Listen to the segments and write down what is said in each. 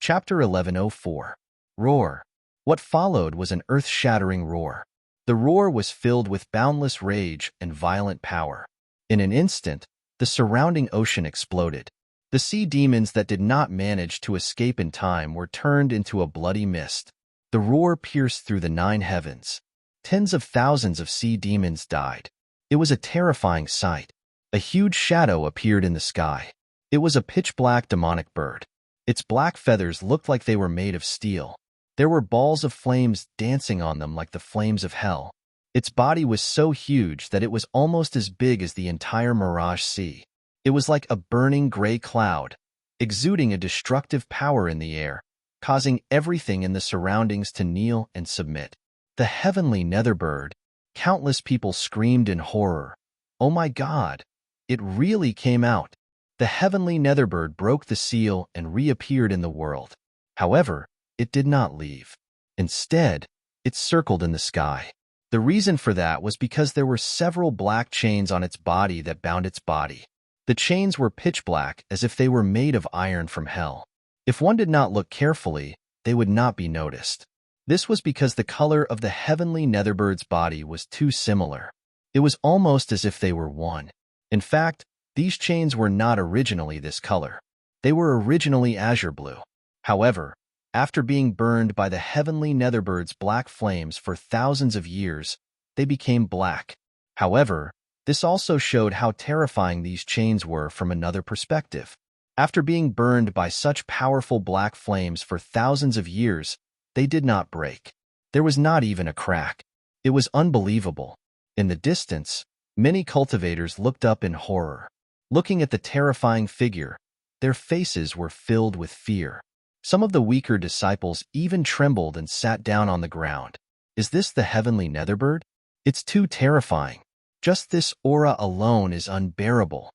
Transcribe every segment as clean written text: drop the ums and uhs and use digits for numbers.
Chapter 1104. Roar. What followed was an earth-shattering roar. The roar was filled with boundless rage and violent power. In an instant, the surrounding ocean exploded. The sea demons that did not manage to escape in time were turned into a bloody mist. The roar pierced through the 9 heavens. Tens of thousands of sea demons died. It was a terrifying sight. A huge shadow appeared in the sky. It was a pitch-black demonic bird. Its black feathers looked like they were made of steel. There were balls of flames dancing on them like the flames of hell. Its body was so huge that it was almost as big as the entire Mirage Sea. It was like a burning gray cloud, exuding a destructive power in the air, causing everything in the surroundings to kneel and submit. The heavenly netherbird. Countless people screamed in horror. Oh my God! It really came out. The heavenly netherbird broke the seal and reappeared in the world. However, it did not leave. Instead, it circled in the sky. The reason for that was because there were several black chains on its body that bound its body. The chains were pitch black, as if they were made of iron from hell. If one did not look carefully, they would not be noticed. This was because the color of the heavenly netherbbird's body was too similar. It was almost as if they were one. In fact, these chains were not originally this color. They were originally azure blue. However, after being burned by the heavenly netherbird's black flames for thousands of years, they became black. However, this also showed how terrifying these chains were from another perspective. After being burned by such powerful black flames for thousands of years, they did not break. There was not even a crack. It was unbelievable. In the distance, many cultivators looked up in horror. Looking at the terrifying figure, their faces were filled with fear. Some of the weaker disciples even trembled and sat down on the ground. Is this the heavenly netherbird? It's too terrifying. Just this aura alone is unbearable.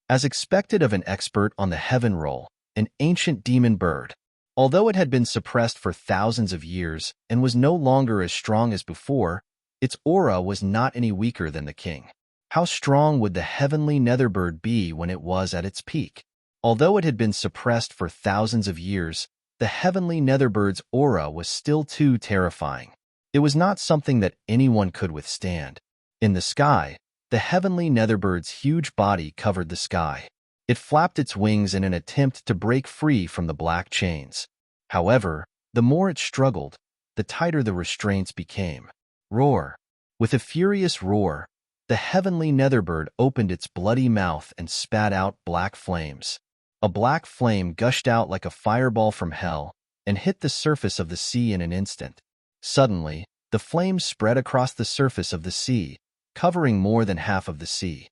As expected of an expert on the heaven roll, an ancient demon bird. Although it had been suppressed for thousands of years and was no longer as strong as before, its aura was not any weaker than the king. How strong would the heavenly netherbird be when it was at its peak? Although it had been suppressed for thousands of years, the heavenly netherbird's aura was still too terrifying. It was not something that anyone could withstand. In the sky, the heavenly netherbird's huge body covered the sky. It flapped its wings in an attempt to break free from the black chains. However, the more it struggled, the tighter the restraints became. Roar. With a furious roar, the heavenly netherbird opened its bloody mouth and spat out black flames. A black flame gushed out like a fireball from hell and hit the surface of the sea in an instant. Suddenly, the flames spread across the surface of the sea, covering more than half of the sea.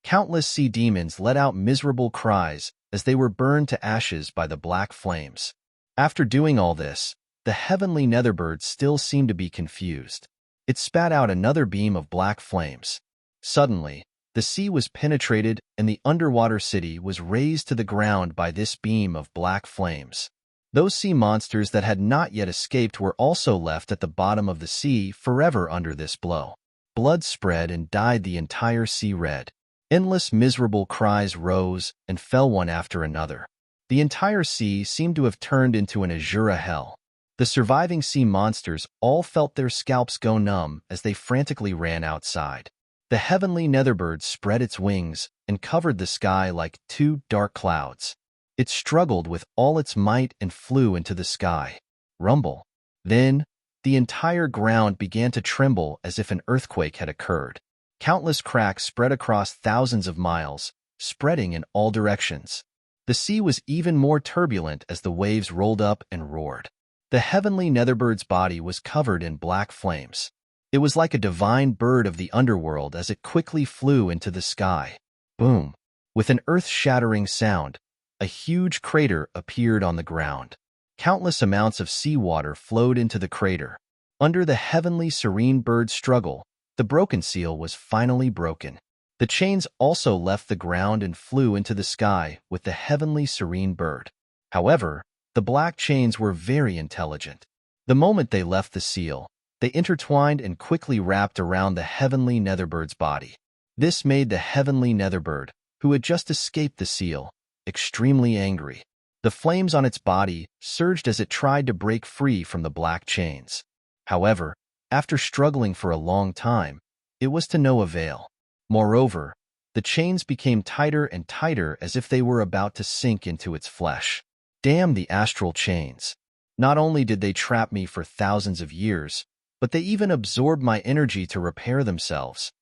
Countless sea demons let out miserable cries as they were burned to ashes by the black flames. After doing all this, the heavenly netherbird still seemed to be confused. It spat out another beam of black flames. Suddenly, the sea was penetrated and the underwater city was razed to the ground by this beam of black flames. Those sea monsters that had not yet escaped were also left at the bottom of the sea forever under this blow. Blood spread and dyed the entire sea red. Endless miserable cries rose and fell one after another. The entire sea seemed to have turned into an azure hell. The surviving sea monsters all felt their scalps go numb as they frantically ran outside. The heavenly netherbird spread its wings and covered the sky like 2 dark clouds. It struggled with all its might and flew into the sky. Rumble. Then, the entire ground began to tremble as if an earthquake had occurred. Countless cracks spread across thousands of miles, spreading in all directions. The sea was even more turbulent as the waves rolled up and roared. The heavenly netherbird's body was covered in black flames. It was like a divine bird of the underworld as it quickly flew into the sky. Boom! With an earth-shattering sound, a huge crater appeared on the ground. Countless amounts of seawater flowed into the crater. Under the heavenly serene bird's struggle, the broken seal was finally broken. The chains also left the ground and flew into the sky with the heavenly serene bird. However, the black chains were very intelligent. The moment they left the seal, they intertwined and quickly wrapped around the heavenly netherbird's body. This made the heavenly netherbird, who had just escaped the seal, extremely angry. The flames on its body surged as it tried to break free from the black chains. However, after struggling for a long time, it was to no avail. Moreover, the chains became tighter and tighter as if they were about to sink into its flesh. Damn the astral chains. Not only did they trap me for thousands of years, but they even absorbed my energy to repair themselves.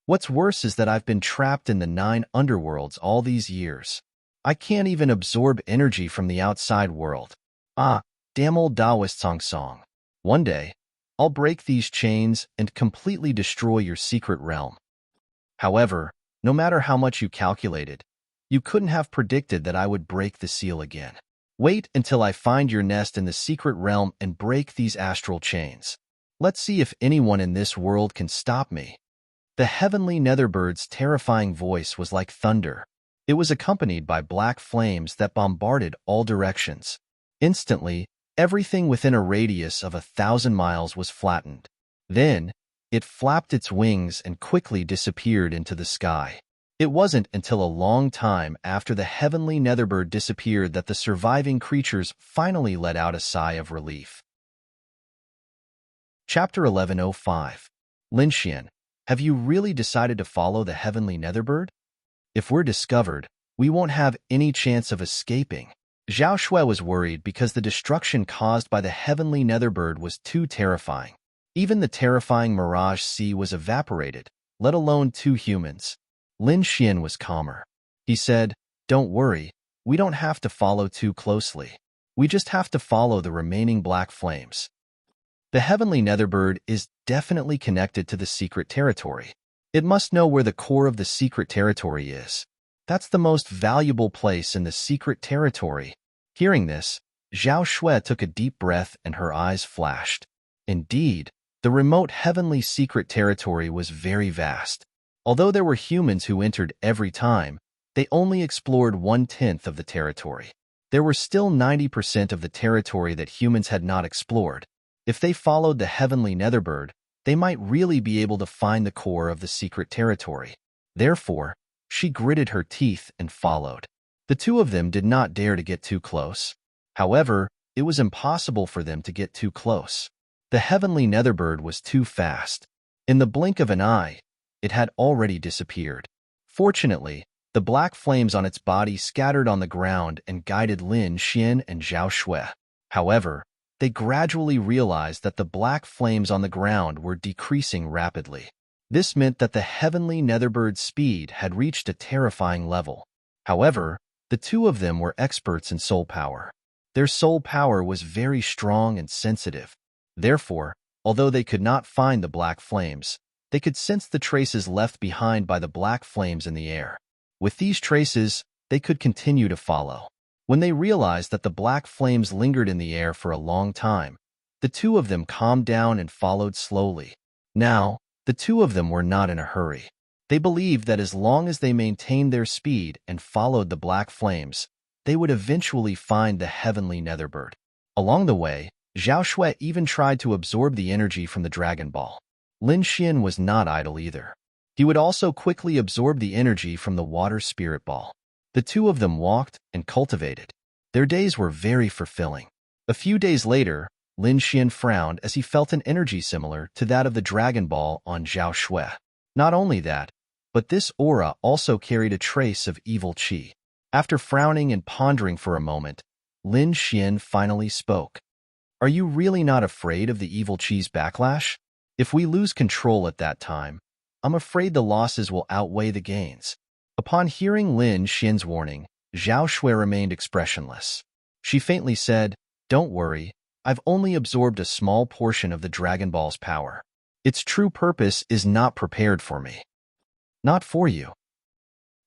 What's worse is that I've been trapped in the 9 underworlds all these years. I can't even absorb energy from the outside world. Ah, damn old Taoist song. One day, I'll break these chains and completely destroy your secret realm. However, no matter how much you calculated, you couldn't have predicted that I would break the seal again. Wait until I find your nest in the secret realm and break these astral chains. Let's see if anyone in this world can stop me. The heavenly netherbird's terrifying voice was like thunder. It was accompanied by black flames that bombarded all directions. Instantly, everything within a radius of 1,000 miles was flattened. Then, it flapped its wings and quickly disappeared into the sky. It wasn't until a long time after the heavenly netherbird disappeared that the surviving creatures finally let out a sigh of relief. Chapter 1105. Lin Xian, have you really decided to follow the heavenly netherbird? If we're discovered, we won't have any chance of escaping. Zhao Shui was worried because the destruction caused by the heavenly netherbird was too terrifying. Even the terrifying Mirage Sea was evaporated, let alone 2 humans. Lin Xian was calmer. He said, "Don't worry, we don't have to follow too closely. We just have to follow the remaining black flames." The heavenly netherbird is definitely connected to the secret territory. It must know where the core of the secret territory is. That's the most valuable place in the secret territory. Hearing this, Zhao Shui took a deep breath and her eyes flashed. Indeed, the remote heavenly secret territory was very vast. Although there were humans who entered every time, they only explored 1/10 of the territory. There were still 90% of the territory that humans had not explored. If they followed the heavenly netherbird, they might really be able to find the core of the secret territory. Therefore, she gritted her teeth and followed. The 2 of them did not dare to get too close. However, it was impossible for them to get too close. The heavenly netherbird was too fast. In the blink of an eye, it had already disappeared. Fortunately, the black flames on its body scattered on the ground and guided Lin Xian and Zhao Shui. However, they gradually realized that the black flames on the ground were decreasing rapidly. This meant that the heavenly netherbird speed had reached a terrifying level. However, the 2 of them were experts in soul power. Their soul power was very strong and sensitive. Therefore, although they could not find the black flames, they could sense the traces left behind by the black flames in the air. With these traces, they could continue to follow. When they realized that the black flames lingered in the air for a long time, the 2 of them calmed down and followed slowly. Now, the 2 of them were not in a hurry. They believed that as long as they maintained their speed and followed the black flames, they would eventually find the heavenly netherbird. Along the way, Zhao Shui even tried to absorb the energy from the Dragon Ball. Lin Xian was not idle either. He would also quickly absorb the energy from the Water Spirit Ball. The 2 of them walked and cultivated. Their days were very fulfilling. A few days later, Lin Xian frowned as he felt an energy similar to that of the Dragon Ball on Zhao Shui. Not only that, but this aura also carried a trace of evil qi. After frowning and pondering for a moment, Lin Xian finally spoke. "Are you really not afraid of the evil qi's backlash? If we lose control at that time, I'm afraid the losses will outweigh the gains." Upon hearing Lin Xian's warning, Zhao Shui remained expressionless. She faintly said, "Don't worry, I've only absorbed a small portion of the Dragon Ball's power. Its true purpose is not prepared for me. Not for you."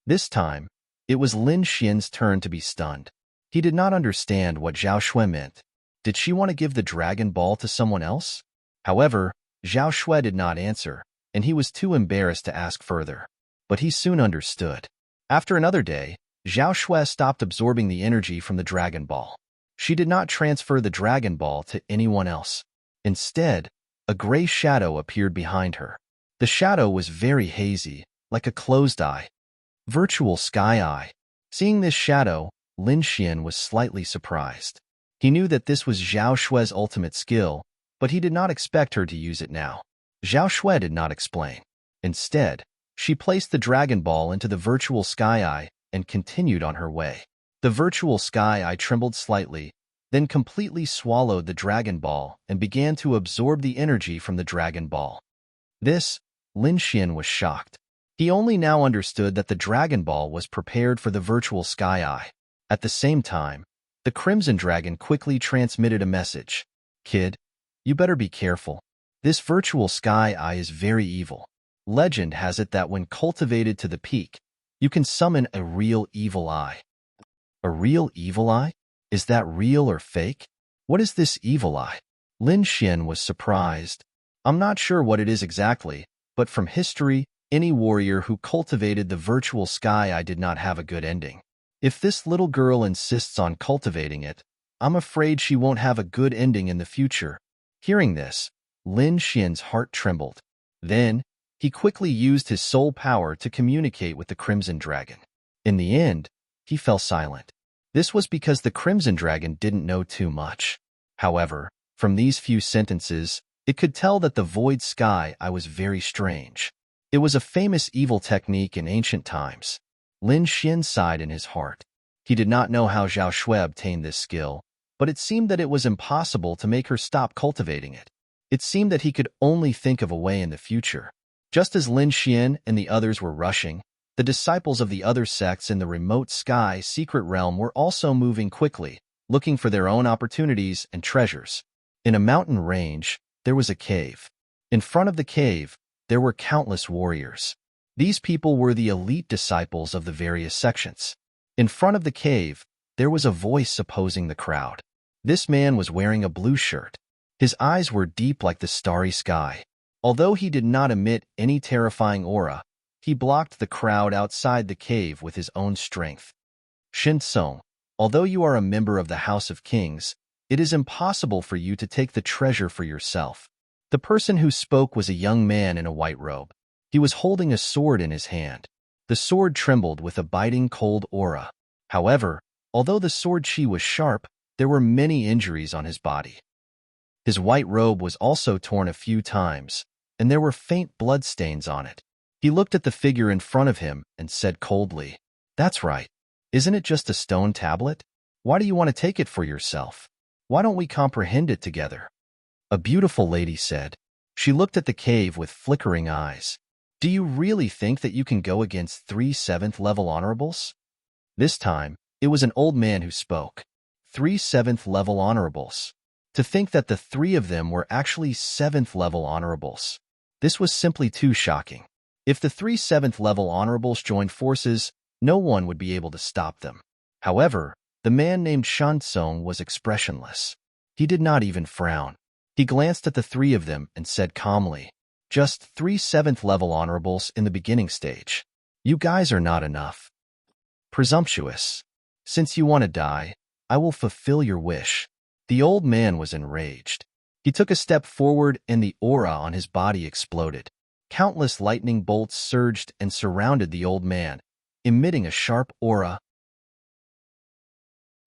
This time, it was Lin Xian's turn to be stunned. He did not understand what Zhao Shui meant. Did she want to give the Dragon Ball to someone else? However, Zhao Shui did not answer, and he was too embarrassed to ask further. But he soon understood. After another day, Zhao Shui stopped absorbing the energy from the Dragon Ball. She did not transfer the Dragon Ball to anyone else. Instead, a gray shadow appeared behind her. The shadow was very hazy, like a closed eye. Virtual sky eye. Seeing this shadow, Lin Xian was slightly surprised. He knew that this was Zhao Shue's ultimate skill, but he did not expect her to use it now. Zhao Shue did not explain. Instead, she placed the Dragon Ball into the virtual Sky Eye and continued on her way. The virtual Sky Eye trembled slightly, then completely swallowed the Dragon Ball and began to absorb the energy from the Dragon Ball. This, Lin Xian was shocked. He only now understood that the Dragon Ball was prepared for the virtual Sky Eye. At the same time, the Crimson Dragon quickly transmitted a message. Kid, you better be careful. This virtual Sky Eye is very evil. Legend has it that when cultivated to the peak, you can summon a real evil eye. A real evil eye? Is that real or fake? What is this evil eye? Lin Xian was surprised. I'm not sure what it is exactly, but from history, any warrior who cultivated the virtual Sky Eye did not have a good ending. If this little girl insists on cultivating it, I'm afraid she won't have a good ending in the future. Hearing this, Lin Xian's heart trembled. Then, he quickly used his soul power to communicate with the Crimson Dragon. In the end, he fell silent. This was because the Crimson Dragon didn't know too much. However, from these few sentences, it could tell that the Void Sky Eye was very strange. It was a famous evil technique in ancient times. Lin Xian sighed in his heart. He did not know how Zhao Shue obtained this skill, but it seemed that it was impossible to make her stop cultivating it. It seemed that he could only think of a way in the future. Just as Lin Xian and the others were rushing, the disciples of the other sects in the remote sky secret realm were also moving quickly, looking for their own opportunities and treasures. In a mountain range, there was a cave. In front of the cave, there were countless warriors. These people were the elite disciples of the various sections. In front of the cave, there was a voice opposing the crowd. This man was wearing a blue shirt. His eyes were deep like the starry sky. Although he did not emit any terrifying aura, he blocked the crowd outside the cave with his own strength. Shinsong, although you are a member of the House of Kings, it is impossible for you to take the treasure for yourself. The person who spoke was a young man in a white robe. He was holding a sword in his hand. The sword trembled with a biting cold aura. However, although the sword chi was sharp, there were many injuries on his body. His white robe was also torn a few times, and there were faint bloodstains on it. He looked at the figure in front of him and said coldly, "That's right. Isn't it just a stone tablet? Why do you want to take it for yourself? Why don't we comprehend it together?" A beautiful lady said. She looked at the cave with flickering eyes. "Do you really think that you can go against 3 7th-level honorables?" This time, it was an old man who spoke. 3 7th-level honorables. To think that the 3 of them were actually 7th-level honorables. This was simply too shocking. If the 3 7th-level honorables joined forces, no one would be able to stop them. However, the man named Shansong was expressionless. He did not even frown. He glanced at the 3 of them and said calmly, "Just 3 7th-level honorables in the beginning stage. You guys are not enough. Presumptuous. Since you want to die, I will fulfill your wish." The old man was enraged. He took a step forward and the aura on his body exploded. Countless lightning bolts surged and surrounded the old man, emitting a sharp aura.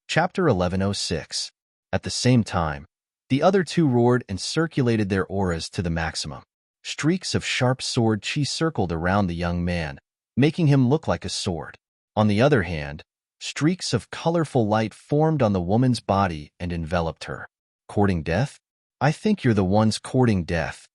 Chapter 1106. At the same time, the other 2 roared and circulated their auras to the maximum. Streaks of sharp sword chi circled around the young man, making him look like a sword. On the other hand, streaks of colorful light formed on the woman's body and enveloped her. Courting death? I think you're the ones courting death.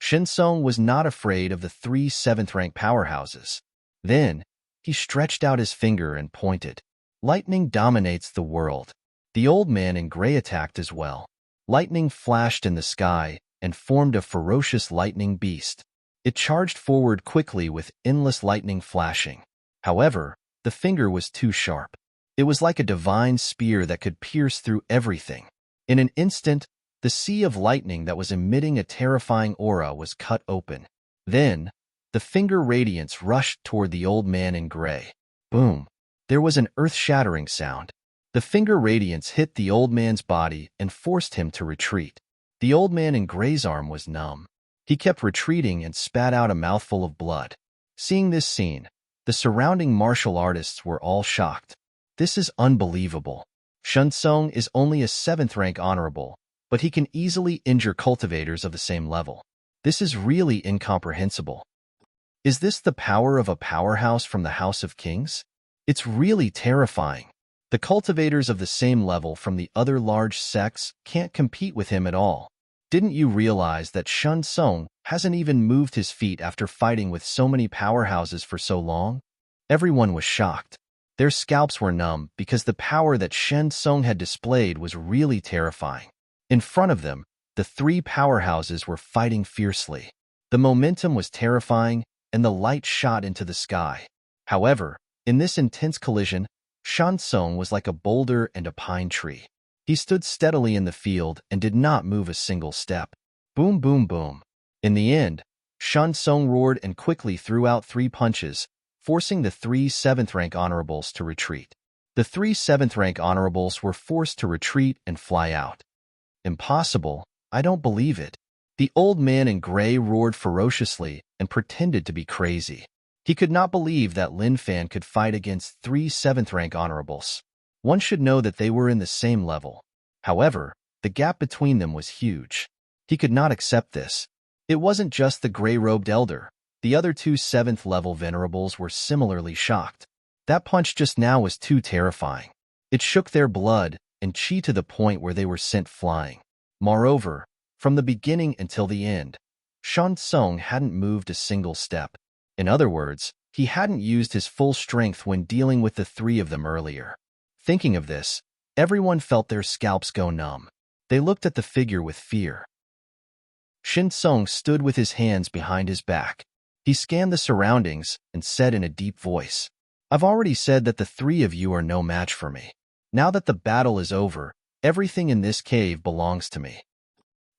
Shinsong was not afraid of the 3 7th-rank powerhouses. Then, he stretched out his finger and pointed. Lightning dominates the world. The old man in gray attacked as well. Lightning flashed in the sky and formed a ferocious lightning beast. It charged forward quickly with endless lightning flashing. However, the finger was too sharp. It was like a divine spear that could pierce through everything. In an instant, the sea of lightning that was emitting a terrifying aura was cut open. Then, the finger radiance rushed toward the old man in gray. Boom! There was an earth-shattering sound. The finger radiance hit the old man's body and forced him to retreat. The old man in gray's arm was numb. He kept retreating and spat out a mouthful of blood. Seeing this scene, the surrounding martial artists were all shocked. This is unbelievable. Shunsung is only a 7th rank honorable, but he can easily injure cultivators of the same level. This is really incomprehensible. Is this the power of a powerhouse from the House of Kings? It's really terrifying. The cultivators of the same level from the other large sects can't compete with him at all. Didn't you realize that Shunsung hasn't even moved his feet after fighting with so many powerhouses for so long? Everyone was shocked. Their scalps were numb because the power that Shunsung had displayed was really terrifying. In front of them, the 3 powerhouses were fighting fiercely. The momentum was terrifying, and the light shot into the sky. However, in this intense collision, Shunsung was like a boulder and a pine tree. He stood steadily in the field and did not move a single step. Boom, boom, boom. In the end, Shunsung roared and quickly threw out 3 punches, forcing the 3 7th rank honorables to retreat. The 3 7th rank honorables were forced to retreat and fly out. Impossible. I don't believe it. The old man in gray roared ferociously and pretended to be crazy. He could not believe that Lin Fan could fight against 3 7th rank honorables. One should know that they were in the same level. However, the gap between them was huge. He could not accept this. It wasn't just the gray-robed elder. The other 2 7th level venerables were similarly shocked. That punch just now was too terrifying. It shook their blood and chi to the point where they were sent flying. Moreover, from the beginning until the end, Shunsung hadn't moved a single step. In other words, he hadn't used his full strength when dealing with the 3 of them earlier. Thinking of this, everyone felt their scalps go numb. They looked at the figure with fear. Shunsung stood with his hands behind his back. He scanned the surroundings and said in a deep voice, "I've already said that the 3 of you are no match for me. Now that the battle is over, everything in this cave belongs to me.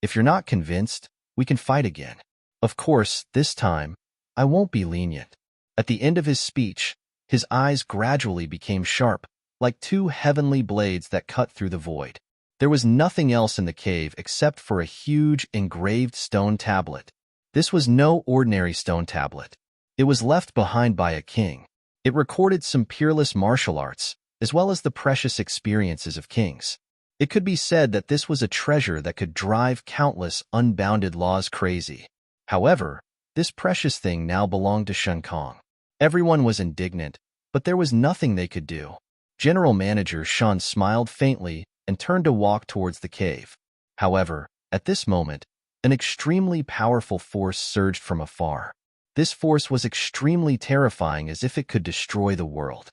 If you're not convinced, we can fight again. Of course, this time, I won't be lenient." At the end of his speech, his eyes gradually became sharp, like 2 heavenly blades that cut through the void. There was nothing else in the cave except for a huge engraved stone tablet. This was no ordinary stone tablet. It was left behind by a king. It recorded some peerless martial arts, as well as the precious experiences of kings. It could be said that this was a treasure that could drive countless unbounded laws crazy. However, this precious thing now belonged to Shunkong. Everyone was indignant, but there was nothing they could do. General Manager Shun smiled faintly and turned to walk towards the cave. However, at this moment, an extremely powerful force surged from afar. This force was extremely terrifying, as if it could destroy the world.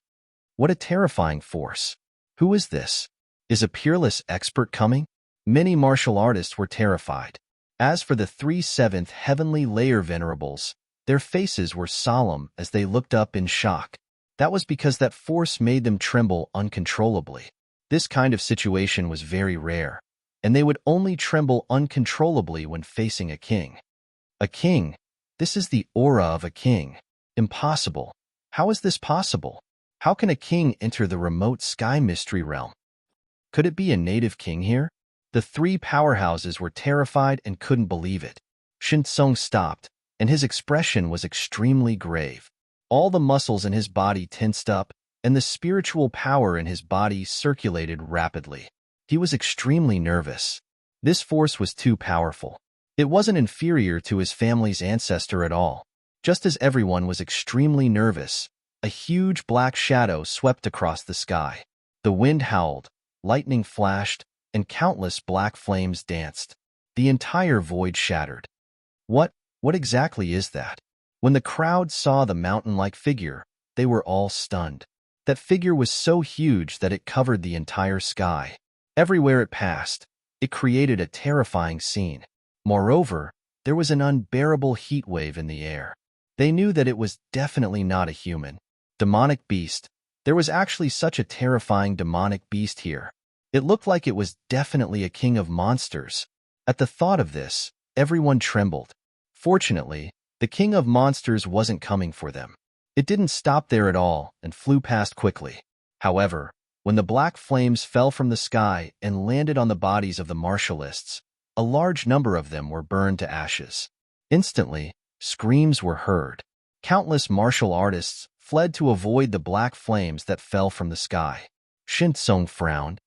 What a terrifying force! Who is this? Is a peerless expert coming? Many martial artists were terrified. As for the 3 7th heavenly layer venerables, their faces were solemn as they looked up in shock. That was because that force made them tremble uncontrollably. This kind of situation was very rare, and they would only tremble uncontrollably when facing a king. A king? This is the aura of a king. Impossible. How is this possible? How can a king enter the remote sky mystery realm? Could it be a native king here? The 3 powerhouses were terrified and couldn't believe it. Shunsung stopped, and his expression was extremely grave. All the muscles in his body tensed up, and the spiritual power in his body circulated rapidly. He was extremely nervous. This force was too powerful. It wasn't inferior to his family's ancestor at all. Just as everyone was extremely nervous, a huge black shadow swept across the sky. The wind howled, lightning flashed, and countless black flames danced. The entire void shattered. What exactly is that? When the crowd saw the mountain-like figure, they were all stunned. That figure was so huge that it covered the entire sky. Everywhere it passed, it created a terrifying scene. Moreover, there was an unbearable heat wave in the air. They knew that it was definitely not a human. Demonic beast. There was actually such a terrifying demonic beast here. It looked like it was definitely a king of monsters. At the thought of this, everyone trembled. Fortunately, the king of monsters wasn't coming for them. It didn't stop there at all and flew past quickly. However, when the black flames fell from the sky and landed on the bodies of the martialists, a large number of them were burned to ashes. Instantly, screams were heard. Countless martial artists fled to avoid the black flames that fell from the sky. Shinsong frowned.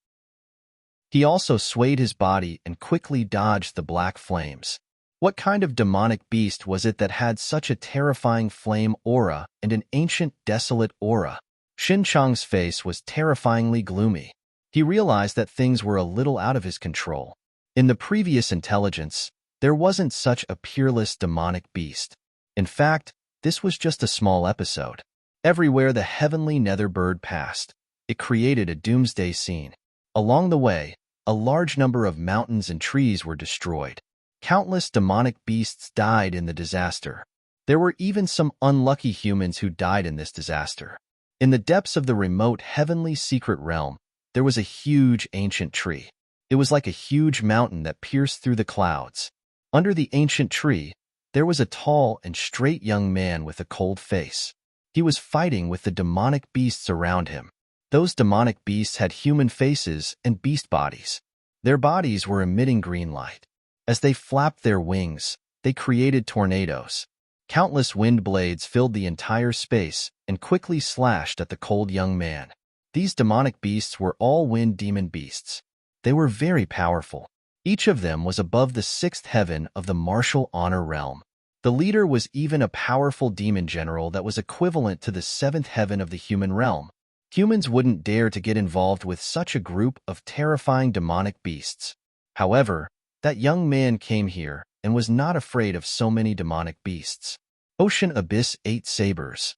He also swayed his body and quickly dodged the black flames. What kind of demonic beast was it that had such a terrifying flame aura and an ancient, desolate aura? Shinchong's face was terrifyingly gloomy. He realized that things were a little out of his control. In the previous intelligence, there wasn't such a peerless demonic beast. In fact, this was just a small episode. Everywhere the heavenly nether bird passed, it created a doomsday scene. Along the way, a large number of mountains and trees were destroyed. Countless demonic beasts died in the disaster. There were even some unlucky humans who died in this disaster. In the depths of the remote heavenly secret realm, there was a huge ancient tree. It was like a huge mountain that pierced through the clouds. Under the ancient tree, there was a tall and straight young man with a cold face. He was fighting with the demonic beasts around him. Those demonic beasts had human faces and beast bodies. Their bodies were emitting green light. As they flapped their wings, they created tornadoes. Countless wind blades filled the entire space and quickly slashed at the cold young man. These demonic beasts were all wind demon beasts. They were very powerful. Each of them was above the sixth heaven of the martial honor realm. The leader was even a powerful demon general that was equivalent to the seventh heaven of the human realm. Humans wouldn't dare to get involved with such a group of terrifying demonic beasts. However, that young man came here and was not afraid of so many demonic beasts. Ocean Abyss 8 Sabers.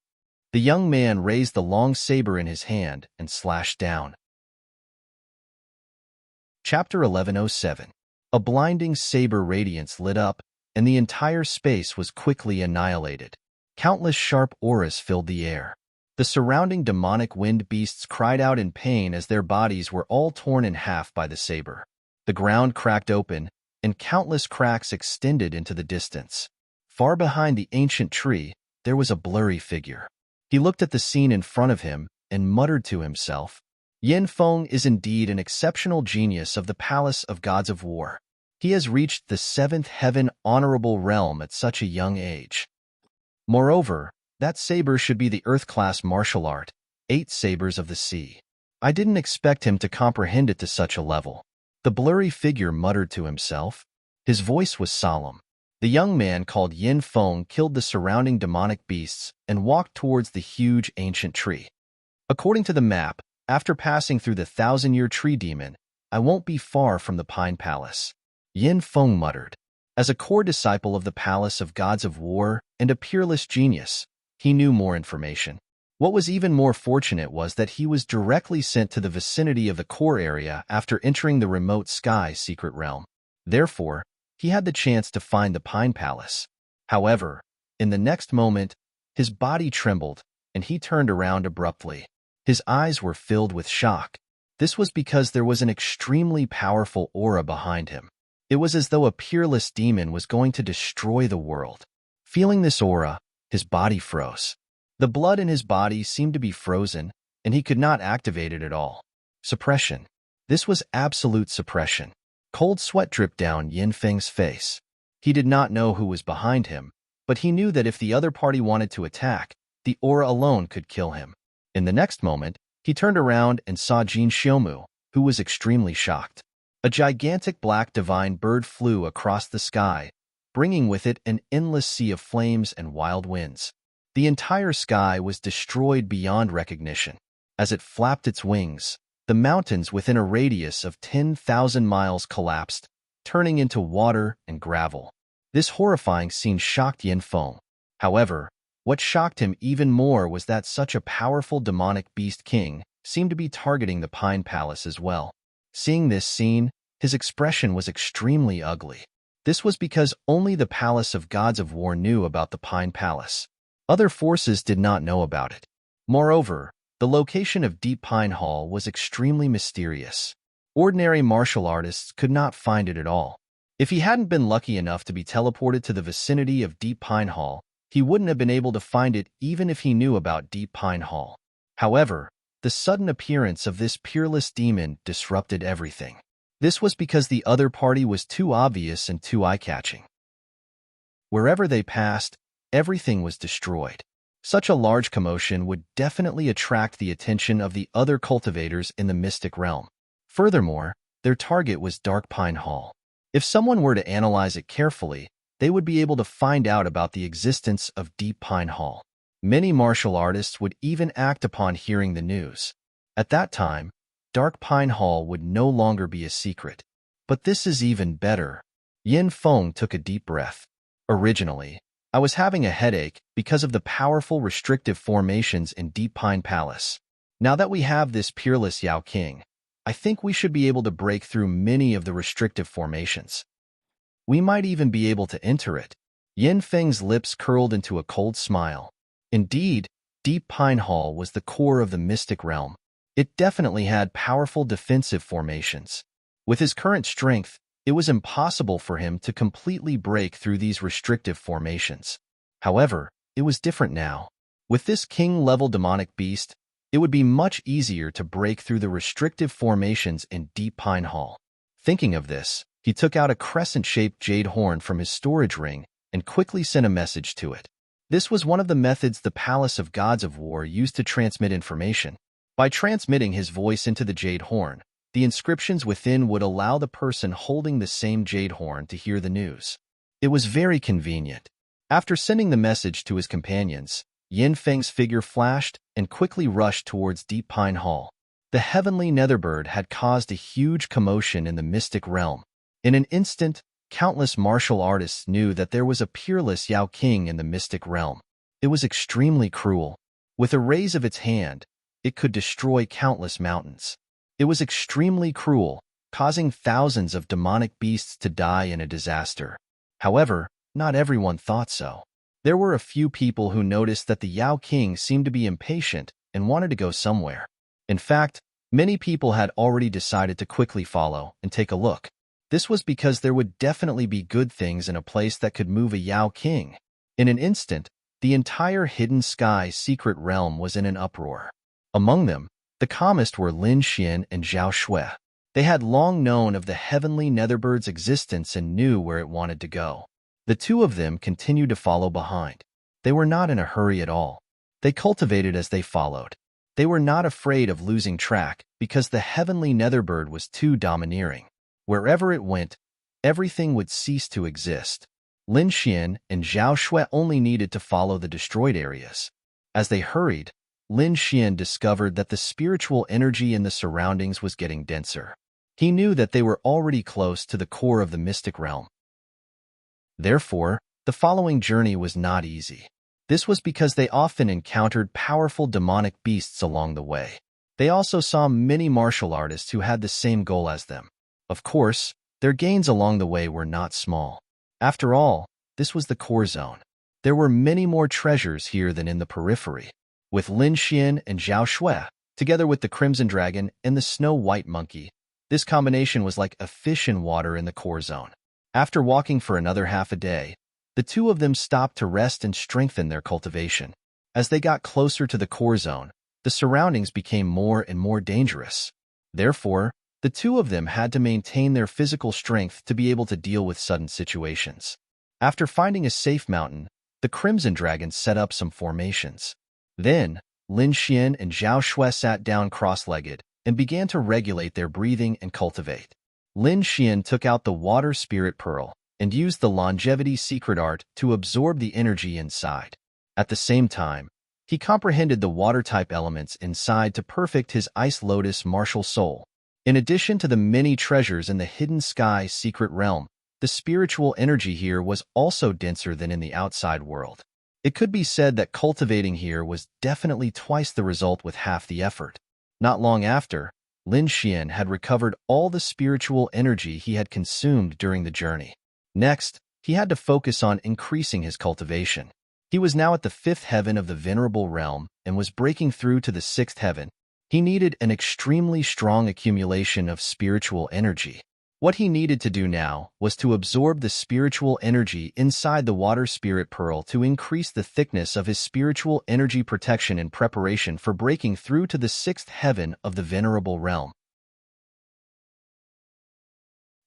The young man raised the long saber in his hand and slashed down. Chapter 1107. A blinding saber radiance lit up, and the entire space was quickly annihilated. Countless sharp auras filled the air. The surrounding demonic wind beasts cried out in pain as their bodies were all torn in half by the saber. The ground cracked open, and countless cracks extended into the distance. Far behind the ancient tree, there was a blurry figure. He looked at the scene in front of him and muttered to himself, "Yin Feng is indeed an exceptional genius of the Palace of Gods of War. He has reached the seventh heaven honorable realm at such a young age. Moreover, that saber should be the Earth-class martial art, 8 Sabers of the Sea. I didn't expect him to comprehend it to such a level." The blurry figure muttered to himself. His voice was solemn. The young man called Yin Feng killed the surrounding demonic beasts and walked towards the huge ancient tree. According to the map, after passing through the 1,000-year tree demon, I won't be far from the Pine Palace. Yin Feng muttered. As a core disciple of the Palace of Gods of War and a peerless genius, he knew more information. What was even more fortunate was that he was directly sent to the vicinity of the core area after entering the remote sky secret realm. Therefore, he had the chance to find the Pine Palace. However, in the next moment, his body trembled, and he turned around abruptly. His eyes were filled with shock. This was because there was an extremely powerful aura behind him. It was as though a peerless demon was going to destroy the world. Feeling this aura, his body froze. The blood in his body seemed to be frozen, and he could not activate it at all. Suppression. This was absolute suppression. Cold sweat dripped down Yin Feng's face. He did not know who was behind him, but he knew that if the other party wanted to attack, the aura alone could kill him. In the next moment, he turned around and saw Jin Xiaomu, who was extremely shocked. A gigantic black divine bird flew across the sky, bringing with it an endless sea of flames and wild winds. The entire sky was destroyed beyond recognition. As it flapped its wings, the mountains within a radius of 10,000 miles collapsed, turning into water and gravel. This horrifying scene shocked Yin Feng. However, what shocked him even more was that such a powerful demonic beast king seemed to be targeting the Pine Palace as well. Seeing this scene, his expression was extremely ugly. This was because only the Palace of Gods of War knew about the Pine Palace. Other forces did not know about it. Moreover, the location of Deep Pine Hall was extremely mysterious. Ordinary martial artists could not find it at all. If he hadn't been lucky enough to be teleported to the vicinity of Deep Pine Hall, he wouldn't have been able to find it even if he knew about Deep Pine Hall. However, the sudden appearance of this peerless demon disrupted everything. This was because the other party was too obvious and too eye-catching. Wherever they passed, everything was destroyed. Such a large commotion would definitely attract the attention of the other cultivators in the mystic realm. Furthermore, their target was Dark Pine Hall. If someone were to analyze it carefully, they would be able to find out about the existence of Deep Pine Hall. Many martial artists would even act upon hearing the news. At that time, Dark Pine Hall would no longer be a secret. But this is even better. Yin Feng took a deep breath. Originally, I was having a headache because of the powerful restrictive formations in Deep Pine Palace. Now that we have this peerless Yao King, I think we should be able to break through many of the restrictive formations. We might even be able to enter it. Yin Feng's lips curled into a cold smile. Indeed, Deep Pine Hall was the core of the mystic realm. It definitely had powerful defensive formations. With his current strength, it was impossible for him to completely break through these restrictive formations. However, it was different now. With this king-level demonic beast, it would be much easier to break through the restrictive formations in Deep Pine Hall. Thinking of this, he took out a crescent-shaped jade horn from his storage ring and quickly sent a message to it. This was one of the methods the Palace of Gods of War used to transmit information. By transmitting his voice into the jade horn, the inscriptions within would allow the person holding the same jade horn to hear the news. It was very convenient. After sending the message to his companions, Yin Feng's figure flashed and quickly rushed towards Deep Pine Hall. The heavenly netherbird had caused a huge commotion in the mystic realm. In an instant, countless martial artists knew that there was a peerless Yao King in the mystic realm. It was extremely cruel. With a raise of its hand, it could destroy countless mountains. It was extremely cruel, causing thousands of demonic beasts to die in a disaster. However, not everyone thought so. There were a few people who noticed that the Yao King seemed to be impatient and wanted to go somewhere. In fact, many people had already decided to quickly follow and take a look. This was because there would definitely be good things in a place that could move a Yao King. In an instant, the entire hidden sky secret realm was in an uproar. Among them, the calmest were Lin Xian and Zhao Shui. They had long known of the heavenly netherbbird's existence and knew where it wanted to go. The two of them continued to follow behind. They were not in a hurry at all. They cultivated as they followed. They were not afraid of losing track because the heavenly netherbird was too domineering. Wherever it went, everything would cease to exist. Lin Xian and Zhao Shui only needed to follow the destroyed areas. As they hurried, Lin Xian discovered that the spiritual energy in the surroundings was getting denser. He knew that they were already close to the core of the mystic realm. Therefore, the following journey was not easy. This was because they often encountered powerful demonic beasts along the way. They also saw many martial artists who had the same goal as them. Of course, their gains along the way were not small. After all, this was the core zone. There were many more treasures here than in the periphery. With Lin Xian and Zhao Shui, together with the Crimson Dragon and the Snow White Monkey, this combination was like a fish in water in the core zone. After walking for another half a day, the two of them stopped to rest and strengthen their cultivation. As they got closer to the core zone, the surroundings became more and more dangerous. Therefore, the two of them had to maintain their physical strength to be able to deal with sudden situations. After finding a safe mountain, the Crimson Dragon set up some formations. Then, Lin Xian and Zhao Shui sat down cross-legged and began to regulate their breathing and cultivate. Lin Xian took out the Water Spirit Pearl and used the Longevity Secret Art to absorb the energy inside. At the same time, he comprehended the water-type elements inside to perfect his Ice Lotus martial soul. In addition to the many treasures in the Hidden Sky secret realm, the spiritual energy here was also denser than in the outside world. It could be said that cultivating here was definitely twice the result with half the effort. Not long after, Lin Xian had recovered all the spiritual energy he had consumed during the journey. Next, he had to focus on increasing his cultivation. He was now at the 5th heaven of the Venerable Realm and was breaking through to the 6th heaven. He needed an extremely strong accumulation of spiritual energy. What he needed to do now was to absorb the spiritual energy inside the Water Spirit Pearl to increase the thickness of his spiritual energy protection in preparation for breaking through to the 6th heaven of the Venerable Realm.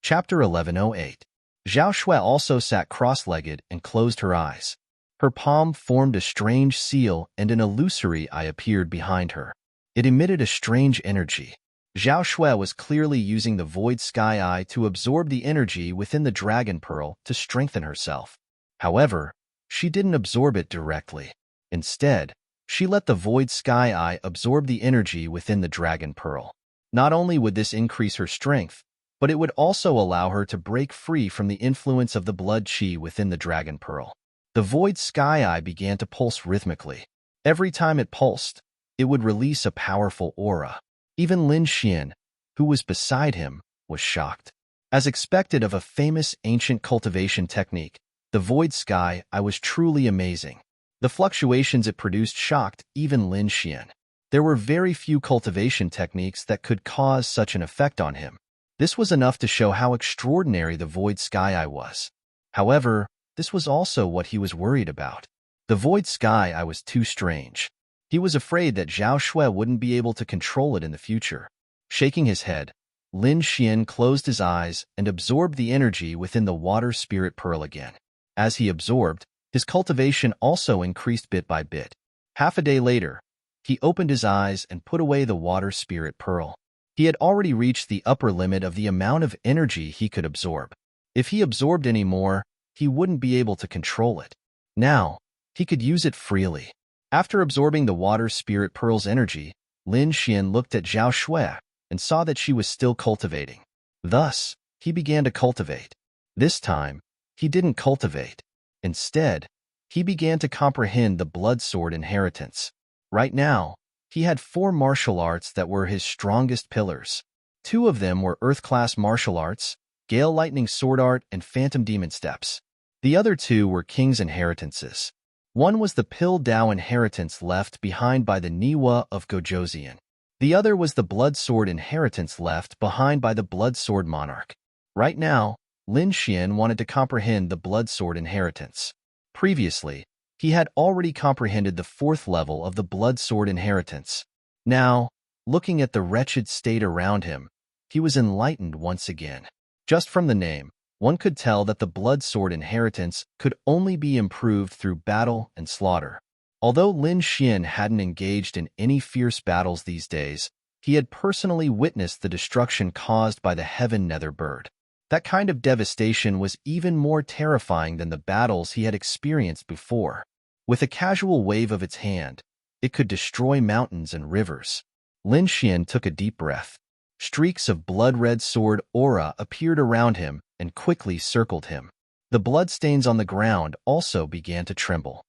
Chapter 1108. Zhao Shui also sat cross-legged and closed her eyes. Her palm formed a strange seal and an illusory eye appeared behind her. It emitted a strange energy. Zhao Shui was clearly using the Void Sky Eye to absorb the energy within the Dragon Pearl to strengthen herself. However, she didn't absorb it directly. Instead, she let the Void Sky Eye absorb the energy within the Dragon Pearl. Not only would this increase her strength, but it would also allow her to break free from the influence of the blood chi within the Dragon Pearl. The Void Sky Eye began to pulse rhythmically. Every time it pulsed, it would release a powerful aura. Even Lin Xian, who was beside him, was shocked. As expected of a famous ancient cultivation technique, the Void Sky Eye was truly amazing. The fluctuations it produced shocked even Lin Xian. There were very few cultivation techniques that could cause such an effect on him. This was enough to show how extraordinary the Void Sky Eye was. However, this was also what he was worried about. The Void Sky Eye was too strange. He was afraid that Zhao Shui wouldn't be able to control it in the future. Shaking his head, Lin Xian closed his eyes and absorbed the energy within the Water Spirit Pearl again. As he absorbed, his cultivation also increased bit by bit. Half a day later, he opened his eyes and put away the Water Spirit Pearl. He had already reached the upper limit of the amount of energy he could absorb. If he absorbed any more, he wouldn't be able to control it. Now, he could use it freely. After absorbing the Water Spirit Pearl's energy, Lin Xian looked at Zhao Shui and saw that she was still cultivating. Thus, he began to cultivate. This time, he didn't cultivate. Instead, he began to comprehend the Blood Sword inheritance. Right now, he had 4 martial arts that were his strongest pillars. 2 of them were Earth-class martial arts, Gale Lightning Sword Art and Phantom Demon Steps. The other 2 were King's inheritances. One was the Pill Dao inheritance left behind by the Niwa of Gojoseon. The other was the Blood Sword inheritance left behind by the Blood Sword Monarch. Right now, Lin Xian wanted to comprehend the Blood Sword inheritance. Previously, he had already comprehended the 4th level of the Blood Sword inheritance. Now, looking at the wretched state around him, he was enlightened once again. Just from the name, one could tell that the Blood Sword inheritance could only be improved through battle and slaughter. Although Lin Xian hadn't engaged in any fierce battles these days, he had personally witnessed the destruction caused by the Heaven Nether Bird. That kind of devastation was even more terrifying than the battles he had experienced before. With a casual wave of its hand, it could destroy mountains and rivers. Lin Xian took a deep breath. Streaks of blood-red sword aura appeared around him and quickly circled him. The bloodstains on the ground also began to tremble.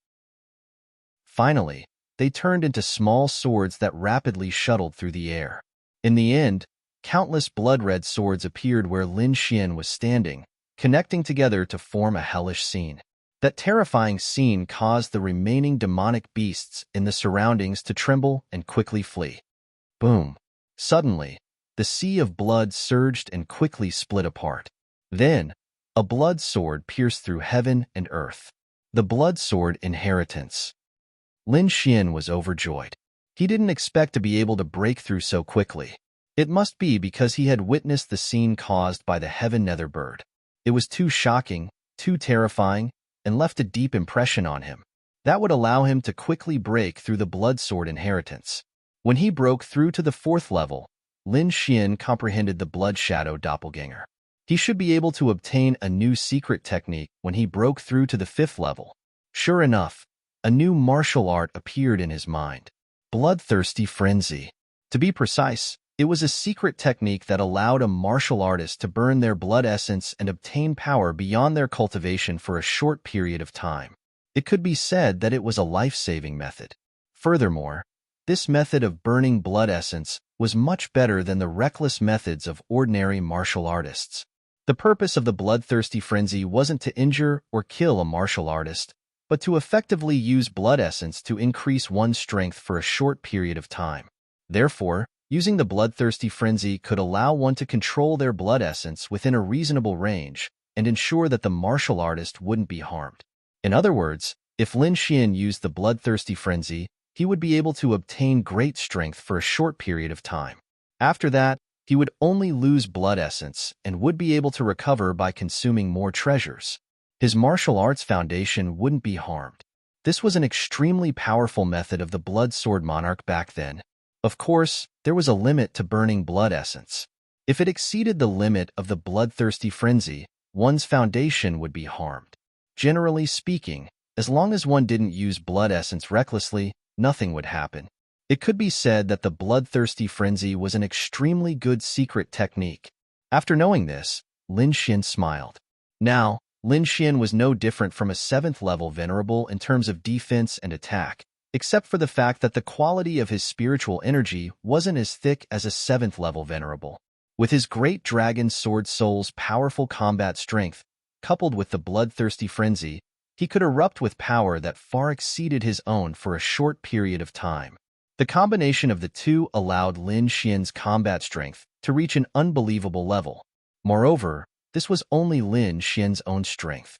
Finally, they turned into small swords that rapidly shuttled through the air. In the end, countless blood-red swords appeared where Lin Xian was standing, connecting together to form a hellish scene. That terrifying scene caused the remaining demonic beasts in the surroundings to tremble and quickly flee. Boom! Suddenly, the sea of blood surged and quickly split apart. Then, a blood sword pierced through heaven and earth. The Blood Sword inheritance. Lin Xian was overjoyed. He didn't expect to be able to break through so quickly. It must be because he had witnessed the scene caused by the Heaven Nether Bird. It was too shocking, too terrifying, and left a deep impression on him. That would allow him to quickly break through the Blood Sword inheritance. When he broke through to the 4th level, Lin Xian comprehended the Blood Shadow Doppelganger. He should be able to obtain a new secret technique when he broke through to the 5th level. Sure enough, a new martial art appeared in his mind. Bloodthirsty Frenzy. To be precise, it was a secret technique that allowed a martial artist to burn their blood essence and obtain power beyond their cultivation for a short period of time. It could be said that it was a life-saving method. Furthermore, this method of burning blood essence was much better than the reckless methods of ordinary martial artists. The purpose of the Bloodthirsty Frenzy wasn't to injure or kill a martial artist, but to effectively use blood essence to increase one's strength for a short period of time. Therefore, using the Bloodthirsty Frenzy could allow one to control their blood essence within a reasonable range and ensure that the martial artist wouldn't be harmed. In other words, if Lin Xian used the Bloodthirsty Frenzy, he would be able to obtain great strength for a short period of time. After that, he would only lose blood essence and would be able to recover by consuming more treasures. His martial arts foundation wouldn't be harmed. This was an extremely powerful method of the blood sword monarch back then. Of course, there was a limit to burning blood essence. If it exceeded the limit of the bloodthirsty frenzy, one's foundation would be harmed. Generally speaking, as long as one didn't use blood essence recklessly, nothing would happen. It could be said that the bloodthirsty frenzy was an extremely good secret technique. After knowing this, Lin Xian smiled. Now, Lin Xian was no different from a 7th-level venerable in terms of defense and attack, except for the fact that the quality of his spiritual energy wasn't as thick as a 7th-level venerable. With his great dragon sword soul's powerful combat strength, coupled with the bloodthirsty frenzy, he could erupt with power that far exceeded his own for a short period of time. The combination of the two allowed Lin Xian's combat strength to reach an unbelievable level. Moreover, this was only Lin Xian's own strength.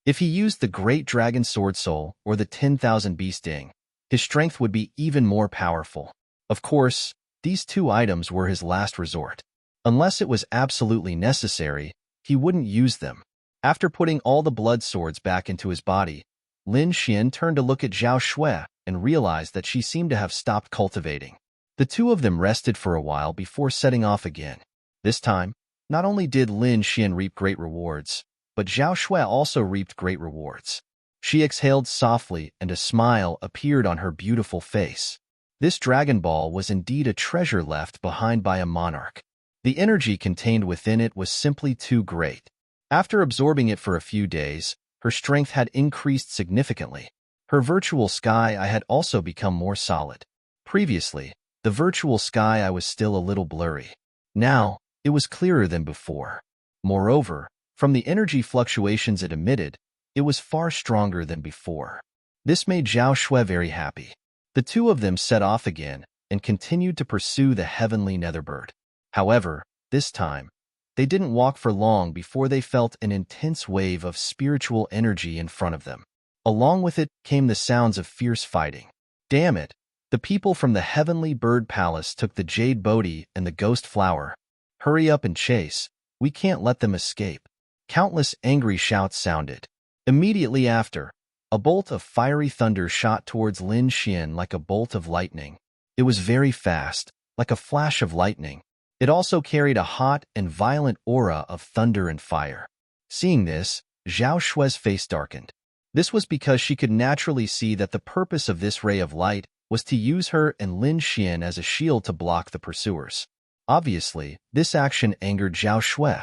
If he used the Great Dragon Sword Soul or the 10,000 Beast Sting, his strength would be even more powerful. Of course, these two items were his last resort. Unless it was absolutely necessary, he wouldn't use them. After putting all the blood swords back into his body, Lin Xian turned to look at Zhao Shui and realized that she seemed to have stopped cultivating. The two of them rested for a while before setting off again. This time, not only did Lin Xian reap great rewards, but Zhao Shui also reaped great rewards. She exhaled softly and a smile appeared on her beautiful face. This Dragon Ball was indeed a treasure left behind by a monarch. The energy contained within it was simply too great. After absorbing it for a few days, her strength had increased significantly. Her virtual sky eye had also become more solid. Previously, the virtual sky eye was still a little blurry. Now, it was clearer than before. Moreover, from the energy fluctuations it emitted, it was far stronger than before. This made Zhao Shui very happy. The two of them set off again and continued to pursue the heavenly netherbird. However, this time, they didn't walk for long before they felt an intense wave of spiritual energy in front of them. Along with it came the sounds of fierce fighting. Damn it! The people from the heavenly bird palace took the jade Bodhi and the ghost flower. Hurry up and chase. We can't let them escape. Countless angry shouts sounded. Immediately after, a bolt of fiery thunder shot towards Lin Xian like a bolt of lightning. It was very fast, like a flash of lightning. It also carried a hot and violent aura of thunder and fire. Seeing this, Zhao Shui's face darkened. This was because she could naturally see that the purpose of this ray of light was to use her and Lin Xian as a shield to block the pursuers. Obviously, this action angered Zhao Shui.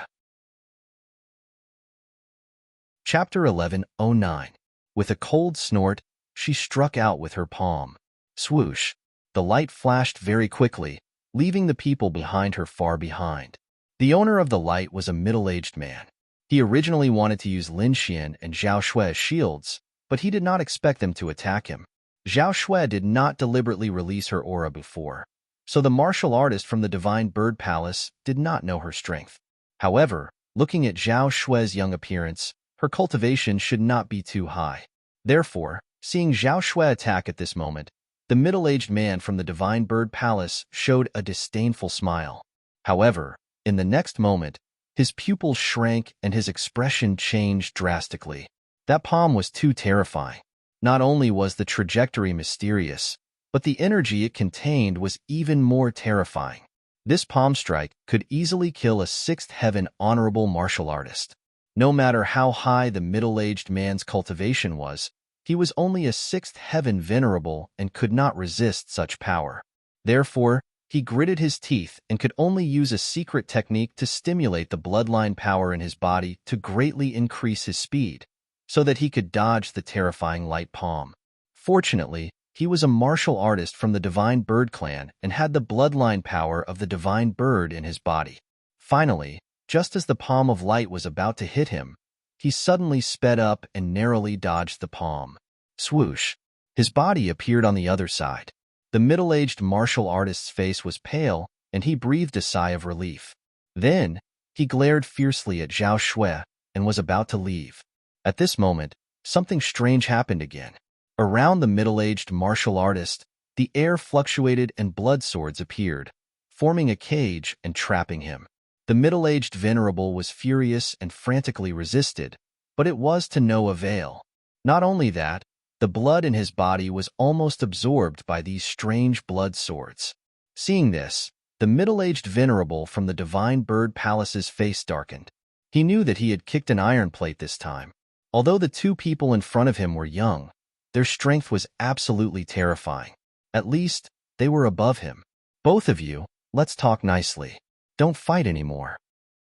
Chapter 11:09. With a cold snort, she struck out with her palm. Swoosh! The light flashed very quickly, leaving the people behind her far behind. The owner of the light was a middle-aged man. He originally wanted to use Lin Xian and Zhao Shui as shields, but he did not expect them to attack him. Zhao Shui did not deliberately release her aura before, so the martial artist from the Divine Bird Palace did not know her strength. However, looking at Zhao Shui's young appearance, her cultivation should not be too high. Therefore, seeing Zhao Shui attack at this moment, the middle-aged man from the Divine Bird Palace showed a disdainful smile. However, in the next moment, his pupils shrank and his expression changed drastically. That palm was too terrifying. Not only was the trajectory mysterious, but the energy it contained was even more terrifying. This palm strike could easily kill a 6th heaven honorable martial artist. No matter how high the middle-aged man's cultivation was, he was only a 6th heaven venerable and could not resist such power. Therefore, he gritted his teeth and could only use a secret technique to stimulate the bloodline power in his body to greatly increase his speed, so that he could dodge the terrifying light palm. Fortunately, he was a martial artist from the Divine Bird clan and had the bloodline power of the Divine Bird in his body. Finally, just as the palm of light was about to hit him, he suddenly sped up and narrowly dodged the palm. Swoosh! His body appeared on the other side. The middle-aged martial artist's face was pale, and he breathed a sigh of relief. Then, he glared fiercely at Zhao Shui and was about to leave. At this moment, something strange happened again. Around the middle-aged martial artist, the air fluctuated and blood swords appeared, forming a cage and trapping him. The middle-aged venerable was furious and frantically resisted, but it was to no avail. Not only that, The blood in his body was almost absorbed by these strange blood swords. Seeing this, the middle-aged venerable from the Divine Bird Palace's face darkened. He knew that he had kicked an iron plate this time. Although the two people in front of him were young, their strength was absolutely terrifying. At least, they were above him. Both of you, let's talk nicely. Don't fight anymore.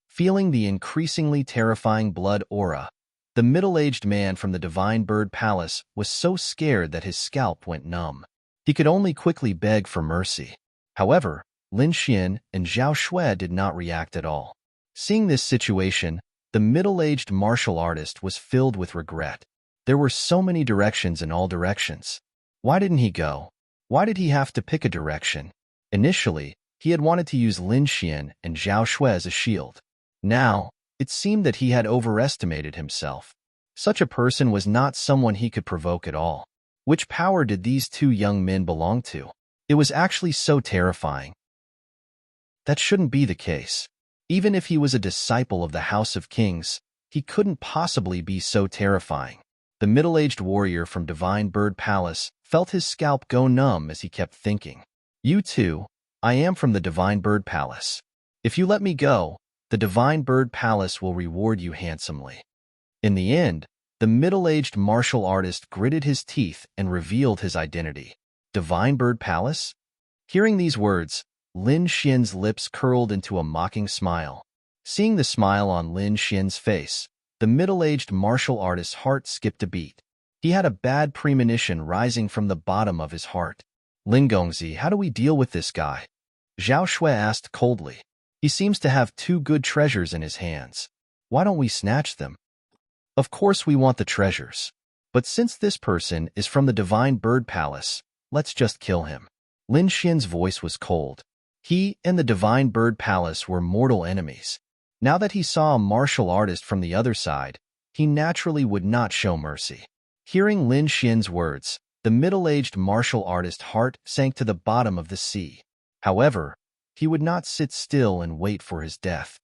Feeling the increasingly terrifying blood aura, the middle-aged man from the Divine Bird Palace was so scared that his scalp went numb. He could only quickly beg for mercy. However, Lin Xian and Zhao Shui did not react at all. Seeing this situation, the middle-aged martial artist was filled with regret. There were so many directions in all directions. Why didn't he go? Why did he have to pick a direction? Initially, he had wanted to use Lin Xian and Zhao Shui as a shield. Now, it seemed that he had overestimated himself. Such a person was not someone he could provoke at all. Which power did these two young men belong to? It was actually so terrifying. That shouldn't be the case. Even if he was a disciple of the House of Kings, he couldn't possibly be so terrifying. The middle-aged warrior from Divine Bird Palace felt his scalp go numb as he kept thinking. You too, I am from the Divine Bird Palace. If you let me go, the Divine Bird Palace will reward you handsomely. In the end, the middle-aged martial artist gritted his teeth and revealed his identity. Divine Bird Palace? Hearing these words, Lin Xian's lips curled into a mocking smile. Seeing the smile on Lin Xian's face, the middle-aged martial artist's heart skipped a beat. He had a bad premonition rising from the bottom of his heart. Lin Gongzi, how do we deal with this guy? Zhao Shui asked coldly. He seems to have two good treasures in his hands. Why don't we snatch them? Of course we want the treasures. But since this person is from the Divine Bird Palace, let's just kill him. Lin Xian's voice was cold. He and the Divine Bird Palace were mortal enemies. Now that he saw a martial artist from the other side, he naturally would not show mercy. Hearing Lin Xian's words, the middle-aged martial artist's heart sank to the bottom of the sea. However, he would not sit still and wait for his death.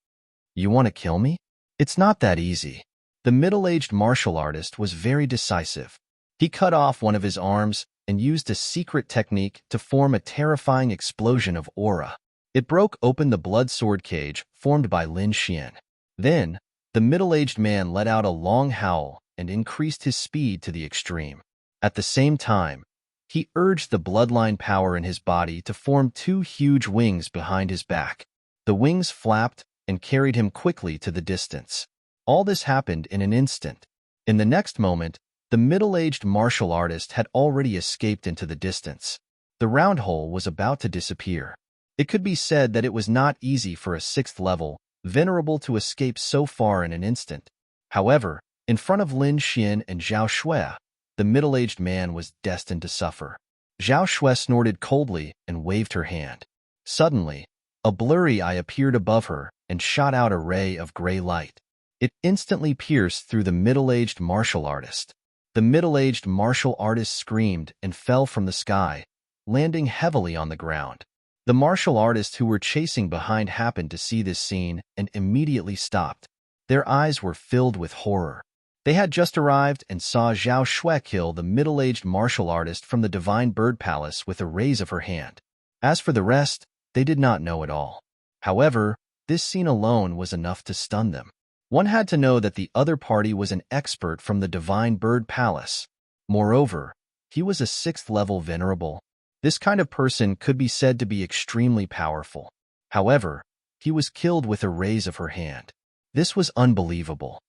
You want to kill me? It's not that easy. The middle-aged martial artist was very decisive. He cut off one of his arms and used a secret technique to form a terrifying explosion of aura. It broke open the blood sword cage formed by Lin Xian. Then, the middle-aged man let out a long howl and increased his speed to the extreme. At the same time, he urged the bloodline power in his body to form two huge wings behind his back. The wings flapped and carried him quickly to the distance. All this happened in an instant. In the next moment, the middle-aged martial artist had already escaped into the distance. The round hole was about to disappear. It could be said that it was not easy for a 6th-level venerable to escape so far in an instant. However, in front of Lin Xian and Zhao Shui, the middle-aged man was destined to suffer. Zhao Shui snorted coldly and waved her hand. Suddenly, a blurry eye appeared above her and shot out a ray of gray light. It instantly pierced through the middle-aged martial artist. The middle-aged martial artist screamed and fell from the sky, landing heavily on the ground. The martial artists who were chasing behind happened to see this scene and immediately stopped. Their eyes were filled with horror. They had just arrived and saw Zhao Shui kill the middle-aged martial artist from the Divine Bird Palace with a raise of her hand. As for the rest, they did not know at all. However, this scene alone was enough to stun them. One had to know that the other party was an expert from the Divine Bird Palace. Moreover, he was a 6th-level venerable. This kind of person could be said to be extremely powerful. However, he was killed with a raise of her hand. This was unbelievable.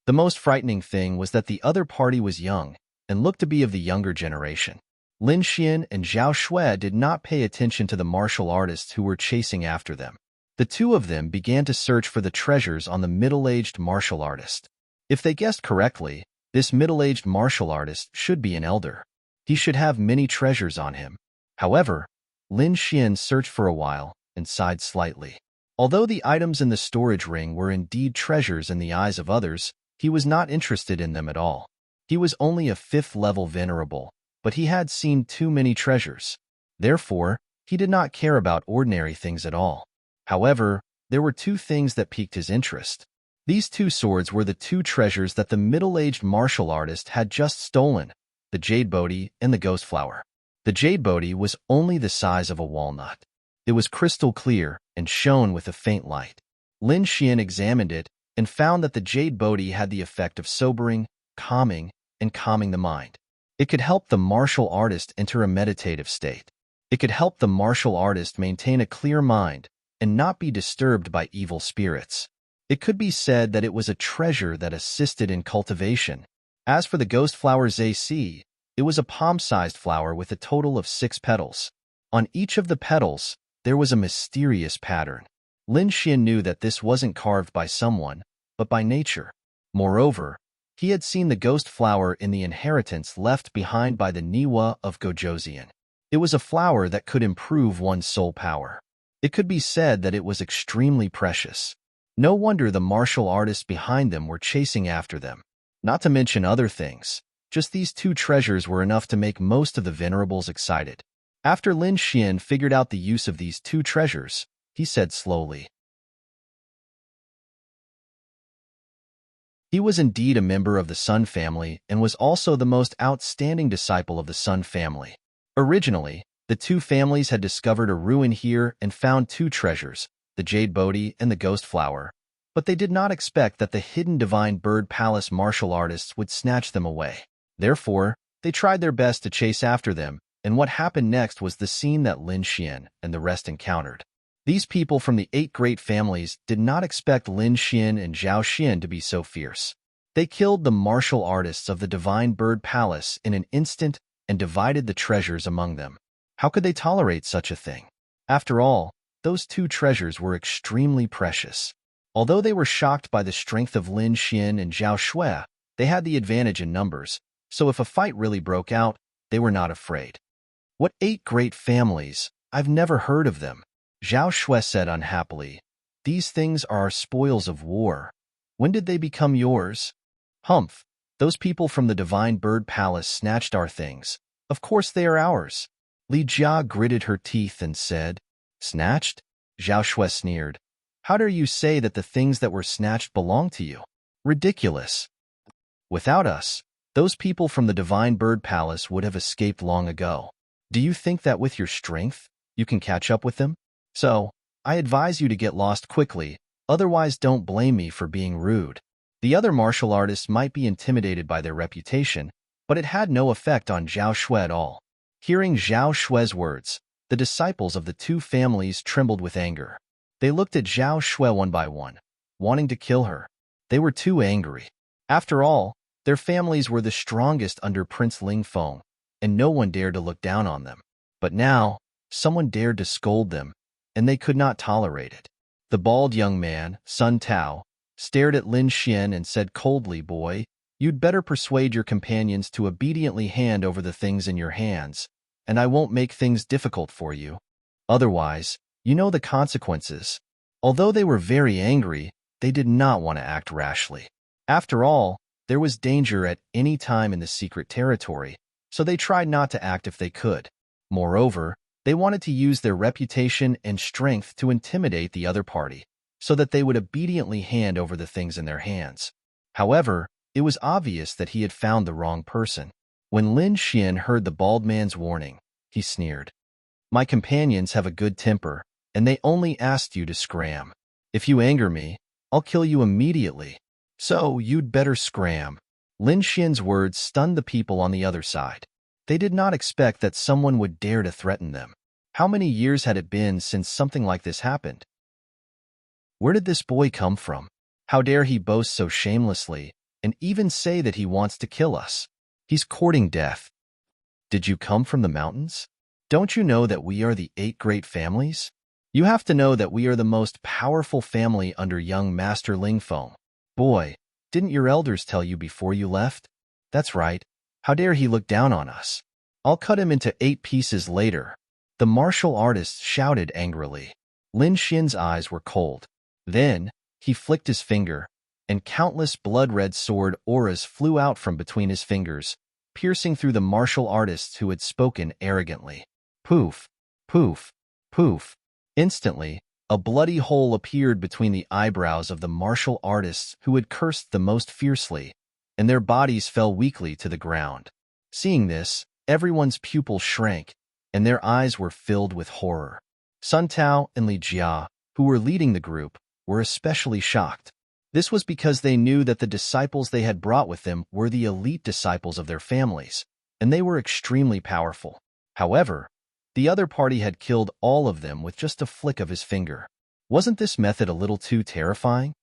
The most frightening thing was that the other party was young and looked to be of the younger generation. Lin Xian and Zhao Shui did not pay attention to the martial artists who were chasing after them. The two of them began to search for the treasures on the middle-aged martial artist. If they guessed correctly, this middle-aged martial artist should be an elder. He should have many treasures on him. However, Lin Xian searched for a while and sighed slightly. Although the items in the storage ring were indeed treasures in the eyes of others, he was not interested in them at all. He was only a 5th-level venerable, but he had seen too many treasures. Therefore, he did not care about ordinary things at all. However, there were two things that piqued his interest. These two swords were the two treasures that the middle-aged martial artist had just stolen, the jade bodhi and the ghost flower. The jade bodhi was only the size of a walnut. It was crystal clear and shone with a faint light. Lin Xian examined it and found that the jade bodhi had the effect of sobering, calming the mind. It could help the martial artist enter a meditative state. It could help the martial artist maintain a clear mind and not be disturbed by evil spirits. It could be said that it was a treasure that assisted in cultivation. As for the ghost flower Zc, it was a palm-sized flower with a total of 6 petals. On each of the petals, there was a mysterious pattern. Lin Xian knew that this wasn't carved by someone, but by nature. Moreover, he had seen the ghost flower in the inheritance left behind by the Niwa of Gojoseon. It was a flower that could improve one's soul power. It could be said that it was extremely precious. No wonder the martial artists behind them were chasing after them. Not to mention other things. Just these two treasures were enough to make most of the venerables excited. After Lin Xian figured out the use of these two treasures, he said slowly. He was indeed a member of the Sun family and was also the most outstanding disciple of the Sun family. Originally, the two families had discovered a ruin here and found two treasures, the jade bodhi and the ghost flower, but they did not expect that the hidden divine bird palace martial artists would snatch them away. Therefore, they tried their best to chase after them, and what happened next was the scene that Lin Xian and the rest encountered. These people from the 8 great families did not expect Lin Xian and Zhao Xian to be so fierce. They killed the martial artists of the divine bird palace in an instant and divided the treasures among them. How could they tolerate such a thing? After all, those two treasures were extremely precious. Although they were shocked by the strength of Lin Xian and Zhao Shui, they had the advantage in numbers, so if a fight really broke out, they were not afraid. What 8 great families? I've never heard of them. Zhao Shui said unhappily. These things are our spoils of war. When did they become yours? Humph, those people from the divine bird palace snatched our things. Of course they are ours. Li Jia gritted her teeth and said, Snatched? Zhao Shui sneered. How dare you say that the things that were snatched belong to you? Ridiculous. Without us, those people from the divine bird palace would have escaped long ago. Do you think that with your strength, you can catch up with them? So, I advise you to get lost quickly, otherwise don't blame me for being rude. The other martial artists might be intimidated by their reputation, but it had no effect on Zhao Shui at all. Hearing Zhao Shui's words, the disciples of the two families trembled with anger. They looked at Zhao Shui one by one, wanting to kill her. They were too angry. After all, their families were the strongest under Prince Ling Feng, and no one dared to look down on them. But now, someone dared to scold them, and they could not tolerate it. The bald young man, Sun Tao, stared at Lin Xian and said coldly, Boy, you'd better persuade your companions to obediently hand over the things in your hands, and I won't make things difficult for you. Otherwise, you know the consequences. Although they were very angry, they did not want to act rashly. After all, there was danger at any time in the secret territory, so they tried not to act if they could. Moreover, they wanted to use their reputation and strength to intimidate the other party, so that they would obediently hand over the things in their hands. However, it was obvious that he had found the wrong person. When Lin Xian heard the bald man's warning, he sneered. My companions have a good temper, and they only asked you to scram. If you anger me, I'll kill you immediately. So you'd better scram. Lin Xian's words stunned the people on the other side. They did not expect that someone would dare to threaten them. How many years had it been since something like this happened? Where did this boy come from? How dare he boast so shamelessly, and even say that he wants to kill us? He's courting death. Did you come from the mountains? Don't you know that we are the 8 great families? You have to know that we are the most powerful family under young Master Ling Feng. Boy, didn't your elders tell you before you left? That's right. How dare he look down on us? I'll cut him into 8 pieces later. The martial artist shouted angrily. Lin Xian's eyes were cold. Then, he flicked his finger, and countless blood-red sword auras flew out from between his fingers, piercing through the martial artists who had spoken arrogantly. Poof, poof, poof. Instantly, A bloody hole appeared between the eyebrows of the martial artists who had cursed the most fiercely, and their bodies fell weakly to the ground. Seeing this, everyone's pupils shrank, and their eyes were filled with horror. Sun Tao and Li Jia, who were leading the group, were especially shocked. This was because they knew that the disciples they had brought with them were the elite disciples of their families, and they were extremely powerful. However, the other party had killed all of them with just a flick of his finger. Wasn't this method a little too terrifying?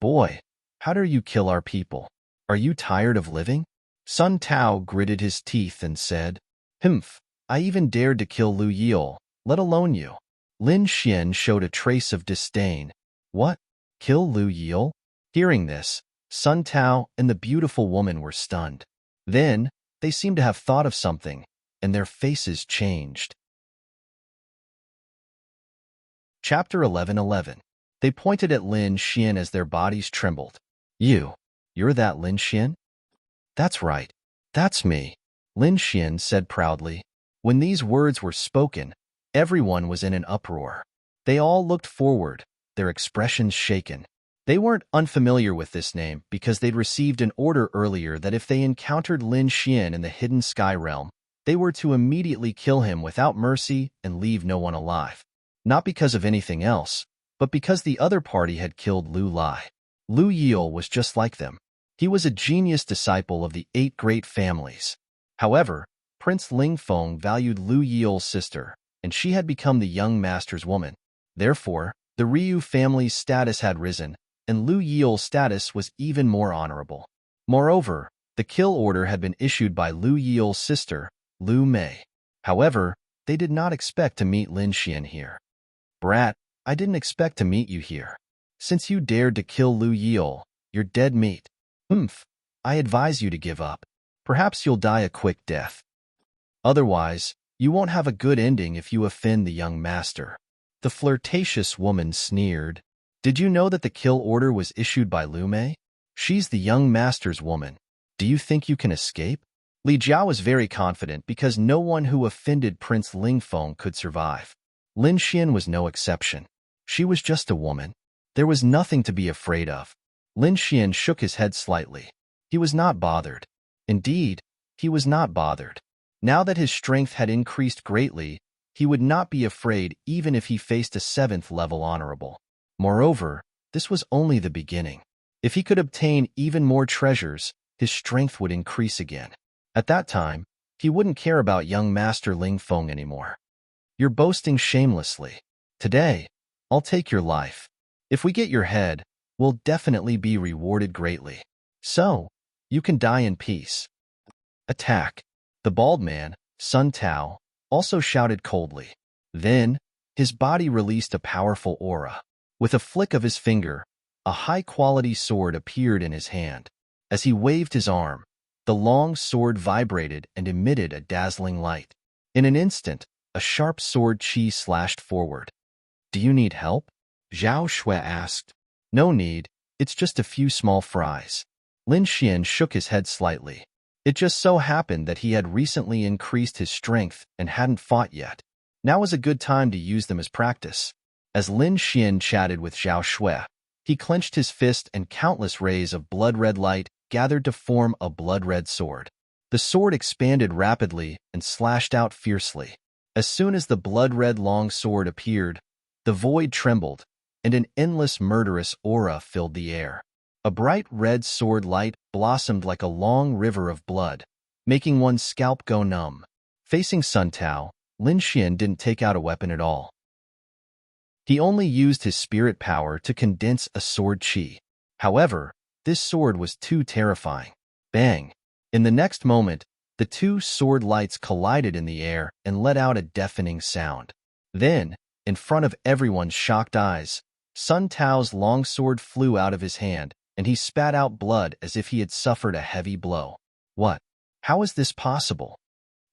Boy, how dare you kill our people? Are you tired of living? Sun Tao gritted his teeth and said, Humph, I even dared to kill Lu Yil, let alone you. Lin Xian showed a trace of disdain. What? Kill Lu Yil? Hearing this, Sun Tao and the beautiful woman were stunned. Then, they seemed to have thought of something, and their faces changed. Chapter 11:11. They pointed at Lin Xian as their bodies trembled. You're that Lin Xian? That's right. That's me, Lin Xian said proudly. When these words were spoken, everyone was in an uproar. They all looked forward, their expressions shaken. They weren't unfamiliar with this name because they'd received an order earlier that if they encountered Lin Xian in the hidden sky realm, they were to immediately kill him without mercy and leave no one alive. Not because of anything else, but because the other party had killed Lu Lai. Lu Yil was just like them. He was a genius disciple of the 8 great families. However, Prince Ling Feng valued Lu Yil's sister, and she had become the young master's woman. Therefore, the Ryu family's status had risen, and Lu Yil's status was even more honorable. Moreover, the kill order had been issued by Lu Yil's sister, Lu Mei. However, they did not expect to meet Lin Xian here. Brat, I didn't expect to meet you here. Since you dared to kill Lu Yil, you're dead meat. I advise you to give up. Perhaps you'll die a quick death. Otherwise, you won't have a good ending if you offend the young master. The flirtatious woman sneered. Did you know that the kill order was issued by Lu Mei? She's the young master's woman. Do you think you can escape? Li Jiao was very confident because no one who offended Prince Ling Feng could survive. Lin Xian was no exception. She was just a woman. There was nothing to be afraid of. Lin Xian shook his head slightly. He was not bothered. Indeed, he was not bothered. Now that his strength had increased greatly, he would not be afraid even if he faced a 7th level honorable. Moreover, this was only the beginning. If he could obtain even more treasures, his strength would increase again. At that time, he wouldn't care about young Master Ling Feng anymore. You're boasting shamelessly. Today, I'll take your life. If we get your head, we'll definitely be rewarded greatly. So, you can die in peace. Attack. The bald man, Sun Tao, also shouted coldly. Then, his body released a powerful aura. With a flick of his finger, a high-quality sword appeared in his hand. As he waved his arm, the long sword vibrated and emitted a dazzling light. In an instant, a sharp sword chi slashed forward. Do you need help? Zhao Shui asked. No need, it's just a few small fries. Lin Xian shook his head slightly. It just so happened that he had recently increased his strength and hadn't fought yet. Now was a good time to use them as practice. As Lin Xian chatted with Zhao Shui, he clenched his fist and countless rays of blood-red light gathered to form a blood-red sword. The sword expanded rapidly and slashed out fiercely. As soon as the blood-red long sword appeared, the void trembled, and an endless murderous aura filled the air. A bright red sword light blossomed like a long river of blood, making one's scalp go numb. Facing Sun Tao, Lin Xian didn't take out a weapon at all. He only used his spirit power to condense a sword chi. However, this sword was too terrifying. Bang! In the next moment, the two sword lights collided in the air and let out a deafening sound. Then, in front of everyone's shocked eyes, Sun Tao's long sword flew out of his hand, and he spat out blood as if he had suffered a heavy blow. What? How is this possible?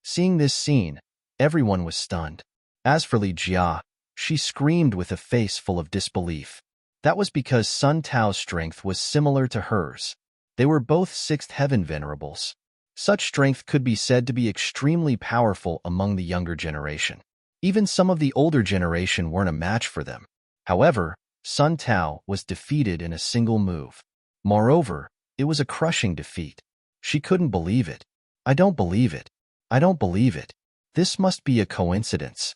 Seeing this scene, everyone was stunned. As for Li Jia, she screamed with a face full of disbelief. That was because Sun Tao's strength was similar to hers. They were both 6th heaven venerables. Such strength could be said to be extremely powerful among the younger generation. Even some of the older generation weren't a match for them. However, Sun Tao was defeated in a single move. Moreover, it was a crushing defeat. She couldn't believe it. I don't believe it. I don't believe it. This must be a coincidence.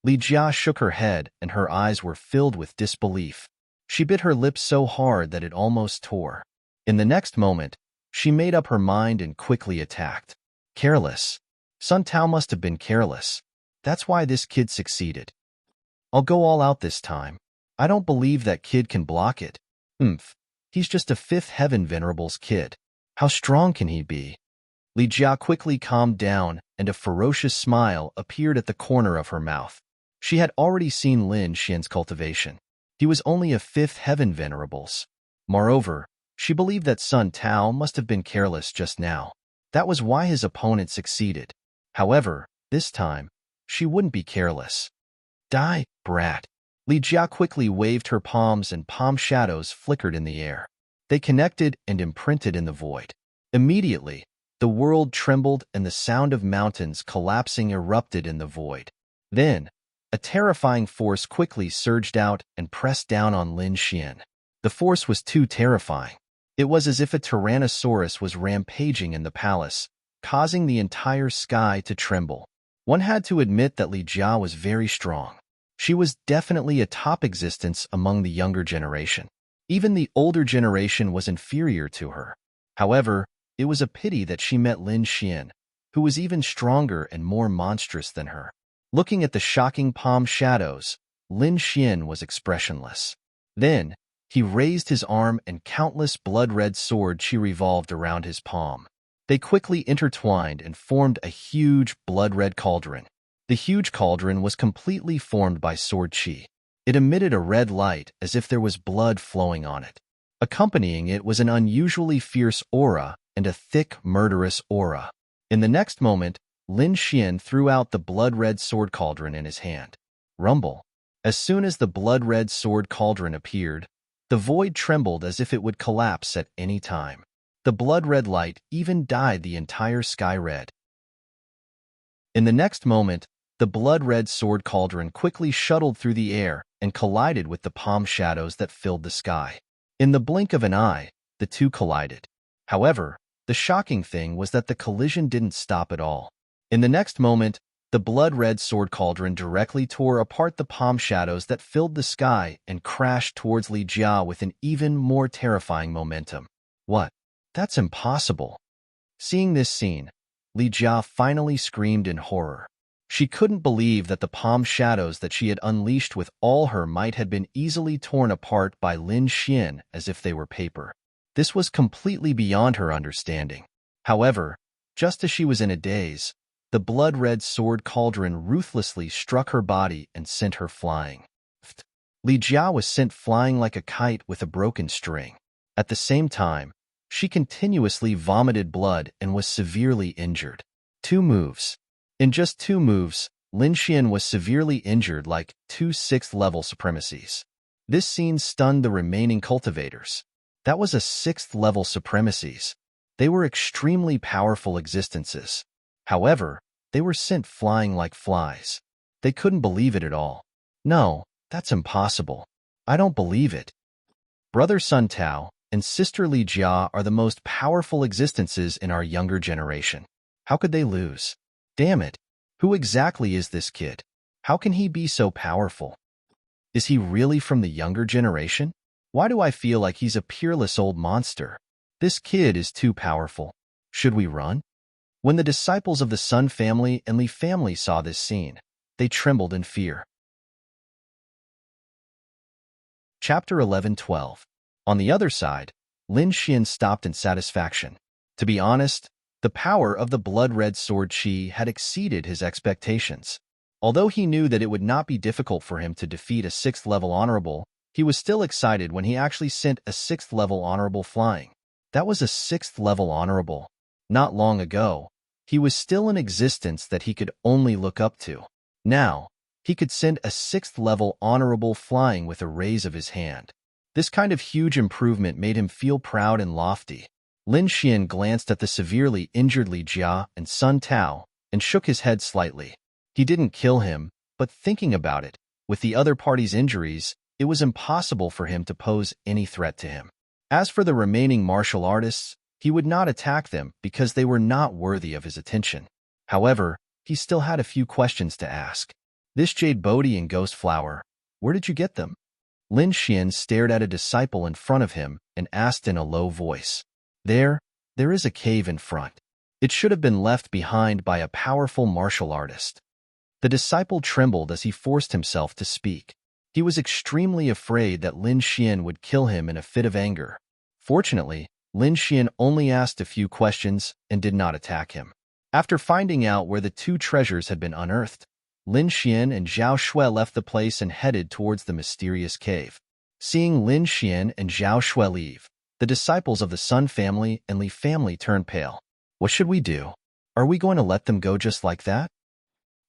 Li Jia shook her head and her eyes were filled with disbelief. She bit her lips so hard that it almost tore. In the next moment, she made up her mind and quickly attacked. Careless. Sun Tao must have been careless. That's why this kid succeeded. I'll go all out this time. I don't believe that kid can block it. He's just a fifth heaven venerables kid. How strong can he be? Li Jia quickly calmed down and a ferocious smile appeared at the corner of her mouth. She had already seen Lin Xian's cultivation. He was only a fifth heaven venerables. Moreover, she believed that Sun Tao must have been careless just now. That was why his opponent succeeded. However, this time, she wouldn't be careless. Die, brat. Li Jia quickly waved her palms and palm shadows flickered in the air. They connected and imprinted in the void. Immediately, the world trembled and the sound of mountains collapsing erupted in the void. Then, a terrifying force quickly surged out and pressed down on Lin Xian. The force was too terrifying. It was as if a tyrannosaurus was rampaging in the palace, causing the entire sky to tremble. One had to admit that Li Jia was very strong. She was definitely a top existence among the younger generation. Even the older generation was inferior to her. However, it was a pity that she met Lin Xian, who was even stronger and more monstrous than her. Looking at the shocking palm shadows, Lin Xian was expressionless. Then, he raised his arm and countless blood-red swords she revolved around his palm. They quickly intertwined and formed a huge blood-red cauldron. The huge cauldron was completely formed by sword qi. It emitted a red light as if there was blood flowing on it. Accompanying it was an unusually fierce aura and a thick, murderous aura. In the next moment, Lin Xian threw out the blood-red sword cauldron in his hand. Rumble. As soon as the blood-red sword cauldron appeared, the void trembled as if it would collapse at any time. The blood-red light even dyed the entire sky red. In the next moment, the blood-red sword cauldron quickly shuttled through the air and collided with the palm shadows that filled the sky. In the blink of an eye, the two collided. However, the shocking thing was that the collision didn't stop at all. In the next moment, the blood-red sword cauldron directly tore apart the palm shadows that filled the sky and crashed towards Li Jia with an even more terrifying momentum. What? That's impossible. Seeing this scene, Li Jia finally screamed in horror. She couldn't believe that the palm shadows that she had unleashed with all her might had been easily torn apart by Lin Xian as if they were paper. This was completely beyond her understanding. However, just as she was in a daze, the blood-red sword cauldron ruthlessly struck her body and sent her flying. Li Jia was sent flying like a kite with a broken string. At the same time, she continuously vomited blood and was severely injured. 2 moves. In just 2 moves, Lin Xian was severely injured like 2 6th-level supremacies. This scene stunned the remaining cultivators. That was a 6th-level supremacies. They were extremely powerful existences. However, they were sent flying like flies. They couldn't believe it at all. No, that's impossible. I don't believe it. Brother Sun Tao and Sister Li Jia are the most powerful existences in our younger generation. How could they lose? Damn it. Who exactly is this kid? How can he be so powerful? Is he really from the younger generation? Why do I feel like he's a peerless old monster? This kid is too powerful. Should we run? When the disciples of the Sun family and Li family saw this scene, they trembled in fear. Chapter 11-12. On the other side, Lin Xian stopped in satisfaction. To be honest, the power of the blood-red sword qi had exceeded his expectations. Although he knew that it would not be difficult for him to defeat a 6th-level honorable, he was still excited when he actually sent a 6th-level honorable flying. That was a 6th-level honorable. Not long ago, he was still in existence that he could only look up to. Now, he could send a 6th-level honorable flying with a raise of his hand. This kind of huge improvement made him feel proud and lofty. Lin Xian glanced at the severely injured Li Jia and Sun Tao and shook his head slightly. He didn't kill him, but thinking about it, with the other party's injuries, it was impossible for him to pose any threat to him. As for the remaining martial artists, he would not attack them because they were not worthy of his attention. However, he still had a few questions to ask. This jade Bodhi and ghost flower, where did you get them? Lin Xian stared at a disciple in front of him and asked in a low voice. There is a cave in front. It should have been left behind by a powerful martial artist. The disciple trembled as he forced himself to speak. He was extremely afraid that Lin Xian would kill him in a fit of anger. Fortunately, Lin Xian only asked a few questions and did not attack him. After finding out where the two treasures had been unearthed, Lin Xian and Zhao Shui left the place and headed towards the mysterious cave. Seeing Lin Xian and Zhao Shui leave, the disciples of the Sun family and Li family turned pale. What should we do? Are we going to let them go just like that?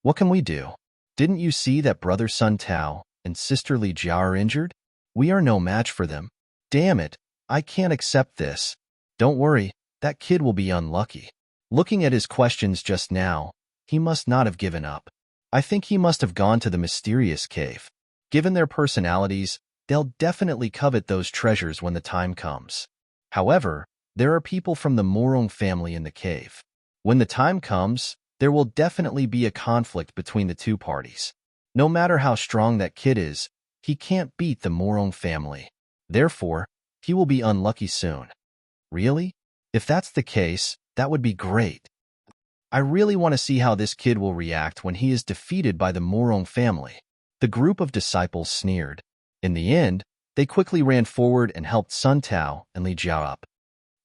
What can we do? Didn't you see that brother Sun Tao and sister Li Jia are injured? We are no match for them. Damn it, I can't accept this. Don't worry, that kid will be unlucky. Looking at his questions just now, he must not have given up. I think he must have gone to the mysterious cave. Given their personalities, they'll definitely covet those treasures when the time comes. However, there are people from the Morong family in the cave. When the time comes, there will definitely be a conflict between the two parties. No matter how strong that kid is, he can't beat the Morong family. Therefore, he will be unlucky soon. Really? If that's the case, that would be great. I really want to see how this kid will react when he is defeated by the Morong family. The group of disciples sneered. In the end, they quickly ran forward and helped Sun Tao and Li Jia up.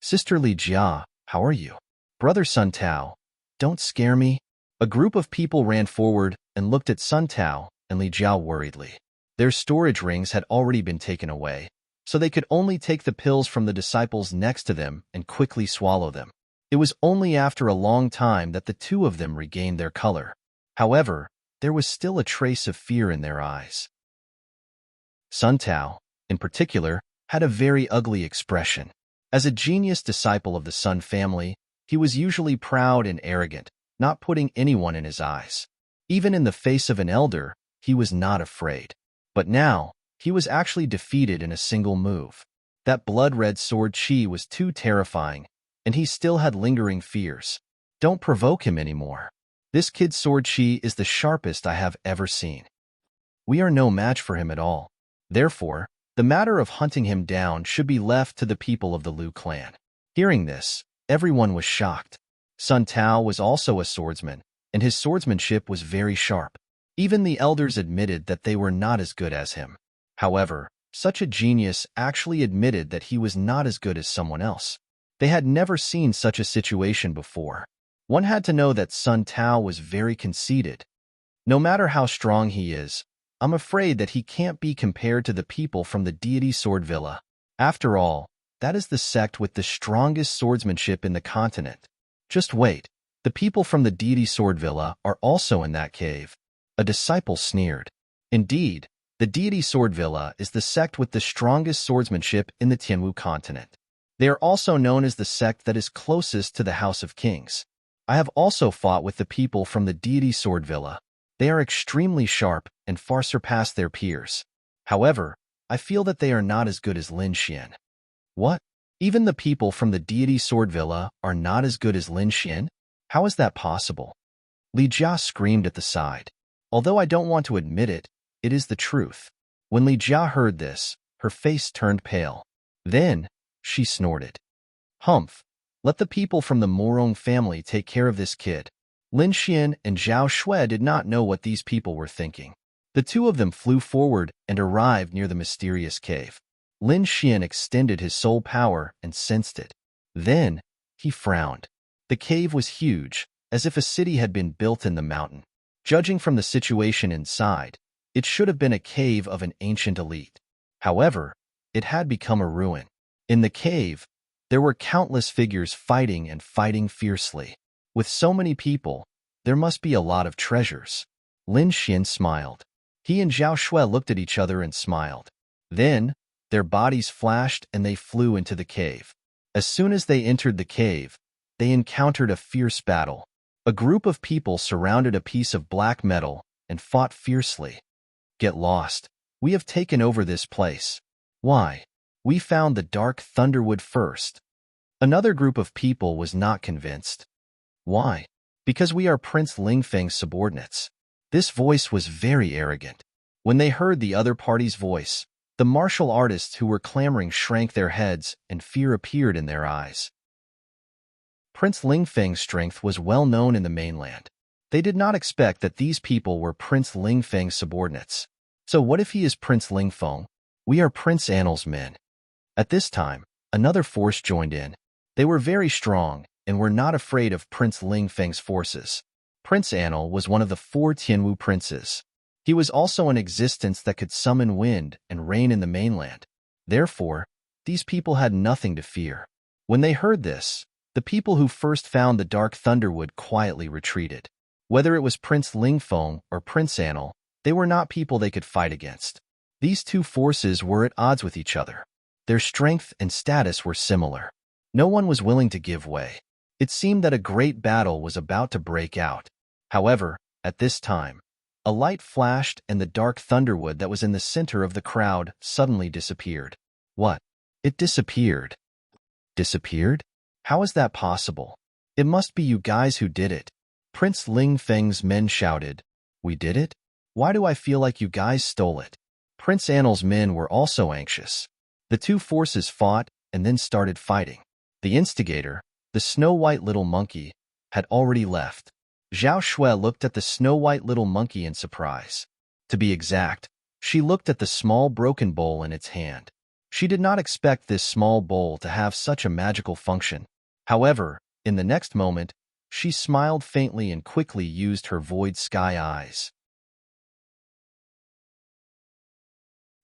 Sister Li Jia, how are you? Brother Sun Tao, don't scare me. A group of people ran forward and looked at Sun Tao and Li Jia worriedly. Their storage rings had already been taken away, so they could only take the pills from the disciples next to them and quickly swallow them. It was only after a long time that the two of them regained their color. However, there was still a trace of fear in their eyes. Sun Tao, in particular, had a very ugly expression. As a genius disciple of the Sun family, he was usually proud and arrogant, not putting anyone in his eyes. Even in the face of an elder, he was not afraid. But now, he was actually defeated in a single move. That blood-red sword chi was too terrifying, and he still had lingering fears. Don't provoke him anymore. This kid's sword chi is the sharpest I have ever seen. We are no match for him at all. Therefore, the matter of hunting him down should be left to the people of the Liu clan. Hearing this, everyone was shocked. Sun Tao was also a swordsman, and his swordsmanship was very sharp. Even the elders admitted that they were not as good as him. However, such a genius actually admitted that he was not as good as someone else. They had never seen such a situation before. One had to know that Sun Tao was very conceited. No matter how strong he is, I'm afraid that he can't be compared to the people from the deity Sword Villa. After all, that is the sect with the strongest swordsmanship in the continent. Just wait, the people from the deity Sword Villa are also in that cave. A disciple sneered. Indeed, the deity Sword Villa is the sect with the strongest swordsmanship in the Tianwu continent. They are also known as the sect that is closest to the House of Kings. I have also fought with the people from the deity Sword Villa. They are extremely sharp and far surpass their peers. However, I feel that they are not as good as Lin Xian. What? Even the people from the deity Sword Villa are not as good as Lin Xian? How is that possible? Li Jia screamed at the side. Although I don't want to admit it, it is the truth. When Li Jia heard this, her face turned pale. Then, she snorted. Humph, let the people from the Morong family take care of this kid. Lin Xian and Zhao Shui did not know what these people were thinking. The two of them flew forward and arrived near the mysterious cave. Lin Xian extended his soul power and sensed it. Then, he frowned. The cave was huge, as if a city had been built in the mountain. Judging from the situation inside, it should have been a cave of an ancient elite. However, it had become a ruin. In the cave, there were countless figures fighting and fighting fiercely. With so many people, there must be a lot of treasures. Lin Xian smiled. He and Zhao Shui looked at each other and smiled. Then, their bodies flashed and they flew into the cave. As soon as they entered the cave, they encountered a fierce battle. A group of people surrounded a piece of black metal and fought fiercely. Get lost. We have taken over this place. Why? We found the dark thunderwood first. Another group of people was not convinced. Why? Because we are Prince Lingfeng's subordinates. This voice was very arrogant. When they heard the other party's voice, the martial artists who were clamoring shrank their heads and fear appeared in their eyes. Prince Lingfeng's strength was well known in the mainland. They did not expect that these people were Prince Lingfeng's subordinates. So what if he is Prince Lingfeng? We are Prince Annel's men. At this time, another force joined in. They were very strong and were not afraid of Prince Lingfeng's forces. Prince Annel was one of the 4 Tianwu princes. He was also an existence that could summon wind and rain in the mainland. Therefore, these people had nothing to fear. When they heard this, the people who first found the dark thunderwood quietly retreated. Whether it was Prince Lingfeng or Prince Annel, they were not people they could fight against. These two forces were at odds with each other. Their strength and status were similar. No one was willing to give way. It seemed that a great battle was about to break out. However, at this time, a light flashed and the dark thunderwood that was in the center of the crowd suddenly disappeared. What? It disappeared. Disappeared? How is that possible? It must be you guys who did it. Prince Lingfeng's men shouted. We did it? Why do I feel like you guys stole it? Prince Annel's men were also anxious. The two forces fought and then started fighting. The instigator, the snow-white little monkey, had already left. Zhao Shui looked at the snow-white little monkey in surprise. To be exact, she looked at the small broken bowl in its hand. She did not expect this small bowl to have such a magical function. However, in the next moment, she smiled faintly and quickly used her void sky eyes.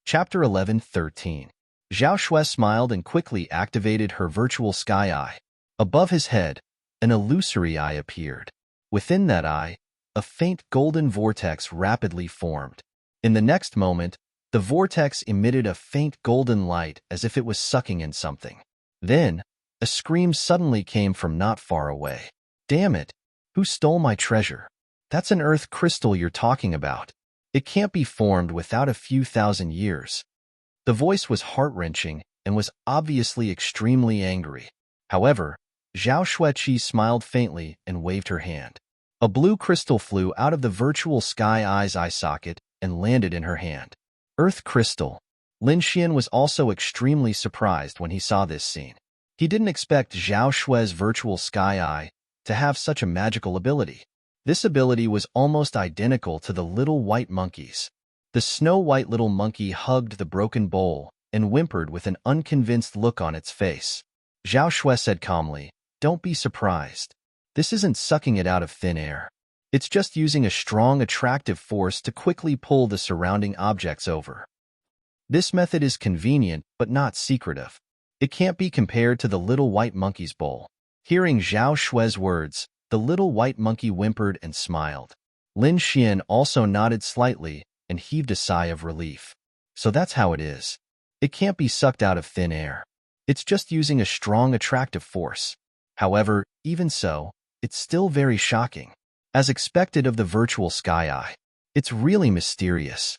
Chapter 11:13. Zhao Shui smiled and quickly activated her virtual sky eye. Above his head, an illusory eye appeared. Within that eye, a faint golden vortex rapidly formed. In the next moment, the vortex emitted a faint golden light as if it was sucking in something. Then, a scream suddenly came from not far away. Damn it! Who stole my treasure? That's an earth crystal you're talking about. It can't be formed without a few thousand years. The voice was heart-wrenching and was obviously extremely angry. However, Zhao Shuiqi smiled faintly and waved her hand. A blue crystal flew out of the virtual sky eye's eye socket and landed in her hand. Earth crystal. Lin Xian was also extremely surprised when he saw this scene. He didn't expect Zhao Shui's virtual sky eye to have such a magical ability. This ability was almost identical to the little white monkey's. The snow-white little monkey hugged the broken bowl and whimpered with an unconvinced look on its face. Zhao Shui said calmly, "Don't be surprised. This isn't sucking it out of thin air. It's just using a strong attractive force to quickly pull the surrounding objects over. This method is convenient but not secretive. It can't be compared to the little white monkey's bowl." Hearing Zhao Shui's words, the little white monkey whimpered and smiled. Lin Xian also nodded slightly and heaved a sigh of relief. So that's how it is. It can't be sucked out of thin air. It's just using a strong attractive force. However, even so, it's still very shocking. As expected of the virtual sky eye, it's really mysterious.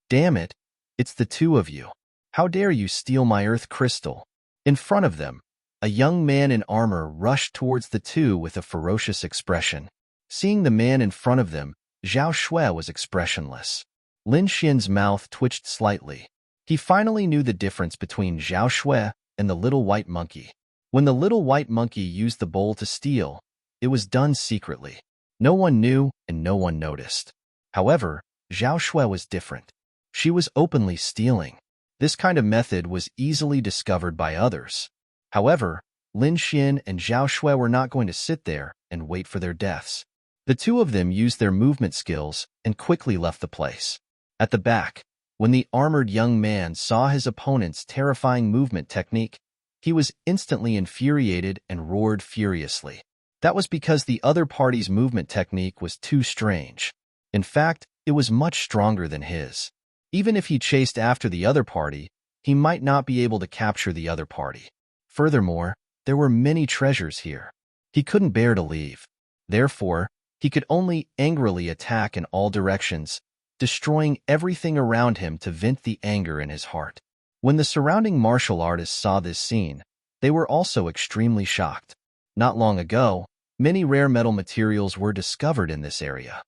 Damn it, it's the two of you. How dare you steal my earth crystal? In front of them, a young man in armor rushed towards the two with a ferocious expression. Seeing the man in front of them, Zhao Shui was expressionless. Lin Xian's mouth twitched slightly. He finally knew the difference between Zhao Shui and the little white monkey. When the little white monkey used the bowl to steal, it was done secretly. No one knew and no one noticed. However, Zhao Shui was different. She was openly stealing. This kind of method was easily discovered by others. However, Lin Xian and Zhao Shui were not going to sit there and wait for their deaths. The two of them used their movement skills and quickly left the place. At the back, when the armored young man saw his opponent's terrifying movement technique, he was instantly infuriated and roared furiously. That was because the other party's movement technique was too strange. In fact, it was much stronger than his. Even if he chased after the other party, he might not be able to capture the other party. Furthermore, there were many treasures here. He couldn't bear to leave. Therefore, he could only angrily attack in all directions destroying everything around him to vent the anger in his heart. When the surrounding martial artists saw this scene, they were also extremely shocked. Not long ago, many rare metal materials were discovered in this area.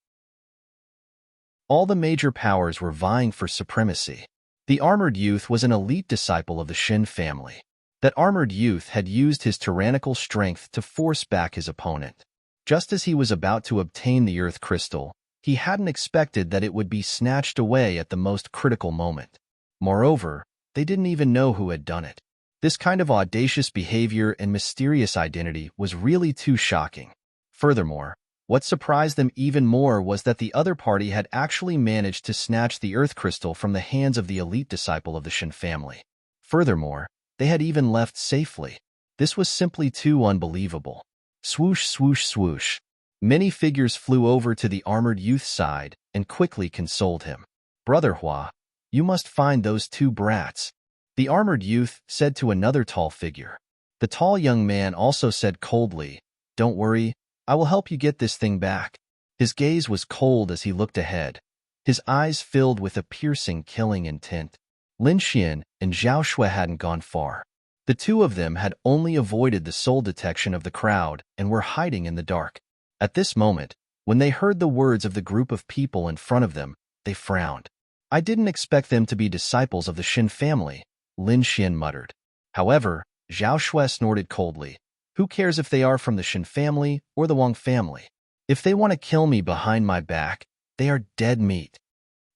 All the major powers were vying for supremacy. The armored youth was an elite disciple of the Shin family. That armored youth had used his tyrannical strength to force back his opponent. Just as he was about to obtain the earth crystal, he hadn't expected that it would be snatched away at the most critical moment. Moreover, they didn't even know who had done it. This kind of audacious behavior and mysterious identity was really too shocking. Furthermore, what surprised them even more was that the other party had actually managed to snatch the earth crystal from the hands of the elite disciple of the Shin family. Furthermore, they had even left safely. This was simply too unbelievable. Swoosh, swoosh, swoosh. Many figures flew over to the armored youth's side and quickly consoled him. "Brother Hua, you must find those two brats," the armored youth said to another tall figure. The tall young man also said coldly, "Don't worry, I will help you get this thing back." His gaze was cold as he looked ahead, his eyes filled with a piercing, killing intent. Lin Xian and Zhao Shui hadn't gone far. The two of them had only avoided the soul detection of the crowd and were hiding in the dark. At this moment, when they heard the words of the group of people in front of them, they frowned. "I didn't expect them to be disciples of the Shin family," Lin Xian muttered. However, Zhao Shui snorted coldly. "Who cares if they are from the Shin family or the Wang family? If they want to kill me behind my back, they are dead meat."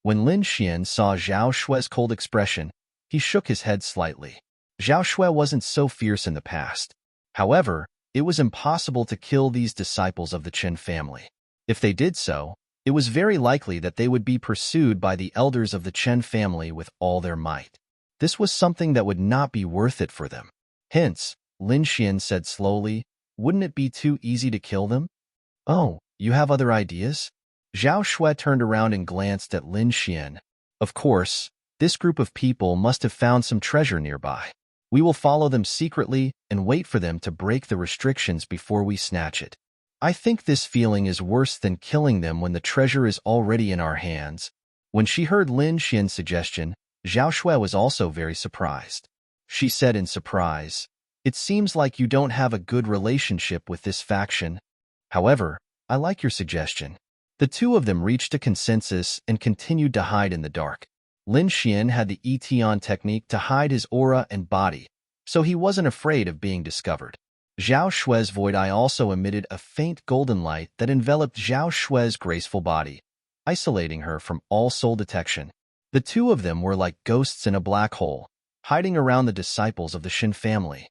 When Lin Xian saw Zhao Shui's cold expression, he shook his head slightly. Zhao Shui wasn't so fierce in the past. However, it was impossible to kill these disciples of the Qin family. If they did so, it was very likely that they would be pursued by the elders of the Chen family with all their might. This was something that would not be worth it for them. Hence, Lin Xian said slowly, "Wouldn't it be too easy to kill them?" "Oh, you have other ideas?" Zhao Shui turned around and glanced at Lin Xian. "Of course, this group of people must have found some treasure nearby. We will follow them secretly and wait for them to break the restrictions before we snatch it. I think this feeling is worse than killing them when the treasure is already in our hands." When she heard Lin Xian's suggestion, Zhao Shui was also very surprised. She said in surprise, "It seems like you don't have a good relationship with this faction. However, I like your suggestion." The two of them reached a consensus and continued to hide in the dark. Lin Xian had the Etion technique to hide his aura and body, so he wasn't afraid of being discovered. Zhao Shui's void eye also emitted a faint golden light that enveloped Zhao Shui's graceful body, isolating her from all soul detection. The two of them were like ghosts in a black hole, hiding around the disciples of the Shin family.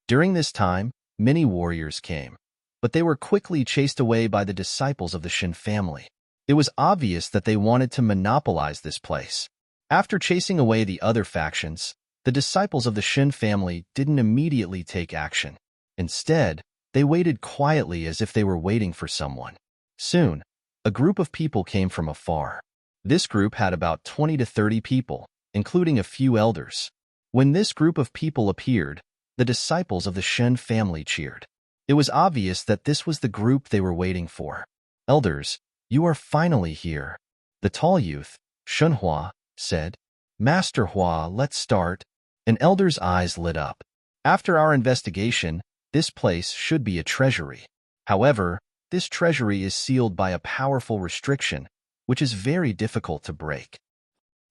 During this time, many warriors came, but they were quickly chased away by the disciples of the Shin family. It was obvious that they wanted to monopolize this place. After chasing away the other factions, the disciples of the Shin family didn't immediately take action. Instead, they waited quietly as if they were waiting for someone. Soon, a group of people came from afar. This group had about 20 to 30 people, including a few elders. When this group of people appeared, the disciples of the Shen family cheered. It was obvious that this was the group they were waiting for. "Elders, you are finally here," the tall youth, Shun Hua, said. "Master Hua, let's start." An elder's eyes lit up. "After our investigation, this place should be a treasury. However, this treasury is sealed by a powerful restriction, which is very difficult to break.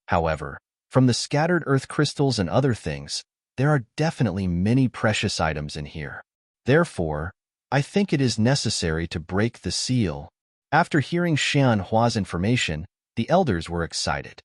However, from the scattered earth crystals and other things, there are definitely many precious items in here. Therefore, I think it is necessary to break the seal." After hearing Xian Hua's information, the elders were excited.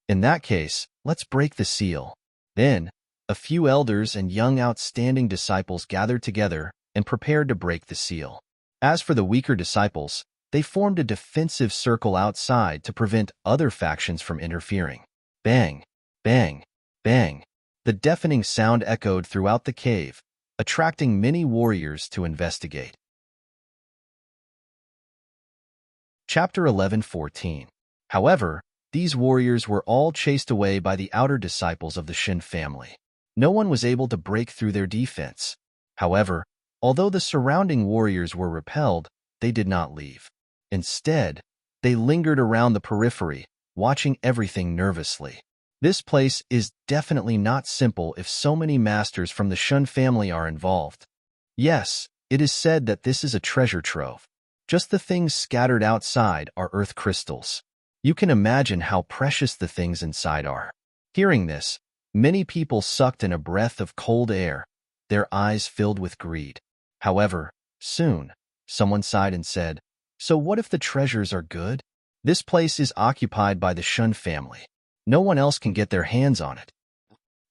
"In that case, let's break the seal." Then, a few elders and young outstanding disciples gathered together and prepared to break the seal. As for the weaker disciples, they formed a defensive circle outside to prevent other factions from interfering. Bang, bang, bang. The deafening sound echoed throughout the cave, attracting many warriors to investigate. Chapter 11:14. However, these warriors were all chased away by the outer disciples of the Shin family. No one was able to break through their defense. However, although the surrounding warriors were repelled, they did not leave. Instead, They lingered around the periphery, watching everything nervously. This place is definitely not simple if so many masters from the Shun family are involved. Yes, it is said that this is a treasure trove. Just the things scattered outside are earth crystals. You can imagine how precious the things inside are. Hearing this, many people sucked in a breath of cold air, their eyes filled with greed. However, soon, someone sighed and said, "So what if the treasures are good? This place is occupied by the Shun family. No one else can get their hands on it."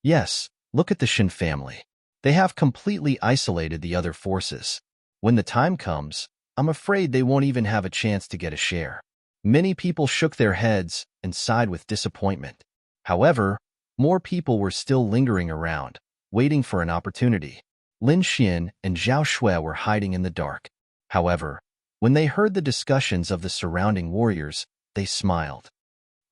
Yes, look at the Shun family. They have completely isolated the other forces. When the time comes, I'm afraid they won't even have a chance to get a share. Many people shook their heads and sighed with disappointment. However, more people were still lingering around, waiting for an opportunity. Lin Xian and Zhao Shui were hiding in the dark. However, when they heard the discussions of the surrounding warriors, they smiled.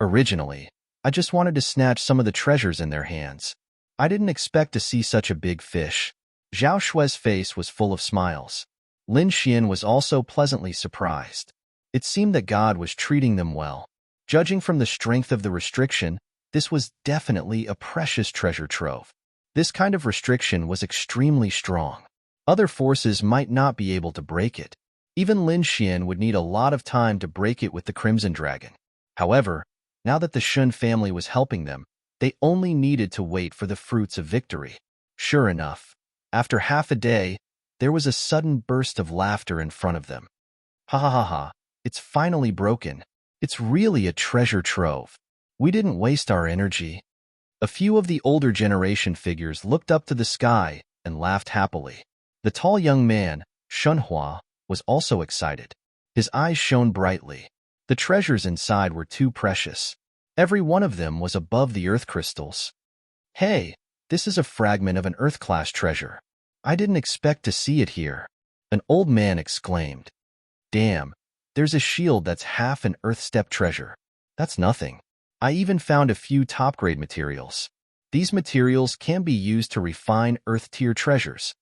Originally, I just wanted to snatch some of the treasures in their hands. I didn't expect to see such a big fish. Zhao Shui's face was full of smiles. Lin Xian was also pleasantly surprised. It seemed that God was treating them well. Judging from the strength of the restriction, this was definitely a precious treasure trove. This kind of restriction was extremely strong. Other forces might not be able to break it. Even Lin Xian would need a lot of time to break it with the Crimson Dragon. However, now that the Shun family was helping them, they only needed to wait for the fruits of victory. Sure enough, after half a day, there was a sudden burst of laughter in front of them. Ha ha ha ha, it's finally broken. It's really a treasure trove. We didn't waste our energy. A few of the older generation figures looked up to the sky and laughed happily. The tall young man, Shunhua, was also excited. His eyes shone brightly. The treasures inside were too precious. Every one of them was above the earth crystals. Hey, this is a fragment of an earth-class treasure. I didn't expect to see it here. An old man exclaimed. Damn, there's a shield that's half an earth-step treasure. That's nothing. I even found a few top-grade materials. These materials can be used to refine earth-tier treasures.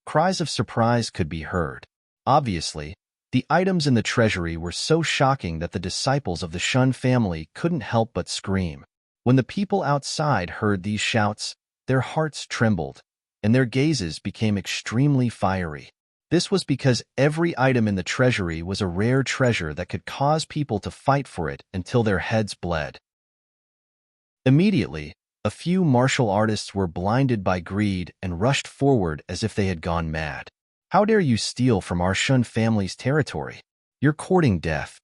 Cries of surprise could be heard. Obviously, the items in the treasury were so shocking that the disciples of the Shun family couldn't help but scream. When the people outside heard these shouts, their hearts trembled, and their gazes became extremely fiery. This was because every item in the treasury was a rare treasure that could cause people to fight for it until their heads bled. Immediately, a few martial artists were blinded by greed and rushed forward as if they had gone mad. How dare you steal from our Shun family's territory? You're courting death.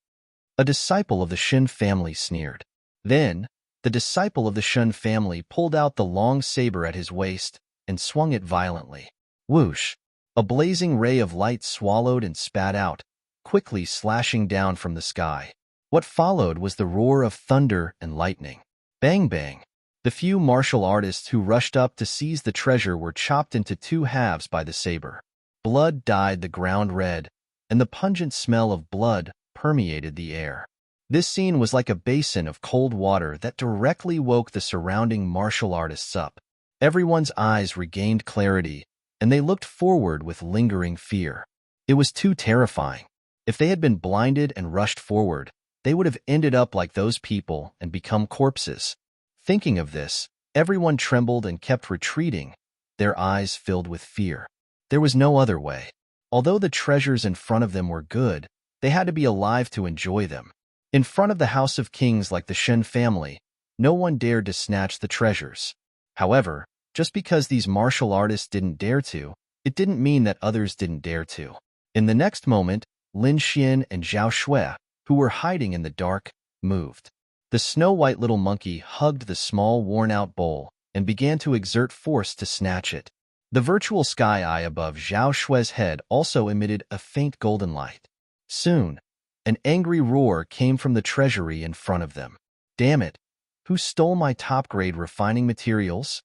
A disciple of the Shun family sneered. Then, the disciple of the Shun family pulled out the long saber at his waist and swung it violently. Whoosh! A blazing ray of light swallowed and spat out, quickly slashing down from the sky. What followed was the roar of thunder and lightning. Bang bang! The few martial artists who rushed up to seize the treasure were chopped into two halves by the saber. Blood dyed the ground red, and the pungent smell of blood permeated the air. This scene was like a basin of cold water that directly woke the surrounding martial artists up. Everyone's eyes regained clarity, and they looked forward with lingering fear. It was too terrifying. If they had been blinded and rushed forward, they would have ended up like those people and become corpses. Thinking of this, everyone trembled and kept retreating, their eyes filled with fear. There was no other way. Although the treasures in front of them were good, they had to be alive to enjoy them. In front of the House of Kings like the Shun family, no one dared to snatch the treasures. However, just because these martial artists didn't dare to, it didn't mean that others didn't dare to. In the next moment, Lin Xian and Zhao Shui, who were hiding in the dark, moved. The snow-white little monkey hugged the small worn-out bowl and began to exert force to snatch it. The virtual sky eye above Zhao Shui's head also emitted a faint golden light. Soon, an angry roar came from the treasury in front of them. Damn it! Who stole my top-grade refining materials?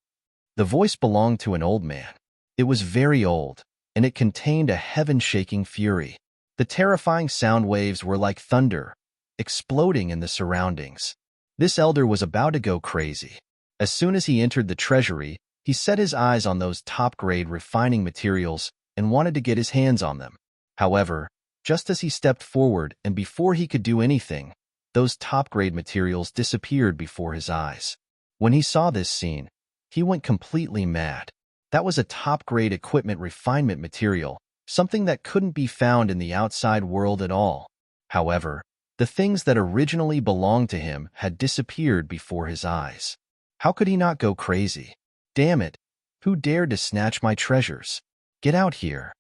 The voice belonged to an old man. It was very old, and it contained a heaven-shaking fury. The terrifying sound waves were like thunder, exploding in the surroundings. This elder was about to go crazy. As soon as he entered the treasury, he set his eyes on those top-grade refining materials and wanted to get his hands on them. However, Just as he stepped forward and before he could do anything, those top-grade materials disappeared before his eyes. When he saw this scene, he went completely mad. That was a top-grade equipment refinement material, something that couldn't be found in the outside world at all. However, the things that originally belonged to him had disappeared before his eyes. How could he not go crazy? Damn it! Who dared to snatch my treasures? Get out here!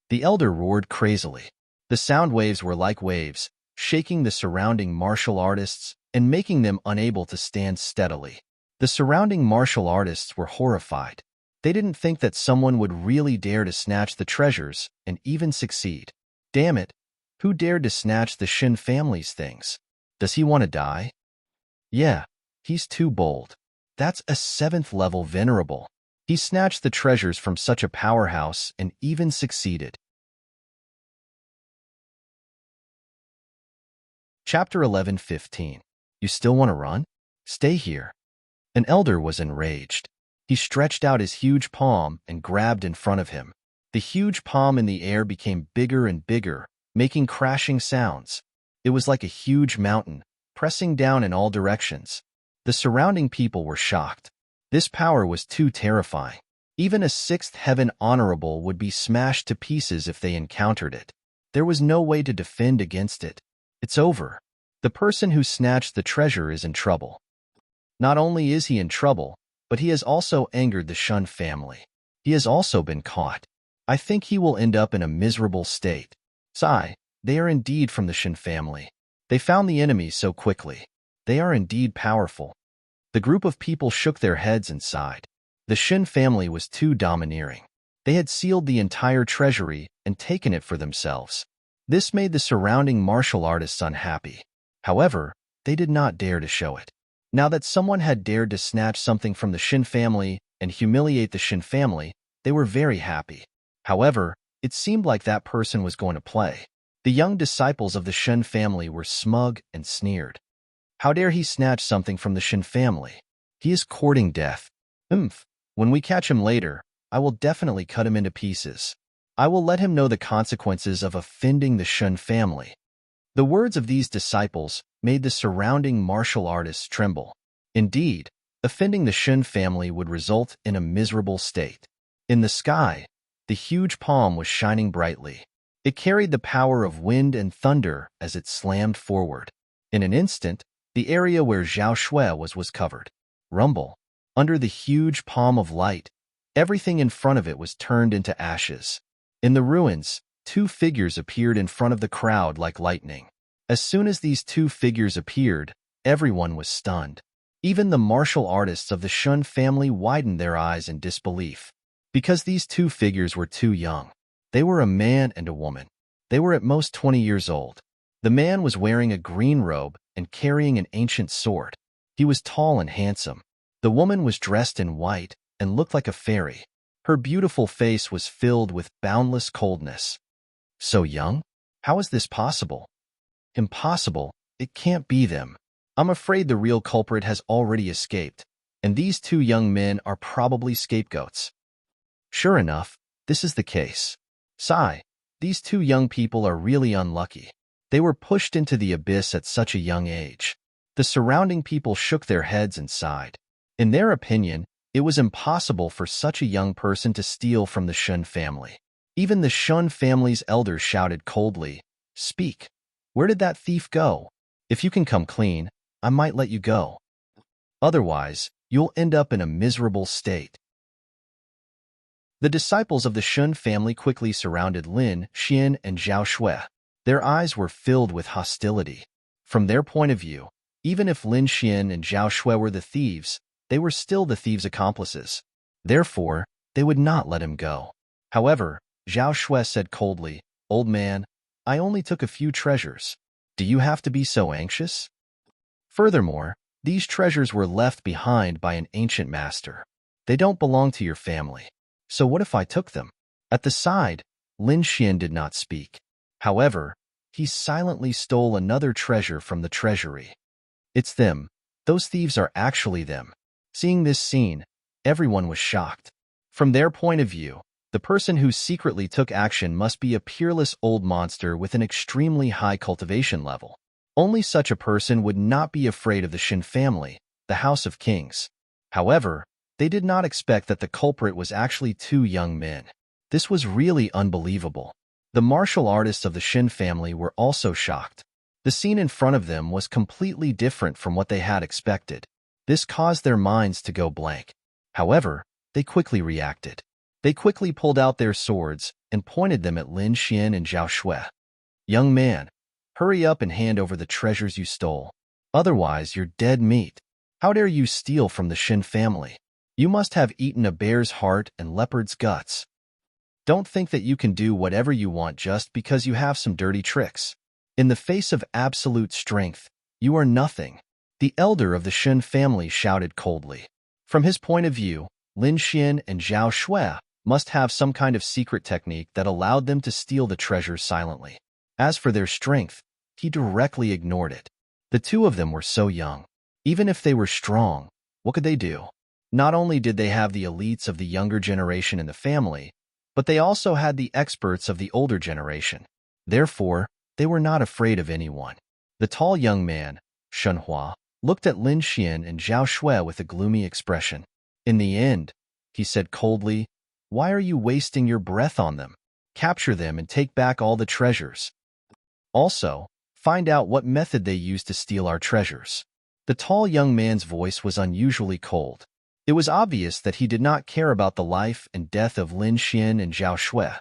The elder roared crazily. The sound waves were like waves, shaking the surrounding martial artists and making them unable to stand steadily. The surrounding martial artists were horrified. They didn't think that someone would really dare to snatch the treasures and even succeed. Damn it! Who dared to snatch the Shin family's things? Does he want to die? Yeah, he's too bold. That's a 7th level venerable. He snatched the treasures from such a powerhouse and even succeeded. Chapter 11:15. You still want to run? Stay here. An elder was enraged. He stretched out his huge palm and grabbed in front of him. The huge palm in the air became bigger and bigger, making crashing sounds. It was like a huge mountain, pressing down in all directions. The surrounding people were shocked. This power was too terrifying. Even a 6th heaven honorable would be smashed to pieces if they encountered it. There was no way to defend against it. It's over. The person who snatched the treasure is in trouble. Not only is he in trouble, but he has also angered the Shun family. He has also been caught. I think he will end up in a miserable state. Sigh, they are indeed from the Shin family. They found the enemy so quickly. They are indeed powerful. The group of people shook their heads and sighed. The Shin family was too domineering. They had sealed the entire treasury and taken it for themselves. This made the surrounding martial artists unhappy. However, they did not dare to show it. Now that someone had dared to snatch something from the Shin family and humiliate the Shin family, they were very happy. However, it seemed like that person was going to play. The young disciples of the Shin family were smug and sneered. How dare he snatch something from the Shin family? He is courting death. When we catch him later, I will definitely cut him into pieces. I will let him know the consequences of offending the Shun family. The words of these disciples made the surrounding martial artists tremble. Indeed, offending the Shun family would result in a miserable state. In the sky, the huge palm was shining brightly. It carried the power of wind and thunder as it slammed forward. In an instant, the area where Zhao Shui was covered. Rumble. Under the huge palm of light, everything in front of it was turned into ashes. In the ruins, 2 figures appeared in front of the crowd like lightning. As soon as these 2 figures appeared, everyone was stunned. Even the martial artists of the Shun family widened their eyes in disbelief. Because these 2 figures were too young. They were a man and a woman. They were at most 20 years old. The man was wearing a green robe and carrying an ancient sword. He was tall and handsome. The woman was dressed in white and looked like a fairy. Her beautiful face was filled with boundless coldness. So young? How is this possible? Impossible. It can't be them. I'm afraid the real culprit has already escaped, and these 2 young men are probably scapegoats. Sure enough, this is the case. Sigh, these 2 young people are really unlucky. They were pushed into the abyss at such a young age. The surrounding people shook their heads and sighed. In their opinion, it was impossible for such a young person to steal from the Shun family. Even the Shun family's elders shouted coldly, "Speak. Where did that thief go? If you can come clean, I might let you go. Otherwise, you'll end up in a miserable state." The disciples of the Shun family quickly surrounded Lin Xian and Zhao Shui. Their eyes were filled with hostility. From their point of view, even if Lin Xian and Zhao Shui were the thieves, they were still the thieves' accomplices. Therefore, they would not let him go. However, Zhao Shui said coldly, "Old man, I only took a few treasures. Do you have to be so anxious? Furthermore, these treasures were left behind by an ancient master. They don't belong to your family. So what if I took them?" At the side, Lin Xian did not speak. However, he silently stole another treasure from the treasury. It's them. Those thieves are actually them. Seeing this scene, everyone was shocked. From their point of view, The person who secretly took action must be a peerless old monster with an extremely high cultivation level. Only such a person would not be afraid of the Shin family, the House of Kings. However, they did not expect that the culprit was actually two young men. This was really unbelievable. The martial artists of the Shin family were also shocked. The scene in front of them was completely different from what they had expected. This caused their minds to go blank. However, they quickly reacted. They quickly pulled out their swords and pointed them at Lin Xian and Zhao Shui. "Young man, hurry up and hand over the treasures you stole. Otherwise, you're dead meat. How dare you steal from the Shin family? You must have eaten a bear's heart and leopard's guts. Don't think that you can do whatever you want just because you have some dirty tricks. In the face of absolute strength, you are nothing." The elder of the Shin family shouted coldly. From his point of view, Lin Xian and Zhao Shui must have some kind of secret technique that allowed them to steal the treasures silently. As for their strength, he directly ignored it. The two of them were so young. Even if they were strong, what could they do? Not only did they have the elites of the younger generation in the family, but they also had the experts of the older generation. Therefore, they were not afraid of anyone. The tall young man, Shenhua, looked at Lin Xian and Zhao Shui with a gloomy expression. "In the end," he said coldly, "why are you wasting your breath on them? Capture them and take back all the treasures. Also, find out what method they used to steal our treasures." The tall young man's voice was unusually cold. It was obvious that he did not care about the life and death of Lin Xian and Zhao Shui.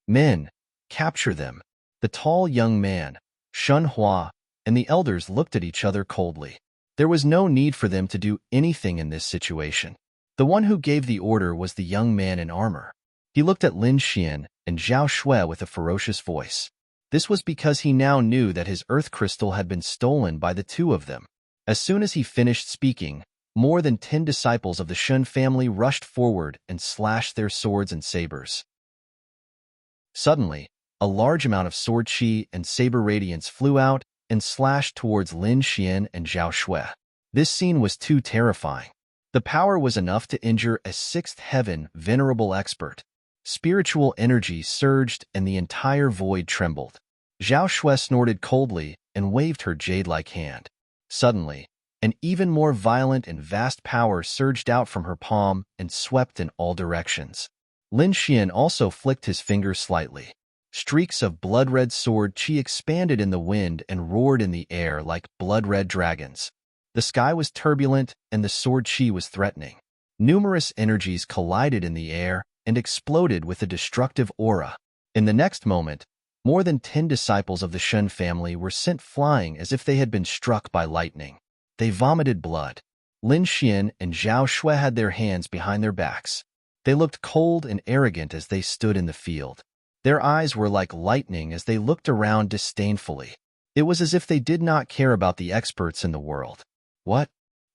"Men, capture them." The tall young man, Shenhua, and the elders looked at each other coldly. There was no need for them to do anything in this situation. The one who gave the order was the young man in armor. He looked at Lin Xian and Zhao Shui with a ferocious voice. This was because he now knew that his earth crystal had been stolen by the two of them. As soon as he finished speaking, more than 10 disciples of the Shen family rushed forward and slashed their swords and sabers. Suddenly, a large amount of sword chi and saber radiance flew out and slashed towards Lin Xian and Zhao Shui. This scene was too terrifying. The power was enough to injure a sixth heaven venerable expert. Spiritual energy surged and the entire void trembled. Zhao Shui snorted coldly and waved her jade-like hand. Suddenly, an even more violent and vast power surged out from her palm and swept in all directions. Lin Xian also flicked his fingers slightly. Streaks of blood-red sword chi expanded in the wind and roared in the air like blood-red dragons. The sky was turbulent and the sword chi was threatening. Numerous energies collided in the air and exploded with a destructive aura. In the next moment, more than 10 disciples of the Shen family were sent flying as if they had been struck by lightning. They vomited blood. Lin Xian and Zhao Shui had their hands behind their backs. They looked cold and arrogant as they stood in the field. Their eyes were like lightning as they looked around disdainfully. It was as if they did not care about the experts in the world. What?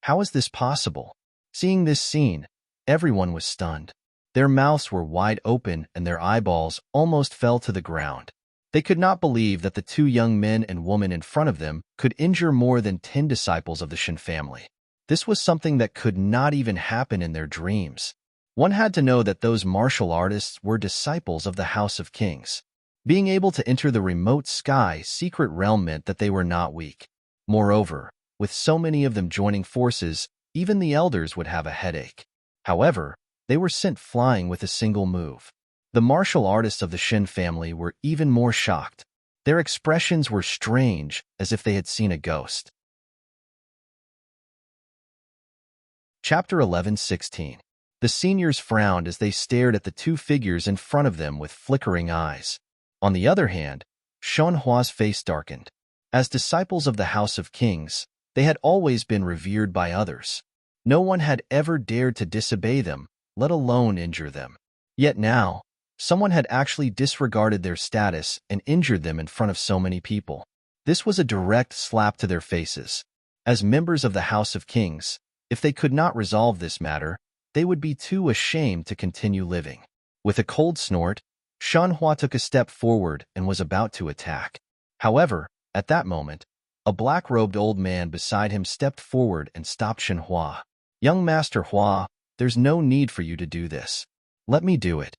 How is this possible? Seeing this scene, everyone was stunned. Their mouths were wide open and their eyeballs almost fell to the ground. They could not believe that the two young men and woman in front of them could injure more than 10 disciples of the Shen family. This was something that could not even happen in their dreams. One had to know that those martial artists were disciples of the House of Kings. Being able to enter the remote sky secret realm meant that they were not weak. Moreover, with so many of them joining forces, even the elders would have a headache. However, they were sent flying with a single move. The martial artists of the Shen family were even more shocked. Their expressions were strange, as if they had seen a ghost. Chapter 11:16. The seniors frowned as they stared at the two figures in front of them with flickering eyes. On the other hand, Shenhua's face darkened. As disciples of the House of Kings, they had always been revered by others. No one had ever dared to disobey them, let alone injure them. Yet now, someone had actually disregarded their status and injured them in front of so many people. This was a direct slap to their faces. As members of the House of Kings, if they could not resolve this matter, they would be too ashamed to continue living. With a cold snort, Shenhua took a step forward and was about to attack. However, at that moment, a black-robed old man beside him stepped forward and stopped Shenhua. "Young Master Hua, there's no need for you to do this. Let me do it."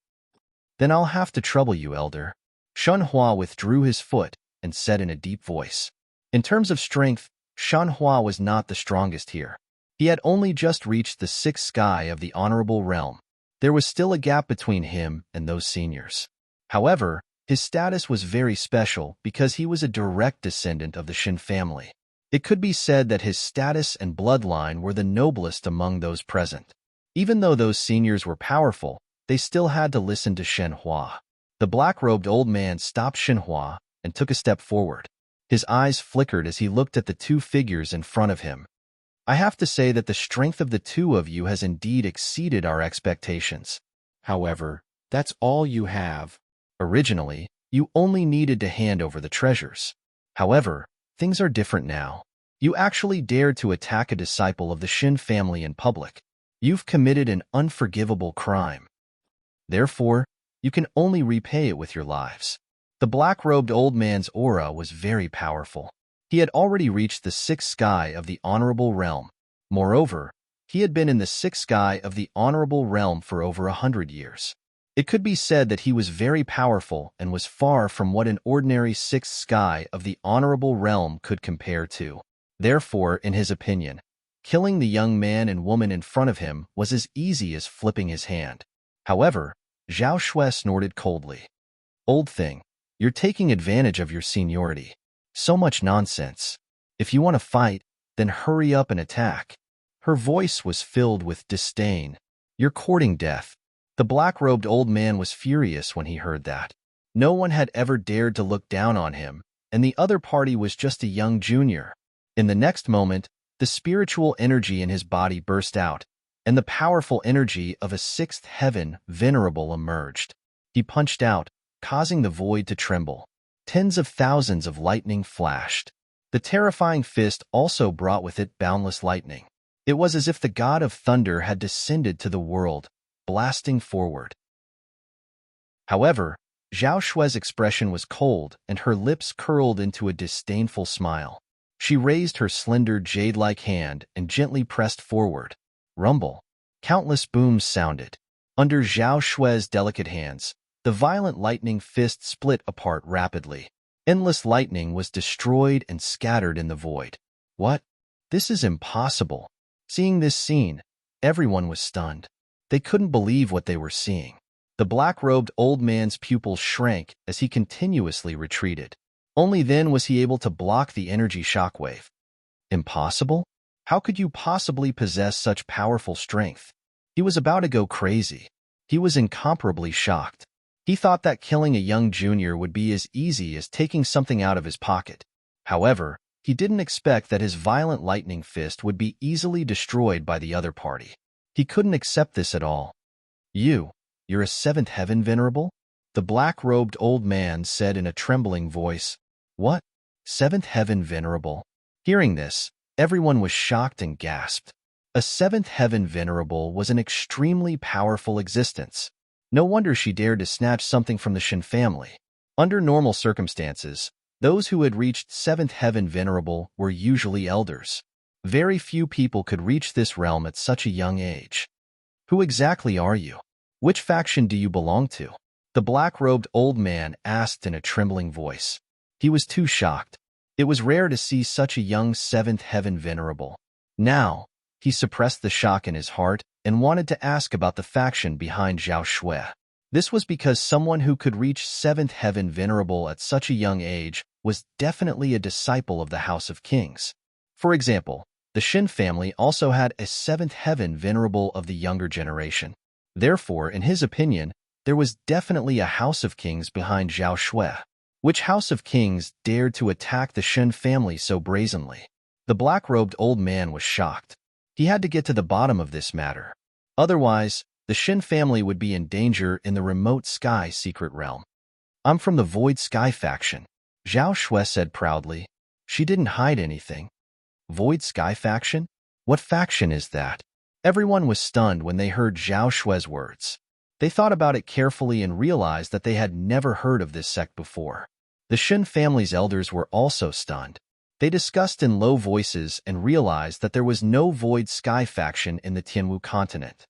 Then I'll have to trouble you, elder. Shenhua withdrew his foot and said in a deep voice. In terms of strength, Shenhua was not the strongest here. He had only just reached the sixth sky of the honorable realm. There was still a gap between him and those seniors. However, his status was very special because he was a direct descendant of the Shin family. It could be said that his status and bloodline were the noblest among those present. Even though those seniors were powerful, they still had to listen to Shenhua. The black-robed old man stopped Shenhua and took a step forward. His eyes flickered as he looked at the two figures in front of him. I have to say that the strength of the two of you has indeed exceeded our expectations. However, that's all you have. Originally, you only needed to hand over the treasures. However, things are different now. You actually dared to attack a disciple of the Shin family in public. You've committed an unforgivable crime. Therefore, you can only repay it with your lives. The black-robed old man's aura was very powerful. He had already reached the sixth sky of the honorable realm. Moreover, he had been in the sixth sky of the honorable realm for over 100 years. It could be said that he was very powerful and was far from what an ordinary sixth sky of the honorable realm could compare to. Therefore, in his opinion, killing the young man and woman in front of him was as easy as flipping his hand. However, Zhao Shui snorted coldly. Old thing, you're taking advantage of your seniority. So much nonsense. If you want to fight, then hurry up and attack. Her voice was filled with disdain. You're courting death. The black-robed old man was furious when he heard that. No one had ever dared to look down on him, and the other party was just a young junior. In the next moment, the spiritual energy in his body burst out, and the powerful energy of a sixth heaven venerable emerged. He punched out, causing the void to tremble. Tens of thousands of lightning flashed. The terrifying fist also brought with it boundless lightning. It was as if the god of thunder had descended to the world, blasting forward. However, Zhao Shui's expression was cold and her lips curled into a disdainful smile. She raised her slender jade-like hand and gently pressed forward. Rumble. Countless booms sounded. Under Zhao Shui's delicate hands, the violent lightning fist split apart rapidly. Endless lightning was destroyed and scattered in the void. What? This is impossible. Seeing this scene, everyone was stunned. They couldn't believe what they were seeing. The black-robed old man's pupils shrank as he continuously retreated. Only then was he able to block the energy shockwave. Impossible? How could you possibly possess such powerful strength? He was about to go crazy. He was incomparably shocked. He thought that killing a young junior would be as easy as taking something out of his pocket. However, he didn't expect that his violent lightning fist would be easily destroyed by the other party. He couldn't accept this at all. You're a seventh heaven venerable? The black-robed old man said in a trembling voice. What? Seventh heaven venerable? Hearing this, everyone was shocked and gasped. A seventh heaven venerable was an extremely powerful existence. No wonder she dared to snatch something from the Shin family. Under normal circumstances, those who had reached seventh heaven venerable were usually elders. Very few people could reach this realm at such a young age. Who exactly are you? Which faction do you belong to? The black-robed old man asked in a trembling voice. He was too shocked. It was rare to see such a young seventh heaven venerable. Now, he suppressed the shock in his heart and wanted to ask about the faction behind Zhao Shui. This was because someone who could reach seventh heaven venerable at such a young age was definitely a disciple of the House of Kings. For example, the Shin family also had a seventh heaven venerable of the younger generation. Therefore, in his opinion, there was definitely a House of Kings behind Zhao Shui. Which House of Kings dared to attack the Shin family so brazenly? The black-robed old man was shocked. He had to get to the bottom of this matter. Otherwise, the Shin family would be in danger in the remote sky secret realm. I'm from the Void Sky faction, Zhao Shui said proudly. She didn't hide anything. Void Sky faction? What faction is that? Everyone was stunned when they heard Zhao Shui's words. They thought about it carefully and realized that they had never heard of this sect before. The Shin family's elders were also stunned. They discussed in low voices and realized that there was no Void Sky faction in the Tianwu continent.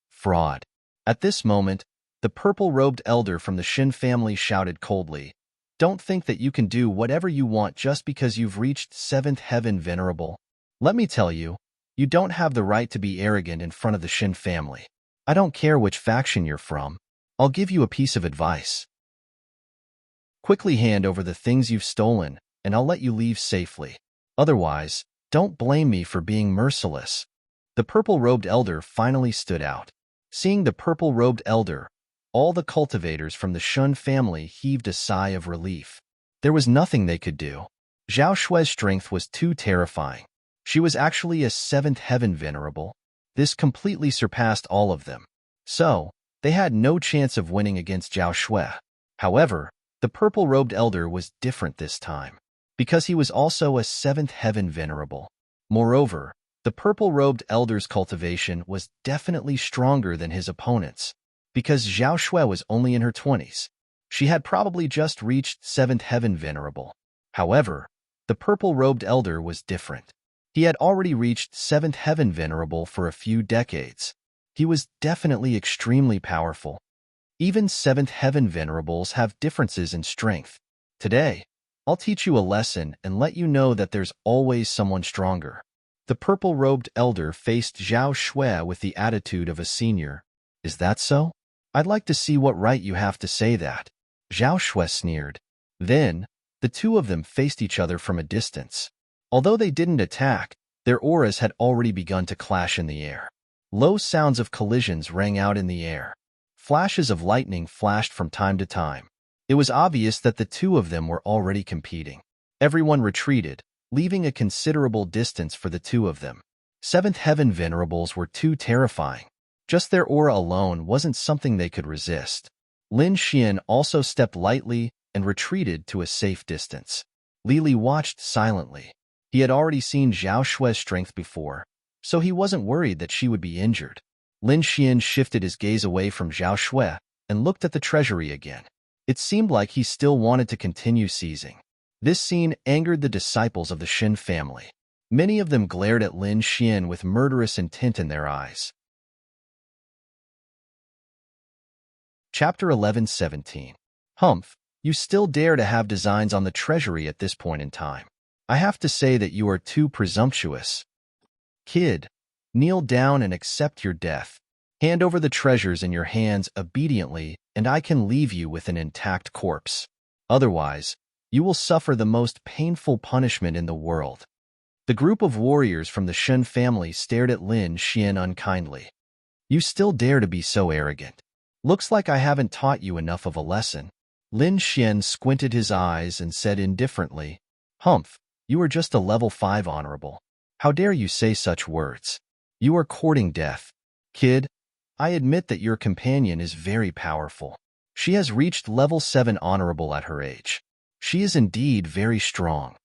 Fraud. At this moment, The purple-robed elder from the Shin family shouted coldly, "Don't think that you can do whatever you want just because you've reached 7th heaven, Venerable. Let me tell you, you don't have the right to be arrogant in front of the Shin family. I don't care which faction you're from. I'll give you a piece of advice. Quickly hand over the things you've stolen, and I'll let you leave safely. Otherwise, don't blame me for being merciless." The purple-robed elder finally stood out. Seeing the purple-robed elder, all the cultivators from the Shun family heaved a sigh of relief. There was nothing they could do. Zhao Shue's strength was too terrifying. She was actually a 7th heaven venerable. This completely surpassed all of them. So, they had no chance of winning against Zhao Shui. However, the purple-robed elder was different this time, because he was also a 7th heaven venerable. Moreover, the purple-robed elder's cultivation was definitely stronger than his opponent's. Because Zhao Shui was only in her 20s, she had probably just reached 7th heaven venerable. However, the purple-robed elder was different. He had already reached 7th heaven venerable for a few decades. He was definitely extremely powerful. Even 7th heaven venerables have differences in strength. Today, I'll teach you a lesson and let you know that there's always someone stronger. The purple-robed elder faced Zhao Shui with the attitude of a senior. "Is that so? I'd like to see what right you have to say that." Zhao Shui sneered. Then, the two of them faced each other from a distance. Although they didn't attack, their auras had already begun to clash in the air. Low sounds of collisions rang out in the air. Flashes of lightning flashed from time to time. It was obvious that the two of them were already competing. Everyone retreated, leaving a considerable distance for the two of them. 7th heaven venerables were too terrifying. Just their aura alone wasn't something they could resist. Lin Xian also stepped lightly and retreated to a safe distance. Li Li watched silently. He had already seen Zhao Shui's strength before, so he wasn't worried that she would be injured. Lin Xian shifted his gaze away from Zhao Shui and looked at the treasury again. It seemed like he still wanted to continue seizing. This scene angered the disciples of the Shin family. Many of them glared at Lin Xian with murderous intent in their eyes. Chapter 11:17. Humph, you still dare to have designs on the treasury at this point in time. I have to say that you are too presumptuous. Kid, kneel down and accept your death. Hand over the treasures in your hands obediently, and I can leave you with an intact corpse. Otherwise, you will suffer the most painful punishment in the world. The group of warriors from the Shen family stared at Lin Xian unkindly. You still dare to be so arrogant. Looks like I haven't taught you enough of a lesson. Lin Xian squinted his eyes and said indifferently, Humph, you are just a level 5 honorable. How dare you say such words? You are courting death. Kid, I admit that your companion is very powerful. She has reached level 7 honorable at her age. She is indeed very strong.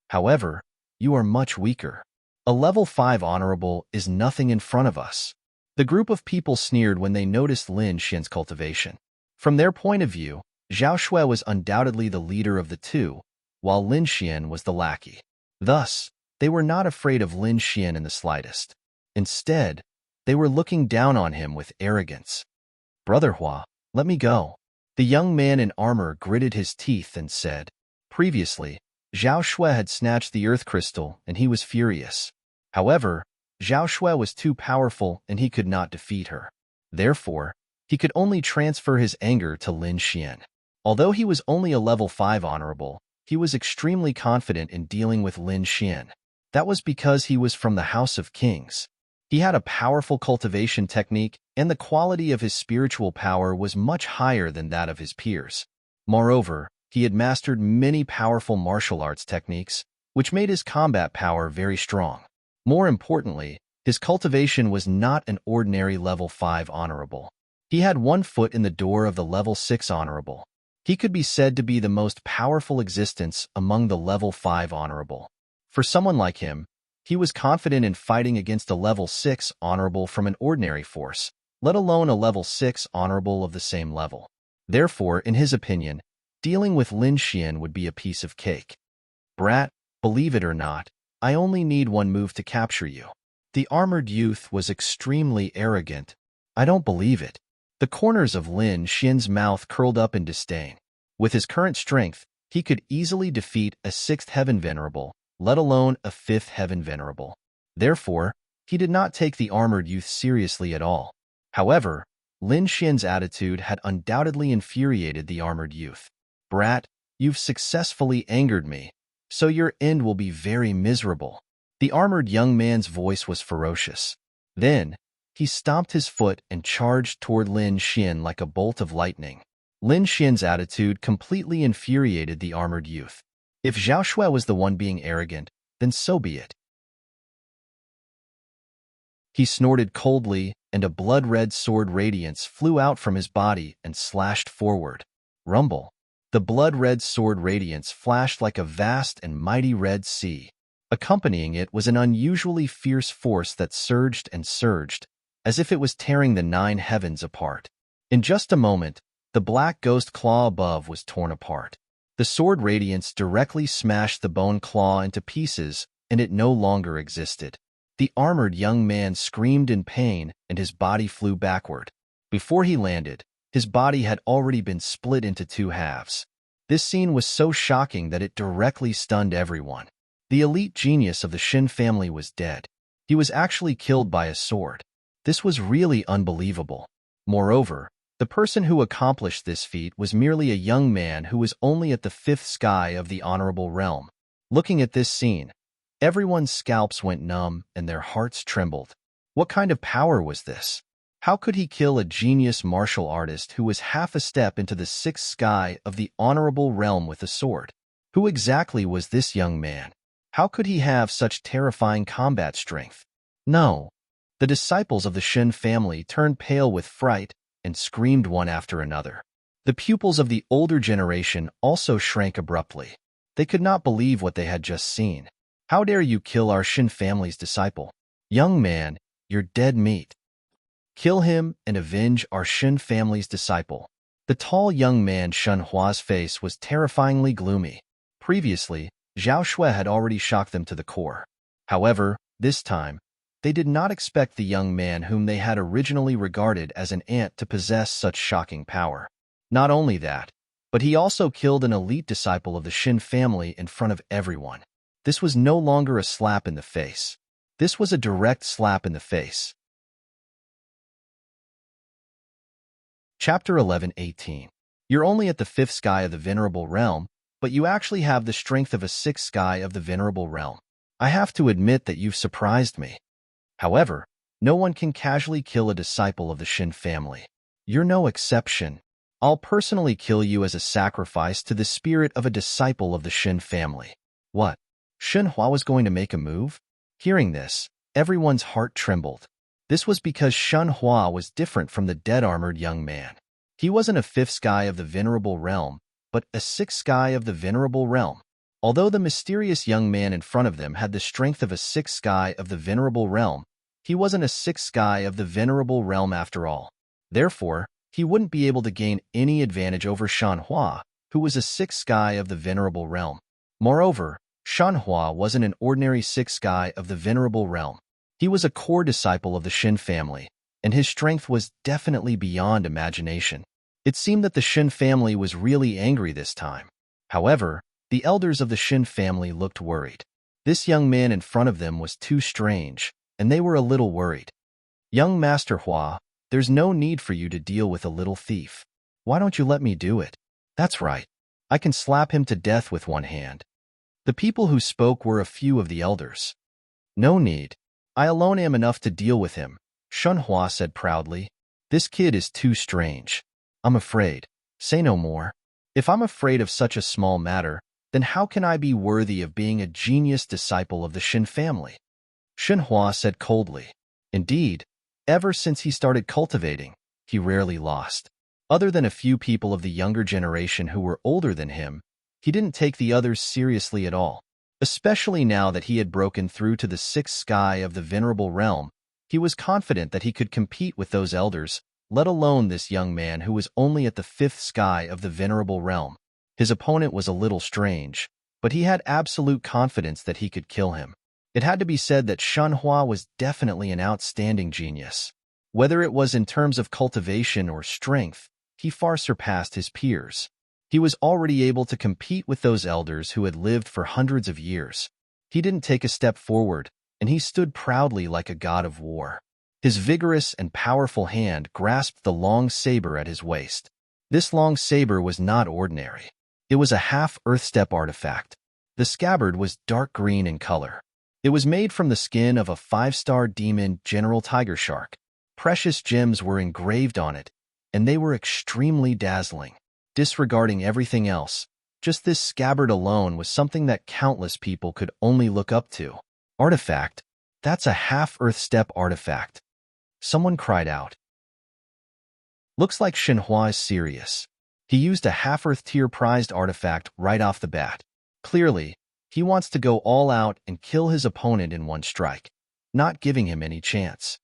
However, you are much weaker. A level 5 honorable is nothing in front of us. The group of people sneered when they noticed Lin Xian's cultivation. From their point of view, Zhao Shui was undoubtedly the leader of the two, while Lin Xian was the lackey. Thus, they were not afraid of Lin Xian in the slightest. Instead, they were looking down on him with arrogance. Brother Hua, let me go. The young man in armor gritted his teeth and said. Previously, Zhao Shui had snatched the earth crystal and he was furious. However, Zhao Shui was too powerful and he could not defeat her. Therefore, he could only transfer his anger to Lin Xian. Although he was only a level 5 honorable, he was extremely confident in dealing with Lin Xian. That was because he was from the House of Kings. He had a powerful cultivation technique, and the quality of his spiritual power was much higher than that of his peers. Moreover, he had mastered many powerful martial arts techniques, which made his combat power very strong. More importantly, his cultivation was not an ordinary level 5 honorable. He had one foot in the door of the level 6 honorable. He could be said to be the most powerful existence among the level 5 honorable. For someone like him, he was confident in fighting against a level 6 honorable from an ordinary force, let alone a level 6 honorable of the same level. Therefore, in his opinion, dealing with Lin Xian would be a piece of cake. Brat, believe it or not, I only need one move to capture you. The armored youth was extremely arrogant. I don't believe it. The corners of Lin Xian's mouth curled up in disdain. With his current strength, he could easily defeat a 6th heaven venerable, let alone a 5th heaven venerable. Therefore, he did not take the armored youth seriously at all. However, Lin Xian's attitude had undoubtedly infuriated the armored youth. "Brat, you've successfully angered me, so your end will be very miserable." The armored young man's voice was ferocious. Then, he stomped his foot and charged toward Lin Xian like a bolt of lightning. Lin Xian's attitude completely infuriated the armored youth. If Zhao Shui was the one being arrogant, then so be it. He snorted coldly, and a blood-red sword radiance flew out from his body and slashed forward. Rumble. The blood-red sword radiance flashed like a vast and mighty red sea. Accompanying it was an unusually fierce force that surged and surged, as if it was tearing the 9 heavens apart. In just a moment, the black ghost claw above was torn apart. The sword radiance directly smashed the bone claw into pieces, and it no longer existed. The armored young man screamed in pain, and his body flew backward. Before he landed, his body had already been split into 2 halves. This scene was so shocking that it directly stunned everyone. The elite genius of the Shin family was dead. He was actually killed by a sword. This was really unbelievable. Moreover, the person who accomplished this feat was merely a young man who was only at the 5th sky of the honorable realm. Looking at this scene, everyone's scalps went numb and their hearts trembled. What kind of power was this? How could he kill a genius martial artist who was half a step into the 6th sky of the honorable realm with a sword? Who exactly was this young man? How could he have such terrifying combat strength? No. The disciples of the Shin family turned pale with fright and screamed one after another. The pupils of the older generation also shrank abruptly. They could not believe what they had just seen. "How dare you kill our Shin family's disciple? Young man, you're dead meat. Kill him and avenge our Shin family's disciple." The tall young man Shun Hua's face was terrifyingly gloomy. Previously, Zhao Shui had already shocked them to the core. However, this time, they did not expect the young man whom they had originally regarded as an ant to possess such shocking power. Not only that, but he also killed an elite disciple of the Shin family in front of everyone. This was no longer a slap in the face. This was a direct slap in the face. Chapter 11:18. You're only at the 5th sky of the Venerable Realm, but you actually have the strength of a 6th sky of the Venerable Realm. I have to admit that you've surprised me. However, no one can casually kill a disciple of the Shin family. You're no exception. I'll personally kill you as a sacrifice to the spirit of a disciple of the Shin family. What? Shin Hua was going to make a move? Hearing this, everyone's heart trembled. This was because Shun Hua was different from the dead-armored young man. He wasn't a 5th sky of the Venerable Realm, but a 6th sky of the Venerable Realm. Although the mysterious young man in front of them had the strength of a 6th sky of the Venerable Realm, he wasn't a 6th sky of the Venerable Realm after all. Therefore, he wouldn't be able to gain any advantage over Shun Hua, who was a 6th sky of the Venerable Realm. Moreover, Shun Hua wasn't an ordinary 6th sky of the Venerable Realm. He was a core disciple of the Shin family, and his strength was definitely beyond imagination. It seemed that the Shin family was really angry this time. However, the elders of the Shin family looked worried. This young man in front of them was too strange, and they were a little worried. "Young Master Hua, there's no need for you to deal with a little thief. Why don't you let me do it? That's right. I can slap him to death with one hand." The people who spoke were a few of the elders. "No need. I alone am enough to deal with him," Shun Hua said proudly. "This kid is too strange. I'm afraid. Say no more. If I'm afraid of such a small matter, then how can I be worthy of being a genius disciple of the Shin family?" Shun Hua said coldly. Indeed, ever since he started cultivating, he rarely lost. Other than a few people of the younger generation who were older than him, he didn't take the others seriously at all. Especially now that he had broken through to the 6th sky of the Venerable Realm, he was confident that he could compete with those elders, let alone this young man who was only at the 5th sky of the Venerable Realm. His opponent was a little strange, but he had absolute confidence that he could kill him. It had to be said that Shun Hua was definitely an outstanding genius. Whether it was in terms of cultivation or strength, he far surpassed his peers. He was already able to compete with those elders who had lived for hundreds of years. He didn't take a step forward, and he stood proudly like a god of war. His vigorous and powerful hand grasped the long saber at his waist. This long saber was not ordinary. It was a half-earth-step artifact. The scabbard was dark green in color. It was made from the skin of a 5-star demon general tiger shark. Precious gems were engraved on it, and they were extremely dazzling. Disregarding everything else, just this scabbard alone was something that countless people could only look up to. Artifact? That's a half-earth-step artifact. Someone cried out. Looks like Shenhua is serious. He used a half-earth tier prized artifact right off the bat. Clearly, he wants to go all out and kill his opponent in one strike, not giving him any chance.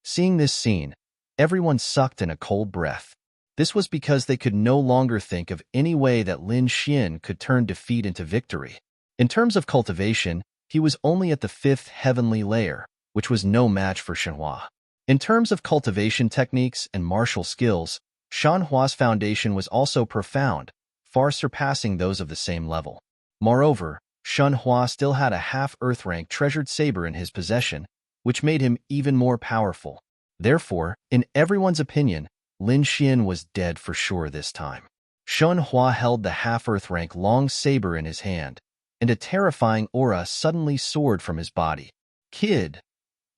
Seeing this scene, everyone sucked in a cold breath. This was because they could no longer think of any way that Lin Xian could turn defeat into victory. In terms of cultivation, he was only at the 5th heavenly layer, which was no match for Shenhua. In terms of cultivation techniques and martial skills, Shenhua's foundation was also profound, far surpassing those of the same level. Moreover, Shenhua still had a half-earth rank treasured saber in his possession, which made him even more powerful. Therefore, in everyone's opinion, Lin Xian was dead for sure this time. Shenhua held the half-earth rank long saber in his hand, and a terrifying aura suddenly soared from his body. Kid,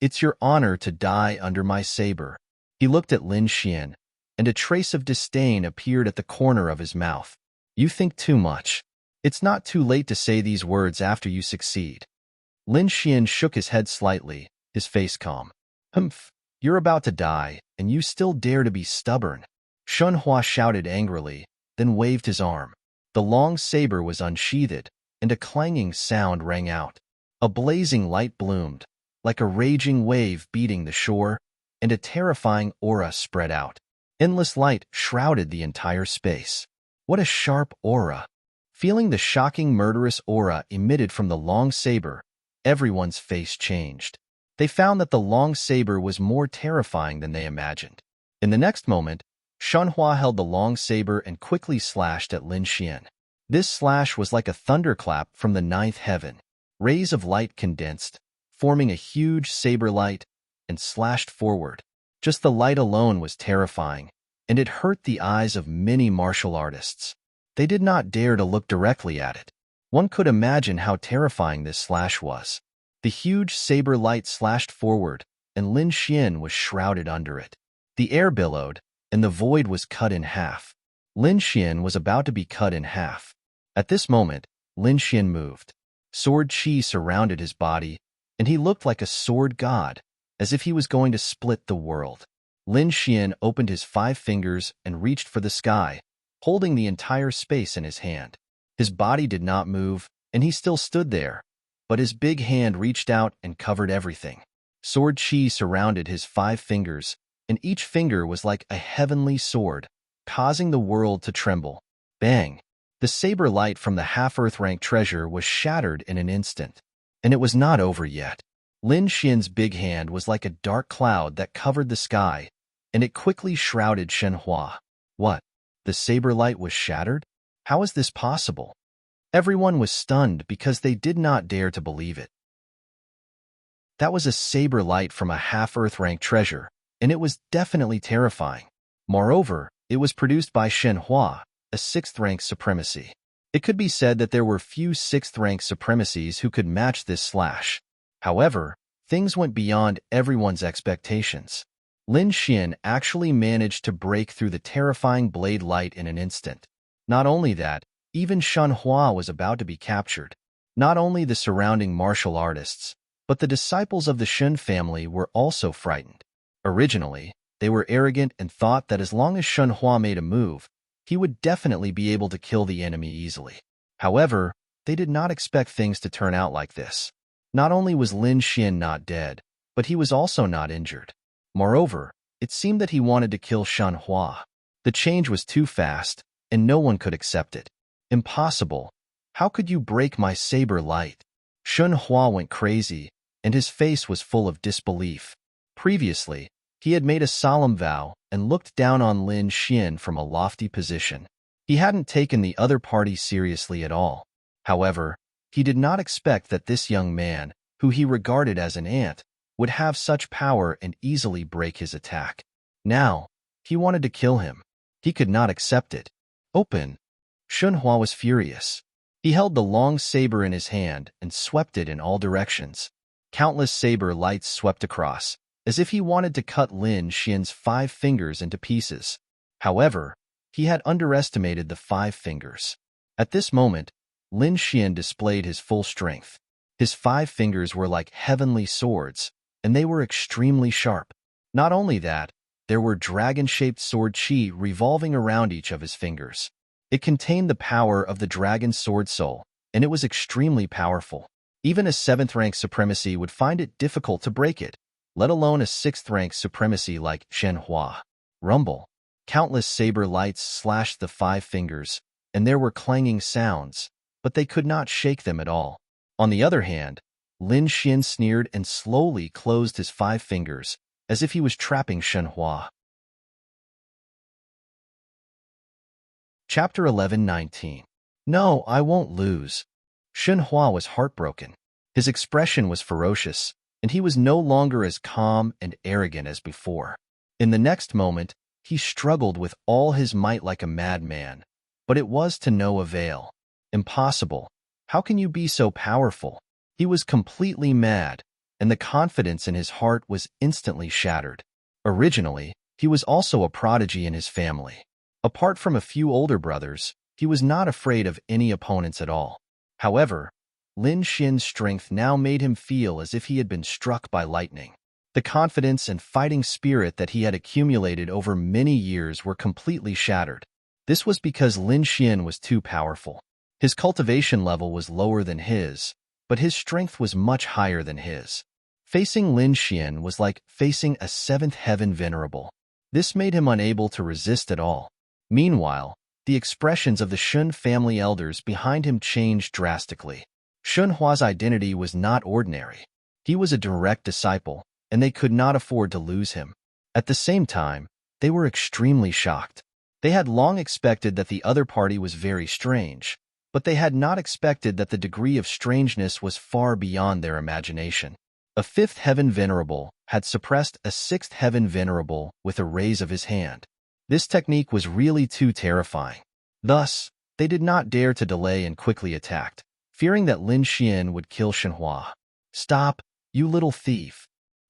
it's your honor to die under my saber. He looked at Lin Xian, and a trace of disdain appeared at the corner of his mouth. You think too much. It's not too late to say these words after you succeed. Lin Xian shook his head slightly, his face calm. Humph, you're about to die, and you still dare to be stubborn. Shenhua shouted angrily, then waved his arm. The long saber was unsheathed, and a clanging sound rang out. A blazing light bloomed, like a raging wave beating the shore, and a terrifying aura spread out. Endless light shrouded the entire space. What a sharp aura! Feeling the shocking murderous aura emitted from the long saber, everyone's face changed. They found that the long saber was more terrifying than they imagined. In the next moment, Shenhua held the long saber and quickly slashed at Lin Xian. This slash was like a thunderclap from the 9th heaven. Rays of light condensed, forming a huge saber light, and slashed forward. Just the light alone was terrifying, and it hurt the eyes of many martial artists. They did not dare to look directly at it. One could imagine how terrifying this slash was. The huge saber light slashed forward, and Lin Xian was shrouded under it. The air billowed, and the void was cut in half. Lin Xian was about to be cut in half. At this moment, Lin Xian moved. Sword chi surrounded his body, and he looked like a sword god, as if he was going to split the world. Lin Xian opened his 5 fingers and reached for the sky, holding the entire space in his hand. His body did not move, and he still stood there, but his big hand reached out and covered everything. Sword chi surrounded his 5 fingers, and each finger was like a heavenly sword, causing the world to tremble. Bang! The saber light from the half-earth rank treasure was shattered in an instant. And it was not over yet. Lin Xian's big hand was like a dark cloud that covered the sky, and it quickly shrouded Shenhua. What? The saber light was shattered? How is this possible? Everyone was stunned because they did not dare to believe it. That was a saber light from a half-earth rank treasure, and it was definitely terrifying. Moreover, it was produced by Shenhua, a 6th rank supremacy. It could be said that there were few 6th rank supremacies who could match this slash. However, things went beyond everyone's expectations. Lin Xian actually managed to break through the terrifying blade light in an instant. Not only that, even Shenhua was about to be captured. Not only the surrounding martial artists, but the disciples of the Shun family were also frightened. Originally, they were arrogant and thought that as long as Shenhua made a move, he would definitely be able to kill the enemy easily. However, they did not expect things to turn out like this. Not only was Lin Xian not dead, but he was also not injured. Moreover, it seemed that he wanted to kill Shenhua. The change was too fast, and no one could accept it. Impossible. How could you break my saber light? Shenhua went crazy, and his face was full of disbelief. Previously, He had made a solemn vow and looked down on Lin Xian from a lofty position. He hadn't taken the other party seriously at all. However, he did not expect that this young man, who he regarded as an ant, would have such power and easily break his attack. Now, he wanted to kill him. He could not accept it. Open! Shunhua was furious. He held the long saber in his hand and swept it in all directions. Countless saber lights swept across, as if he wanted to cut Lin Xian's 5 fingers into pieces. However, he had underestimated the 5 fingers. At this moment, Lin Xian displayed his full strength. His 5 fingers were like heavenly swords, and they were extremely sharp. Not only that, there were dragon-shaped sword chi revolving around each of his fingers. It contained the power of the dragon sword soul, and it was extremely powerful. Even a 7th-rank supremacy would find it difficult to break it, let alone a 6th-rank supremacy like Shenhua. Rumble. Countless saber lights slashed the 5 fingers, and there were clanging sounds, but they could not shake them at all. On the other hand, Lin Xian sneered and slowly closed his 5 fingers, as if he was trapping Shenhua. Chapter 11:19. No, I won't lose. Shenhua was heartbroken. His expression was ferocious, and he was no longer as calm and arrogant as before. In the next moment, he struggled with all his might like a madman, but it was to no avail. Impossible. How can you be so powerful? He was completely mad, and the confidence in his heart was instantly shattered. Originally, he was also a prodigy in his family. Apart from a few older brothers, he was not afraid of any opponents at all. However, Lin Xian's strength now made him feel as if he had been struck by lightning. The confidence and fighting spirit that he had accumulated over many years were completely shattered. This was because Lin Xian was too powerful. His cultivation level was lower than his, but his strength was much higher than his. Facing Lin Xian was like facing a 7th heaven venerable. This made him unable to resist at all. Meanwhile, the expressions of the Shun family elders behind him changed drastically. Shunhua's identity was not ordinary. He was a direct disciple, and they could not afford to lose him. At the same time, they were extremely shocked. They had long expected that the other party was very strange, but they had not expected that the degree of strangeness was far beyond their imagination. A 5th heaven venerable had suppressed a 6th heaven venerable with a raise of his hand. This technique was really too terrifying. Thus, they did not dare to delay and quickly attacked, fearing that Lin Xian would kill Shenhua. Stop, you little thief.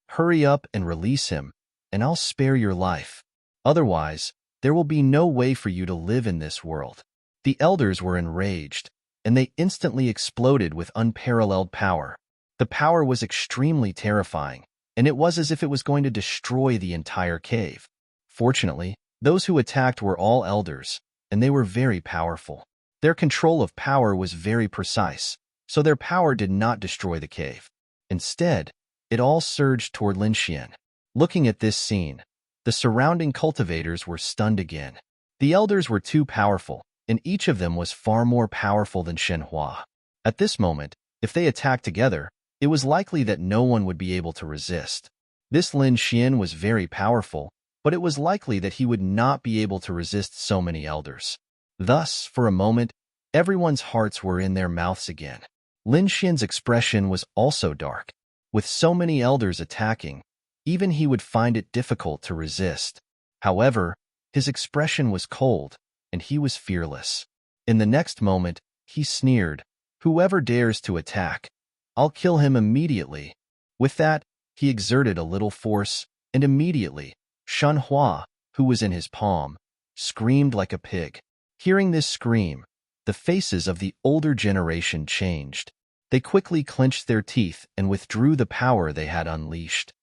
Hurry up and release him, and I'll spare your life. Otherwise, there will be no way for you to live in this world. The elders were enraged, and they instantly exploded with unparalleled power. The power was extremely terrifying, and it was as if it was going to destroy the entire cave. Fortunately, those who attacked were all elders, and they were very powerful. Their control of power was very precise, so their power did not destroy the cave. Instead, it all surged toward Lin Xian. Looking at this scene, the surrounding cultivators were stunned again. The elders were too powerful, and each of them was far more powerful than Shenhua. At this moment, if they attacked together, it was likely that no one would be able to resist. This Lin Xian was very powerful, but it was likely that he would not be able to resist so many elders. Thus, for a moment, everyone's hearts were in their mouths again. Lin Xian's expression was also dark. With so many elders attacking, even he would find it difficult to resist. However, his expression was cold, and he was fearless. In the next moment, he sneered, "Whoever dares to attack, I'll kill him immediately." With that, he exerted a little force, and immediately, Shenhua, who was in his palm, screamed like a pig. Hearing this scream, the faces of the older generation changed. They quickly clenched their teeth and withdrew the power they had unleashed.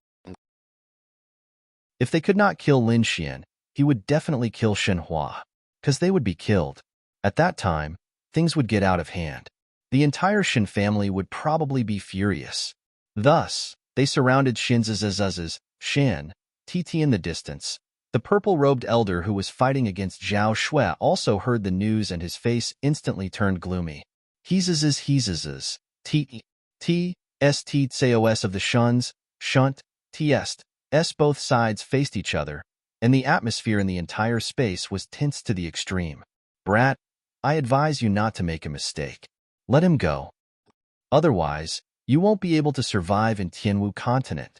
If they could not kill Lin Xian, he would definitely kill Shenhua, because they would be killed. At that time, things would get out of hand. The entire Shin family would probably be furious. Thus, they surrounded Shinzazazaz's Shin, Titi in the distance. The purple-robed elder who was fighting against Zhao Shui also heard the news and his face instantly turned gloomy. Heezaz's, T-S-T-Tsos of the Shuns, Shunt, T-est, Both sides faced each other, and the atmosphere in the entire space was tense to the extreme. Brat, I advise you not to make a mistake. Let him go. Otherwise, you won't be able to survive in Tianwu continent.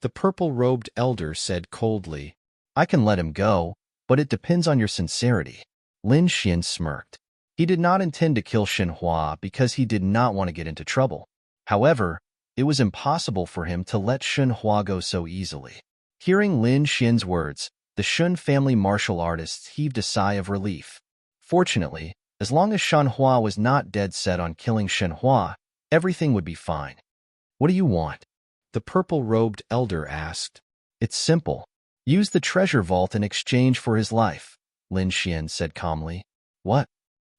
The purple-robed elder said coldly. I can let him go, but it depends on your sincerity. Lin Xian smirked. He did not intend to kill Shenhua because he did not want to get into trouble. However, it was impossible for him to let Shenhua go so easily. Hearing Lin Xian's words, the Shun family martial artists heaved a sigh of relief. Fortunately, as long as Shenhua was not dead set on killing Shenhua, everything would be fine. What do you want? The purple-robed elder asked. It's simple. Use the treasure vault in exchange for his life, Lin Xian said calmly. What?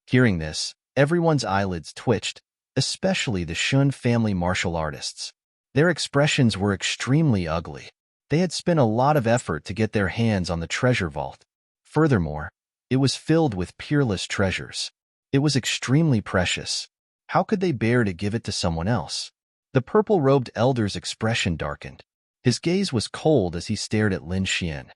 Hearing this, everyone's eyelids twitched, especially the Shun family martial artists. Their expressions were extremely ugly. They had spent a lot of effort to get their hands on the treasure vault. Furthermore, it was filled with peerless treasures. It was extremely precious. How could they bear to give it to someone else? The purple-robed elder's expression darkened. His gaze was cold as he stared at Lin Xian.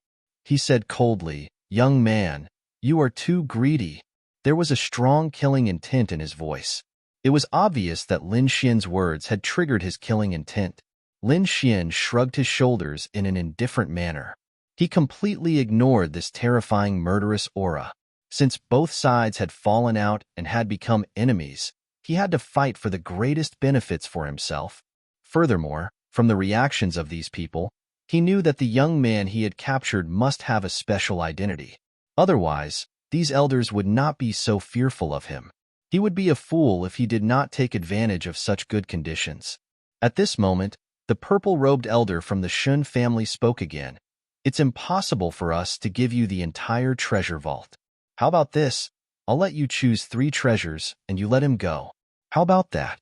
He said coldly, Young man, you are too greedy. There was a strong killing intent in his voice. It was obvious that Lin Xian's words had triggered his killing intent. Lin Xian shrugged his shoulders in an indifferent manner. He completely ignored this terrifying murderous aura. Since both sides had fallen out and had become enemies, he had to fight for the greatest benefits for himself. Furthermore, from the reactions of these people, he knew that the young man he had captured must have a special identity. Otherwise, these elders would not be so fearful of him. He would be a fool if he did not take advantage of such good conditions. At this moment, the purple-robed elder from the Shun family spoke again. It's impossible for us to give you the entire treasure vault. How about this? I'll let you choose 3 treasures and you let him go. How about that?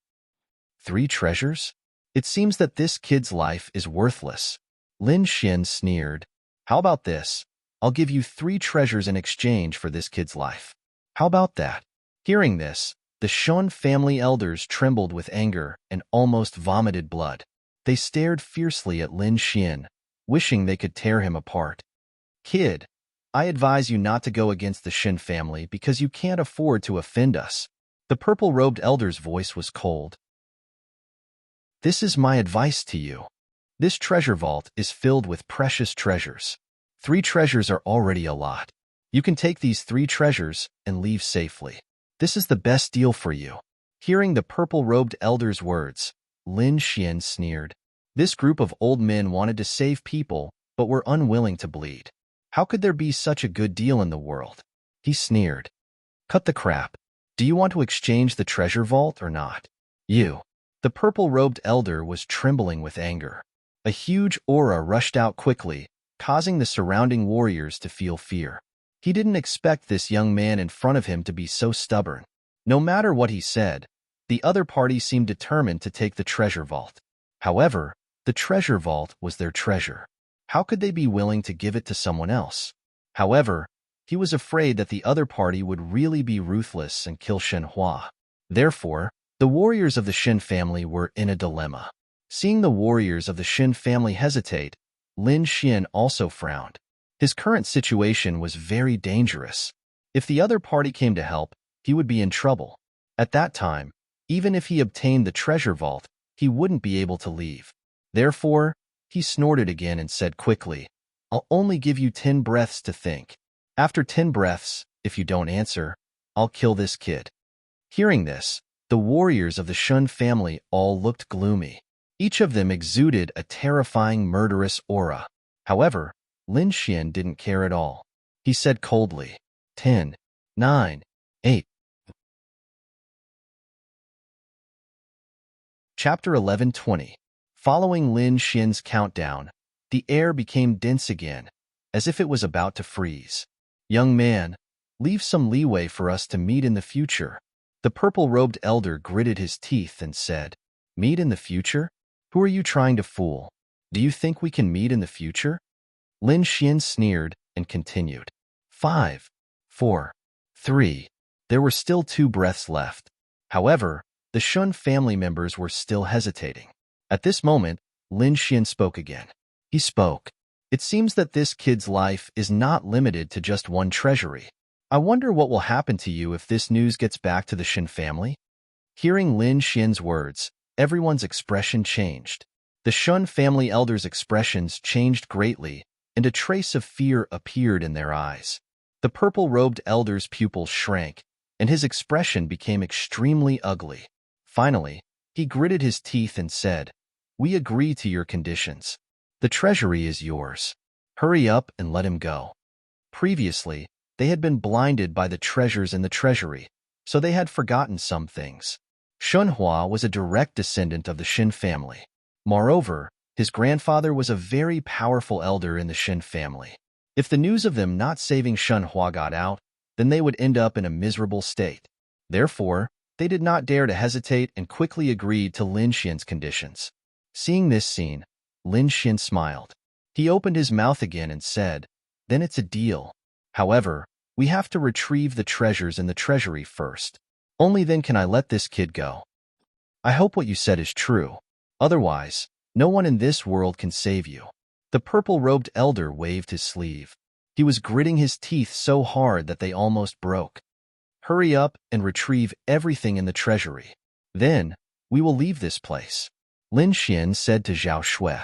3 treasures? It seems that this kid's life is worthless. Lin Xian sneered. How about this? I'll give you 3 treasures in exchange for this kid's life. How about that? Hearing this, the Shun family elders trembled with anger and almost vomited blood. They stared fiercely at Lin Xian, wishing they could tear him apart. Kid, I advise you not to go against the Shin family because you can't afford to offend us. The purple-robed elder's voice was cold. This is my advice to you. This treasure vault is filled with precious treasures. 3 treasures are already a lot. You can take these 3 treasures and leave safely. This is the best deal for you. Hearing the purple-robed elder's words, Lin Xian sneered. This group of old men wanted to save people, but were unwilling to bleed. How could there be such a good deal in the world? He sneered. Cut the crap. Do you want to exchange the treasure vault or not? You. The purple-robed elder was trembling with anger. A huge aura rushed out quickly, causing the surrounding warriors to feel fear. He didn't expect this young man in front of him to be so stubborn. No matter what he said, the other party seemed determined to take the treasure vault. However, the treasure vault was their treasure. How could they be willing to give it to someone else? However, he was afraid that the other party would really be ruthless and kill Shenhua. Therefore, the warriors of the Shin family were in a dilemma. Seeing the warriors of the Shin family hesitate, Lin Xian also frowned. His current situation was very dangerous. If the other party came to help, he would be in trouble. At that time, even if he obtained the treasure vault, he wouldn't be able to leave. Therefore, he snorted again and said quickly, I'll only give you 10 breaths to think. After 10 breaths, if you don't answer, I'll kill this kid. Hearing this, the warriors of the Shun family all looked gloomy. Each of them exuded a terrifying murderous aura. However, Lin Xian didn't care at all. He said coldly, 10, 9, 8. Chapter 11:20. Following Lin Xian's countdown, the air became dense again, as if it was about to freeze. Young man, leave some leeway for us to meet in the future. The purple-robed elder gritted his teeth and said, Meet in the future? Who are you trying to fool? Do you think we can meet in the future? Lin Xian sneered and continued. 5, 4, 3. There were still 2 breaths left. However, the Shun family members were still hesitating. At this moment, Lin Xian spoke again. He spoke. It seems that this kid's life is not limited to just one treasury. I wonder what will happen to you if this news gets back to the Shin family? Hearing Lin Xian's words, everyone's expression changed. The Shun family elders' expressions changed greatly, and a trace of fear appeared in their eyes. The purple-robed elder's pupils shrank, and his expression became extremely ugly. Finally, he gritted his teeth and said, "We agree to your conditions. The treasury is yours. Hurry up and let him go." Previously, they had been blinded by the treasures in the treasury, so they had forgotten some things. Shunhua was a direct descendant of the Shin family. Moreover, his grandfather was a very powerful elder in the Shin family. If the news of them not saving Shunhua got out, then they would end up in a miserable state. Therefore, they did not dare to hesitate and quickly agreed to Lin Xian's conditions. Seeing this scene, Lin Xian smiled. He opened his mouth again and said, "Then it's a deal. However, we have to retrieve the treasures in the treasury first. Only then can I let this kid go. I hope what you said is true. Otherwise, no one in this world can save you." The purple-robed elder waved his sleeve. He was gritting his teeth so hard that they almost broke. "Hurry up and retrieve everything in the treasury. Then, we will leave this place," Lin Xian said to Zhao Shui.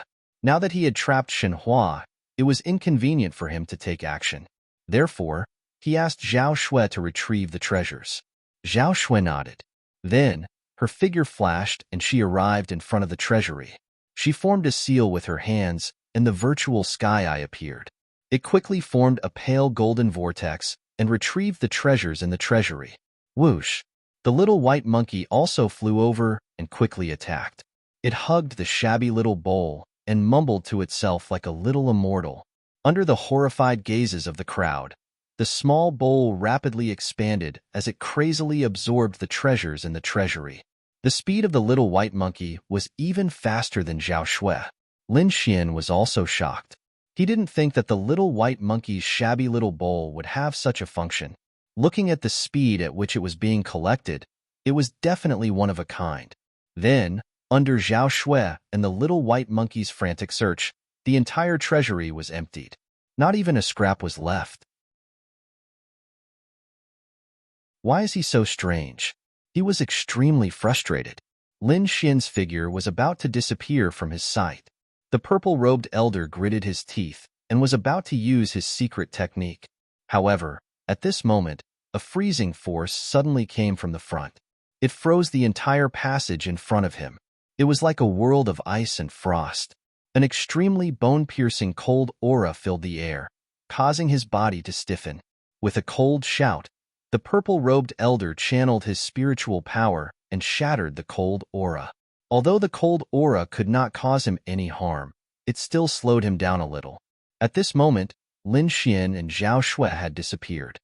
Now that he had trapped Shenhua, it was inconvenient for him to take action. Therefore, he asked Zhao Shui to retrieve the treasures. Zhao Shui nodded. Then, her figure flashed and she arrived in front of the treasury. She formed a seal with her hands, and the virtual sky eye appeared. It quickly formed a pale golden vortex and retrieved the treasures in the treasury. Whoosh! The little white monkey also flew over and quickly attacked. It hugged the shabby little bowl and mumbled to itself like a little immortal. Under the horrified gazes of the crowd, the small bowl rapidly expanded as it crazily absorbed the treasures in the treasury. The speed of the little white monkey was even faster than Zhao Shui. Lin Xian was also shocked. He didn't think that the little white monkey's shabby little bowl would have such a function. Looking at the speed at which it was being collected, it was definitely one of a kind. Then, under Zhao Shui and the little white monkey's frantic search, the entire treasury was emptied. Not even a scrap was left. Why is he so strange? He was extremely frustrated. Lin Xian's figure was about to disappear from his sight. The purple-robed elder gritted his teeth and was about to use his secret technique. However, at this moment, a freezing force suddenly came from the front. It froze the entire passage in front of him. It was like a world of ice and frost. An extremely bone-piercing cold aura filled the air, causing his body to stiffen. With a cold shout, the purple-robed elder channeled his spiritual power and shattered the cold aura. Although the cold aura could not cause him any harm, it still slowed him down a little. At this moment, Lin Xian and Zhao Shui had disappeared.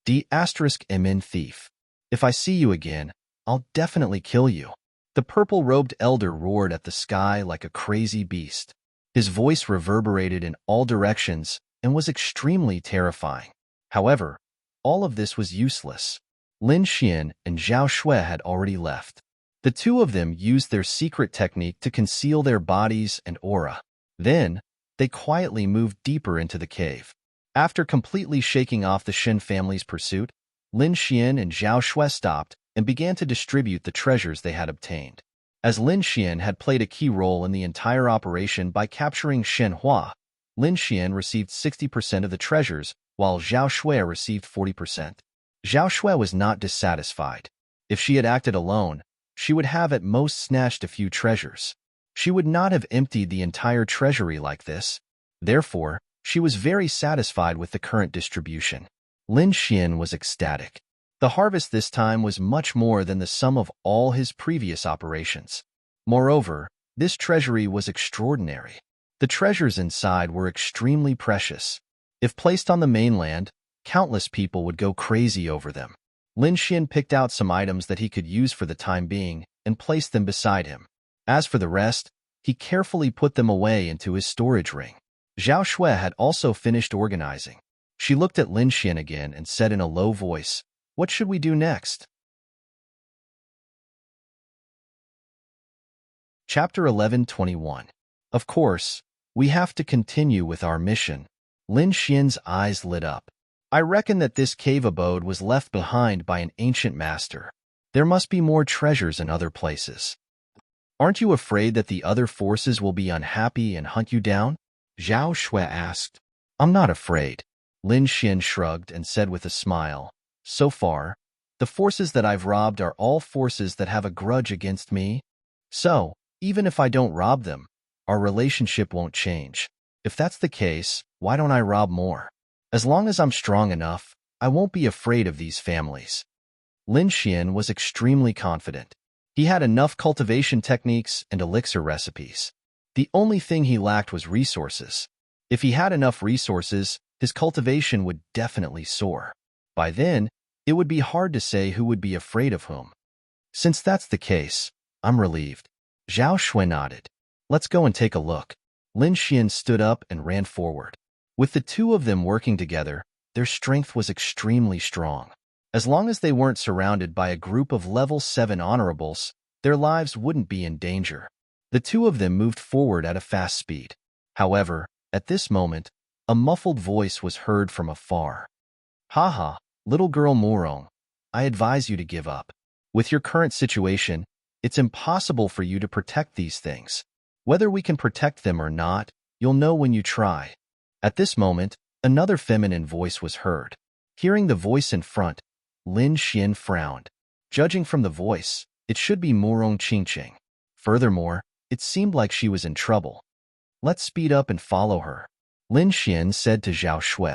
D***MN thief. If I see you again, I'll definitely kill you. The purple-robed elder roared at the sky like a crazy beast. His voice reverberated in all directions and was extremely terrifying. However, all of this was useless. Lin Xian and Zhao Shui had already left. The two of them used their secret technique to conceal their bodies and aura. Then, they quietly moved deeper into the cave. After completely shaking off the Shin family's pursuit, Lin Xian and Zhao Shui stopped and began to distribute the treasures they had obtained. As Lin Xian had played a key role in the entire operation by capturing Shenhua, Lin Xian received 60% of the treasures, while Zhao Shui received 40%. Zhao Shui was not dissatisfied. If she had acted alone, she would have at most snatched a few treasures. She would not have emptied the entire treasury like this. Therefore, she was very satisfied with the current distribution. Lin Xian was ecstatic. The harvest this time was much more than the sum of all his previous operations. Moreover, this treasury was extraordinary. The treasures inside were extremely precious. If placed on the mainland, countless people would go crazy over them. Lin Xian picked out some items that he could use for the time being and placed them beside him. As for the rest, he carefully put them away into his storage ring. Zhao Shui had also finished organizing. She looked at Lin Xian again and said in a low voice, "What should we do next?" Chapter 11:21. Of course, We have to continue with our mission. Lin Xian's eyes lit up. I reckon that this cave abode was left behind by an ancient master. There must be more treasures in other places. Aren't you afraid that the other forces will be unhappy and hunt you down? Zhao Shui asked. I'm not afraid. Lin Xian shrugged and said with a smile, so far, the forces that I've robbed are all forces that have a grudge against me. So, even if I don't rob them, our relationship won't change. If that's the case, why don't I rob more? As long as I'm strong enough, I won't be afraid of these families. Lin Xian was extremely confident. He had enough cultivation techniques and elixir recipes. The only thing he lacked was resources. If he had enough resources, his cultivation would definitely soar. By then, it would be hard to say who would be afraid of whom. Since that's the case, I'm relieved. Zhao Shui nodded. Let's go and take a look. Lin Xian stood up and ran forward. With the two of them working together, their strength was extremely strong. As long as they weren't surrounded by a group of level 7 honorables, their lives wouldn't be in danger. The two of them moved forward at a fast speed. However, at this moment, a muffled voice was heard from afar. Haha, little girl Morong, I advise you to give up. With your current situation, it's impossible for you to protect these things. Whether we can protect them or not, you'll know when you try. At this moment, another feminine voice was heard. Hearing the voice in front, Lin Xian frowned. Judging from the voice, it should be Morong Qingqing. Furthermore, it seemed like she was in trouble. Let's speed up and follow her, Lin Xian said to Zhao Shui.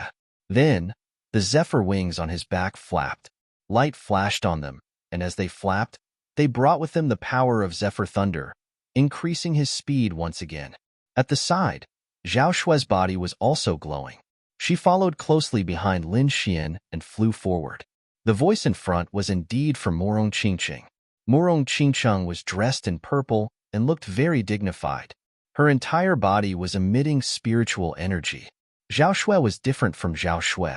Then, the zephyr wings on his back flapped. Light flashed on them, and as they flapped, they brought with them the power of zephyr thunder, increasing his speed once again. At the side, Zhao Shui's body was also glowing. She followed closely behind Lin Xian and flew forward. The voice in front was indeed from Morong Qingqing. Morong Qingqing was dressed in purple and looked very dignified. Her entire body was emitting spiritual energy. Zhao Shui was different from Zhao Shui.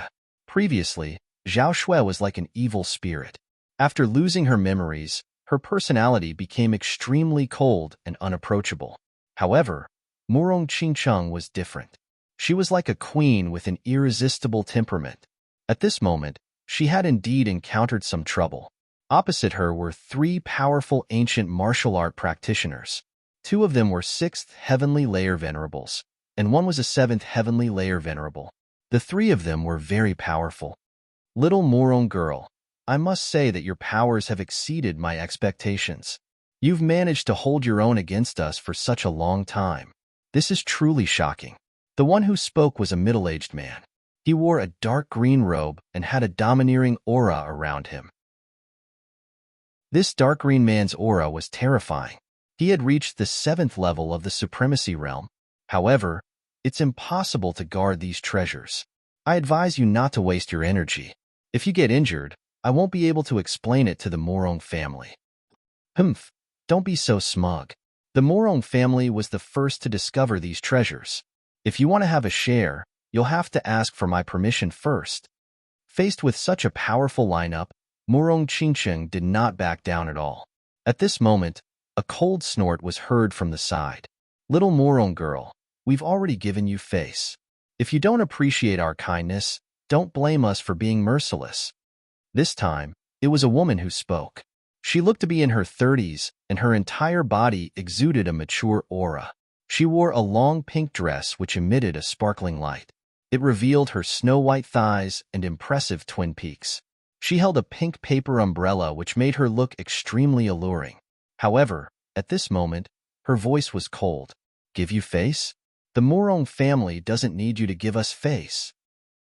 Previously, Zhao Shui was like an evil spirit. After losing her memories, her personality became extremely cold and unapproachable. However, Morong Qingqing was different. She was like a queen with an irresistible temperament. At this moment, she had indeed encountered some trouble. Opposite her were 3 powerful ancient martial art practitioners. 2 of them were 6th Heavenly Layer Venerables, and 1 was a 7th Heavenly Layer Venerable. The 3 of them were very powerful. Little Morong girl, I must say that your powers have exceeded my expectations. You've managed to hold your own against us for such a long time. This is truly shocking. The one who spoke was a middle-aged man. He wore a dark green robe and had a domineering aura around him. This dark green man's aura was terrifying. He had reached the 7th level of the Supremacy Realm. However, it's impossible to guard these treasures. I advise you not to waste your energy. If you get injured, I won't be able to explain it to the Morong family. Humph, don't be so smug. The Morong family was the first to discover these treasures. If you want to have a share, you'll have to ask for my permission first. Faced with such a powerful lineup, Morong Qingqing did not back down at all. At this moment, a cold snort was heard from the side. Little Morong girl, we've already given you face. If you don't appreciate our kindness, don't blame us for being merciless. This time, it was a woman who spoke. She looked to be in her 30s, and her entire body exuded a mature aura. She wore a long pink dress which emitted a sparkling light. It revealed her snow-white thighs and impressive twin peaks. She held a pink paper umbrella which made her look extremely alluring. However, at this moment, her voice was cold. Give you face? The Morong family doesn't need you to give us face.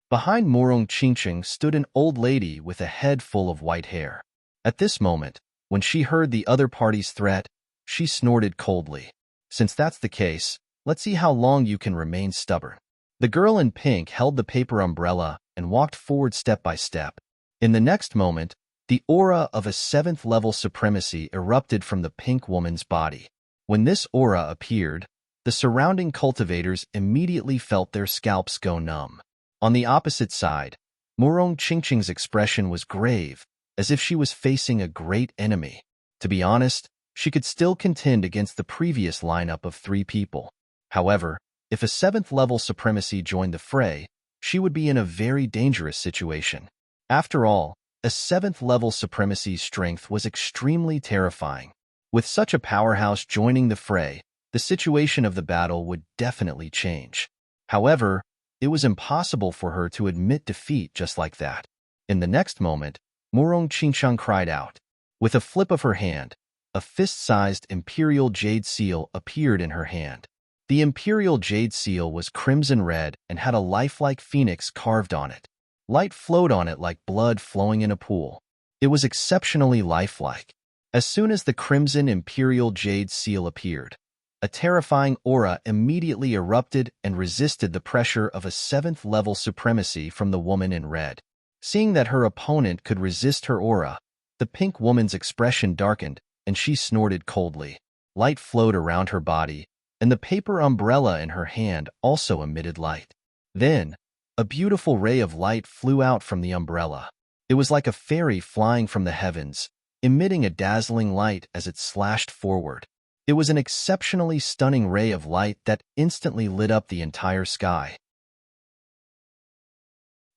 Behind Morong Qingqing stood an old lady with a head full of white hair. At this moment, when she heard the other party's threat, she snorted coldly. Since that's the case, let's see how long you can remain stubborn. The girl in pink held the paper umbrella and walked forward step by step. In the next moment, the aura of a 7th level supremacy erupted from the pink woman's body. When this aura appeared, the surrounding cultivators immediately felt their scalps go numb. On the opposite side, Morong Qingqing's expression was grave, as if she was facing a great enemy. To be honest, she could still contend against the previous lineup of 3 people. However, If a 7th-level supremacy joined the fray, she would be in a very dangerous situation. After all, a 7th-level supremacy's strength was extremely terrifying. With such a powerhouse joining the fray, the situation of the battle would definitely change. However, it was impossible for her to admit defeat just like that. In the next moment, Murong Qingsheng cried out. With a flip of her hand, a fist-sized imperial jade seal appeared in her hand. The imperial jade seal was crimson red and had a lifelike phoenix carved on it. Light flowed on it like blood flowing in a pool. It was exceptionally lifelike. As soon as the crimson imperial jade seal appeared, a terrifying aura immediately erupted and resisted the pressure of a 7th-level supremacy from the woman in red. Seeing that her opponent could resist her aura, the pink woman's expression darkened, and she snorted coldly. Light flowed around her body, and the paper umbrella in her hand also emitted light. Then, a beautiful ray of light flew out from the umbrella. It was like a fairy flying from the heavens, emitting a dazzling light as it slashed forward. It was an exceptionally stunning ray of light that instantly lit up the entire sky.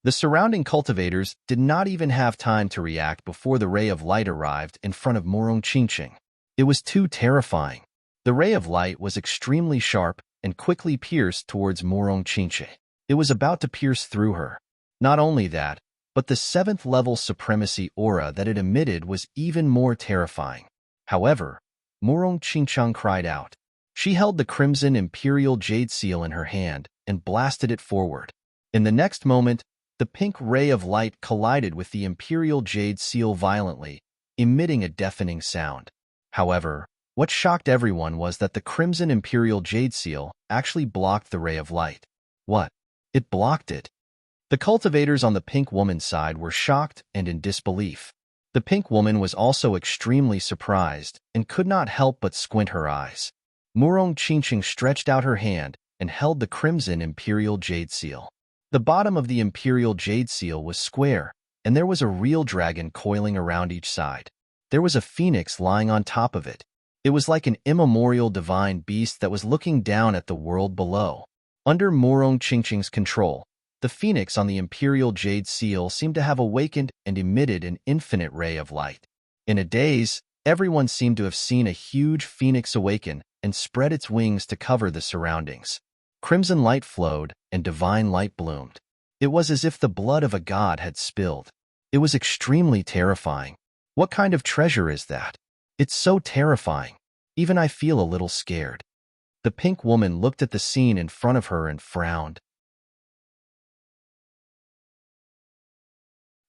The surrounding cultivators did not even have time to react before the ray of light arrived in front of Murong Qingsheng. It was too terrifying. The ray of light was extremely sharp and quickly pierced towards Murong Qingsheng. It was about to pierce through her. Not only that, but the 7th-level supremacy aura that it emitted was even more terrifying. However, Murong Qingsheng cried out. She held the crimson imperial jade seal in her hand and blasted it forward. In the next moment, the pink ray of light collided with the imperial jade seal violently, emitting a deafening sound. However, what shocked everyone was that the crimson imperial jade seal actually blocked the ray of light. What? It blocked it. The cultivators on the pink woman's side were shocked and in disbelief. The pink woman was also extremely surprised and could not help but squint her eyes. Murong Qingsheng stretched out her hand and held the crimson imperial jade seal. The bottom of the imperial jade seal was square, and there was a real dragon coiling around each side. There was a phoenix lying on top of it. It was like an immemorial divine beast that was looking down at the world below. Under Murong Qingsheng's control, the phoenix on the imperial jade seal seemed to have awakened and emitted an infinite ray of light. In a daze, everyone seemed to have seen a huge phoenix awaken and spread its wings to cover the surroundings. Crimson light flowed, and divine light bloomed. It was as if the blood of a god had spilled. It was extremely terrifying. What kind of treasure is that? It's so terrifying. Even I feel a little scared. The pink woman looked at the scene in front of her and frowned.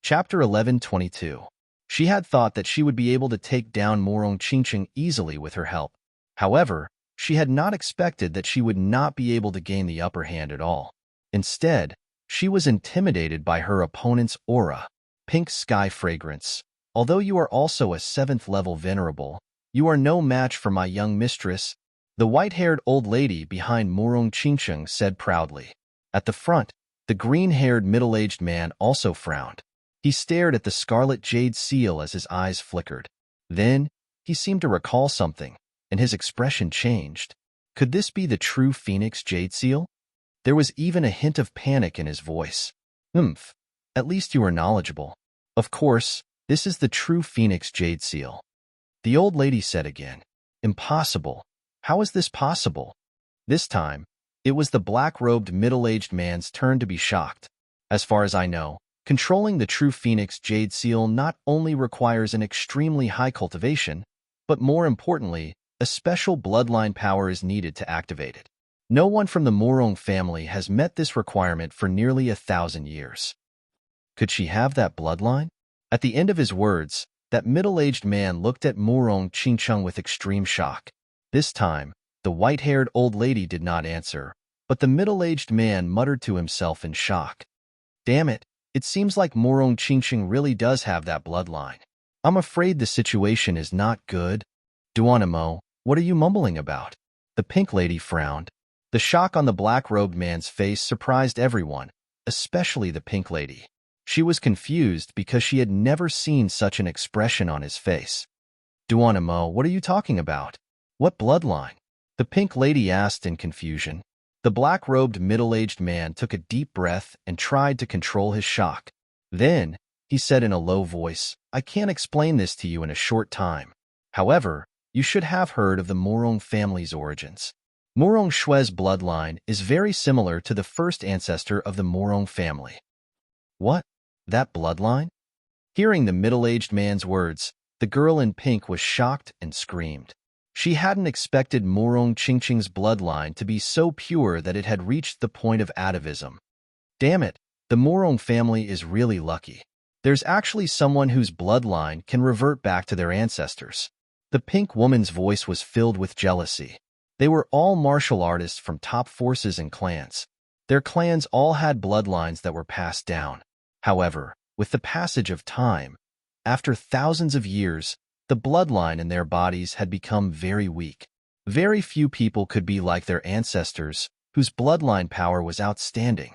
Chapter 11:22. She had thought that she would be able to take down Murong Qingsheng easily with her help. However, she had not expected that she would not be able to gain the upper hand at all. Instead, she was intimidated by her opponent's aura. Pink sky fragrance. Although you are also a 7th-level venerable, you are no match for my young mistress, the white-haired old lady behind Murong Qingsheng said proudly. At the front, the green-haired middle-aged man also frowned. He stared at the scarlet jade seal as his eyes flickered. Then, he seemed to recall something, and his expression changed. Could this be the true Phoenix Jade Seal? There was even a hint of panic in his voice. At least you are knowledgeable. Of course, this is the true Phoenix Jade Seal. The old lady said again. Impossible. How is this possible? This time, it was the black-robed middle-aged man's turn to be shocked. As far as I know, controlling the true Phoenix Jade Seal not only requires an extremely high cultivation, but more importantly, a special bloodline power is needed to activate it. No one from the Murong family has met this requirement for nearly 1,000 years. Could she have that bloodline? At the end of his words, that middle-aged man looked at Murong Qingsheng with extreme shock. This time, the white-haired old lady did not answer, but the middle-aged man muttered to himself in shock. Damn it, it seems like Murong Qingsheng really does have that bloodline. I'm afraid the situation is not good. Duanimo, what are you mumbling about? The pink lady frowned. The shock on the black-robed man's face surprised everyone, especially the pink lady. She was confused because she had never seen such an expression on his face. Duanimo, what are you talking about? What bloodline? The pink lady asked in confusion. The black-robed middle-aged man took a deep breath and tried to control his shock. Then, he said in a low voice, "I can't explain this to you in a short time. However, you should have heard of the Morong family's origins. Morong Shue's bloodline is very similar to the first ancestor of the Morong family." "What? That bloodline?" Hearing the middle-aged man's words, the girl in pink was shocked and screamed. She hadn't expected Morong Qingqing's bloodline to be so pure that it had reached the point of atavism. Damn it, the Morong family is really lucky. There's actually someone whose bloodline can revert back to their ancestors. The pink woman's voice was filled with jealousy. They were all martial artists from top forces and clans. Their clans all had bloodlines that were passed down. However, with the passage of time, after thousands of years, the bloodline in their bodies had become very weak. Very few people could be like their ancestors, whose bloodline power was outstanding.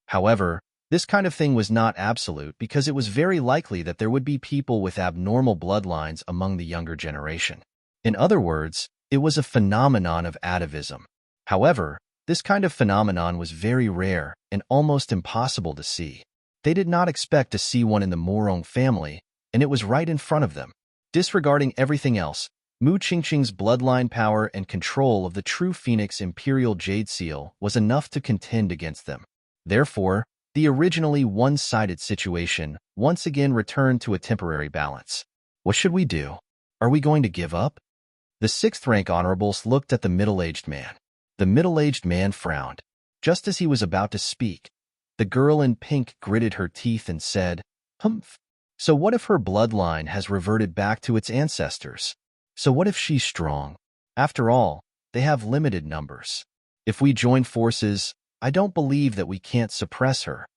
However, this kind of thing was not absolute because it was very likely that there would be people with abnormal bloodlines among the younger generation. In other words, it was a phenomenon of atavism. However, this kind of phenomenon was very rare and almost impossible to see. They did not expect to see one in the Morong family, and it was right in front of them. Disregarding everything else, Mu Qingqing's bloodline power and control of the true Phoenix Imperial Jade Seal was enough to contend against them. Therefore, the originally one-sided situation once again returned to a temporary balance. What should we do? Are we going to give up? The sixth-rank honorables looked at the middle-aged man. The middle-aged man frowned. Just as he was about to speak, the girl in pink gritted her teeth and said, "Humph. So what if her bloodline has reverted back to its ancestors? So what if she's strong? After all, they have limited numbers. If we join forces, I don't believe that we can't suppress her.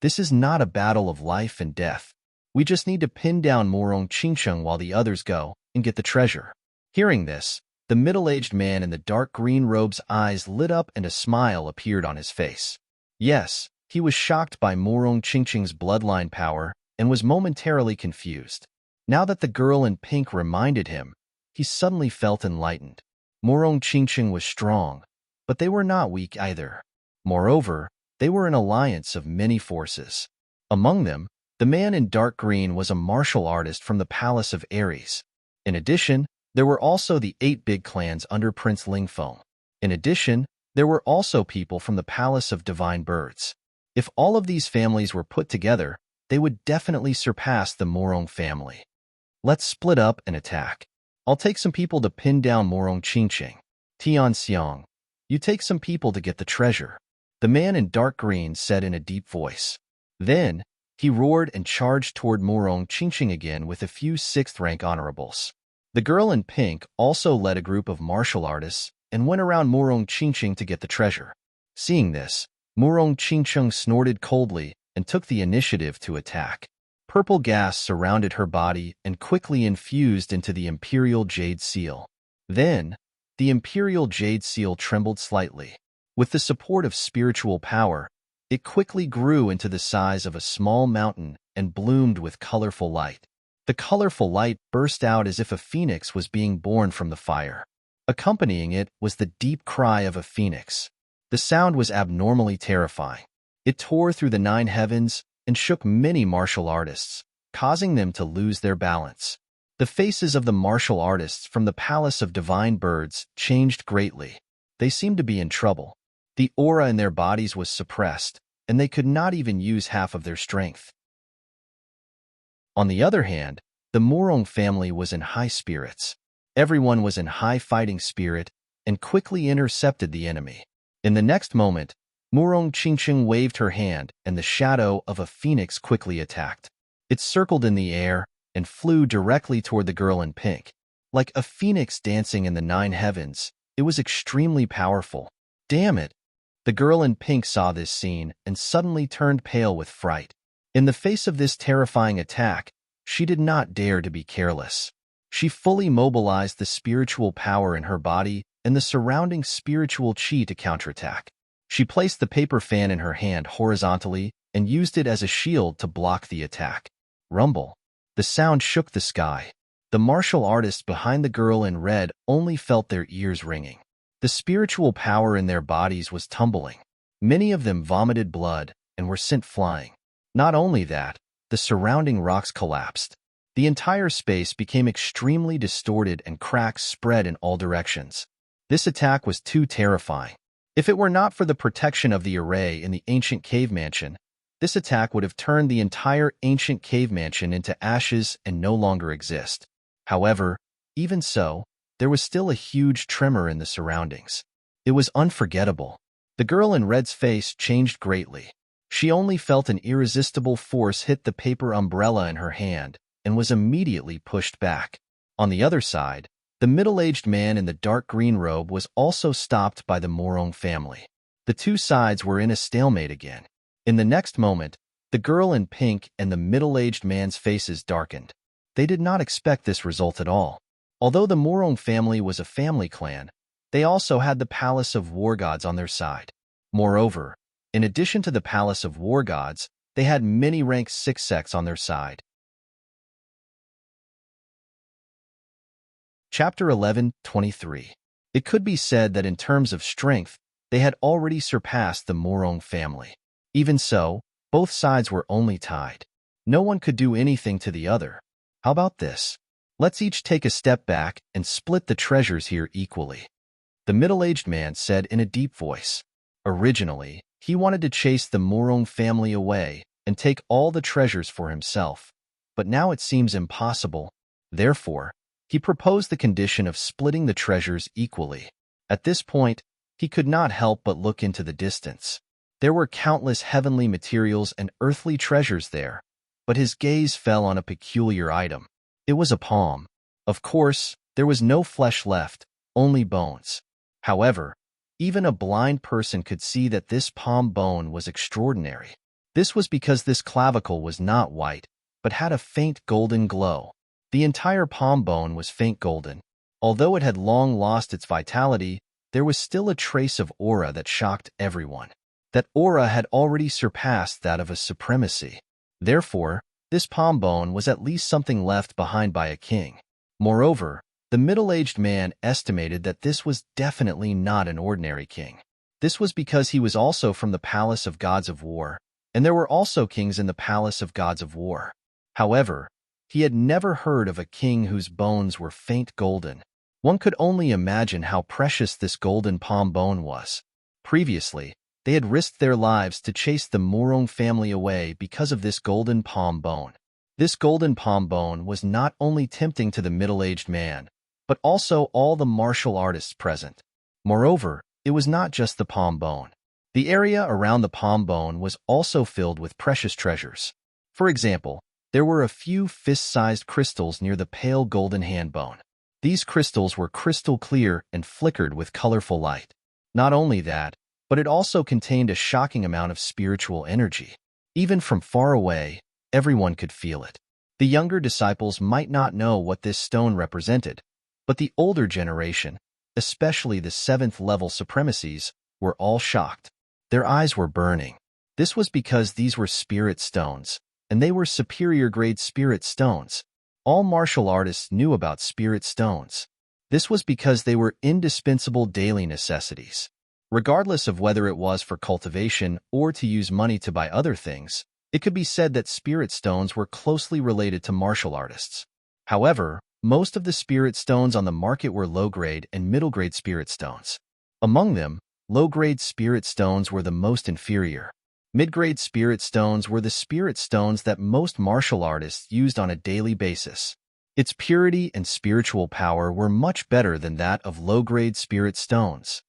This is not a battle of life and death. We just need to pin down Morong Qingqing while the others go and get the treasure." Hearing this, the middle-aged man in the dark green robe's eyes lit up and a smile appeared on his face. Yes, he was shocked by Morong Qingqing's bloodline power and was momentarily confused. Now that the girl in pink reminded him, he suddenly felt enlightened. Morong Qingqing was strong, but they were not weak either. Moreover, they were an alliance of many forces. Among them, the man in dark green was a martial artist from the Palace of Ares. In addition, there were also the 8 big clans under Prince Lingfeng. In addition, there were also people from the Palace of Divine Birds. If all of these families were put together, they would definitely surpass the Morong family. Let's split up and attack. I'll take some people to pin down Morong Qingqing. Tianxiang, you take some people to get the treasure, the man in dark green said in a deep voice. Then, he roared and charged toward Morong Qingqing again with a few 6th-rank honorables. The girl in pink also led a group of martial artists and went around Morong Qingqing to get the treasure. Seeing this, Morong Qingqing snorted coldly and took the initiative to attack. Purple gas surrounded her body and quickly infused into the Imperial Jade Seal. Then, the Imperial Jade Seal trembled slightly. With the support of spiritual power, it quickly grew into the size of a small mountain and bloomed with colorful light. The colorful light burst out as if a phoenix was being born from the fire. Accompanying it was the deep cry of a phoenix. The sound was abnormally terrifying. It tore through the 9 heavens and shook many martial artists, causing them to lose their balance. The faces of the martial artists from the Palace of Divine Birds changed greatly. They seemed to be in trouble. The aura in their bodies was suppressed, and they could not even use half of their strength. On the other hand, the Morong family was in high spirits. Everyone was in high fighting spirit and quickly intercepted the enemy. In the next moment, Morong Qingqing waved her hand, and the shadow of a phoenix quickly attacked. It circled in the air and flew directly toward the girl in pink. Like a phoenix dancing in the 9 heavens, it was extremely powerful. Damn it! The girl in pink saw this scene and suddenly turned pale with fright. In the face of this terrifying attack, she did not dare to be careless. She fully mobilized the spiritual power in her body and the surrounding spiritual chi to counterattack. She placed the paper fan in her hand horizontally and used it as a shield to block the attack. Rumble. The sound shook the sky. The martial artists behind the girl in red only felt their ears ringing. The spiritual power in their bodies was tumbling. Many of them vomited blood and were sent flying. Not only that, the surrounding rocks collapsed. The entire space became extremely distorted and cracks spread in all directions. This attack was too terrifying. If it were not for the protection of the array in the ancient cave mansion, this attack would have turned the entire ancient cave mansion into ashes and no longer exist. However, even so, there was still a huge tremor in the surroundings. It was unforgettable. The girl in red's face changed greatly. She only felt an irresistible force hit the paper umbrella in her hand and was immediately pushed back. On the other side, the middle-aged man in the dark green robe was also stopped by the Morong family. The two sides were in a stalemate again. In the next moment, the girl in pink and the middle-aged man's faces darkened. They did not expect this result at all. Although the Morong family was a family clan, they also had the Palace of War Gods on their side. Moreover, in addition to the Palace of War Gods, they had many rank 6 sects on their side. Chapter 11:23. It could be said that in terms of strength, they had already surpassed the Morong family. Even so, both sides were only tied. No one could do anything to the other. How about this? Let's each take a step back and split the treasures here equally. The middle-aged man said in a deep voice. Originally, he wanted to chase the Morong family away and take all the treasures for himself, but now it seems impossible. Therefore, he proposed the condition of splitting the treasures equally. At this point, he could not help but look into the distance. There were countless heavenly materials and earthly treasures there, but his gaze fell on a peculiar item. It was a palm. Of course, there was no flesh left, only bones. However, even a blind person could see that this palm bone was extraordinary. This was because this clavicle was not white, but had a faint golden glow. The entire palm bone was faint golden. Although it had long lost its vitality, there was still a trace of aura that shocked everyone. That aura had already surpassed that of a supremacy. Therefore, this palm bone was at least something left behind by a king. Moreover, the middle-aged man estimated that this was definitely not an ordinary king. This was because he was also from the Palace of Gods of War, and there were also kings in the Palace of Gods of War. However, he had never heard of a king whose bones were faint golden. One could only imagine how precious this golden palm bone was. Previously, they had risked their lives to chase the Morong family away because of this golden palm bone. This golden palm bone was not only tempting to the middle-aged man, but also all the martial artists present. Moreover, it was not just the palm bone. The area around the palm bone was also filled with precious treasures. For example, there were a few fist-sized crystals near the pale golden hand bone. These crystals were crystal clear and flickered with colorful light. Not only that, but it also contained a shocking amount of spiritual energy. Even from far away, everyone could feel it. The younger disciples might not know what this stone represented, but the older generation, especially the 7th-level supremacies, were all shocked. Their eyes were burning. This was because these were spirit stones, and they were superior-grade spirit stones. All martial artists knew about spirit stones. This was because they were indispensable daily necessities. Regardless of whether it was for cultivation or to use money to buy other things, it could be said that spirit stones were closely related to martial artists. However, most of the spirit stones on the market were low-grade and middle-grade spirit stones. Among them, low-grade spirit stones were the most inferior. Mid-grade spirit stones were the spirit stones that most martial artists used on a daily basis. Its purity and spiritual power were much better than that of low-grade spirit stones.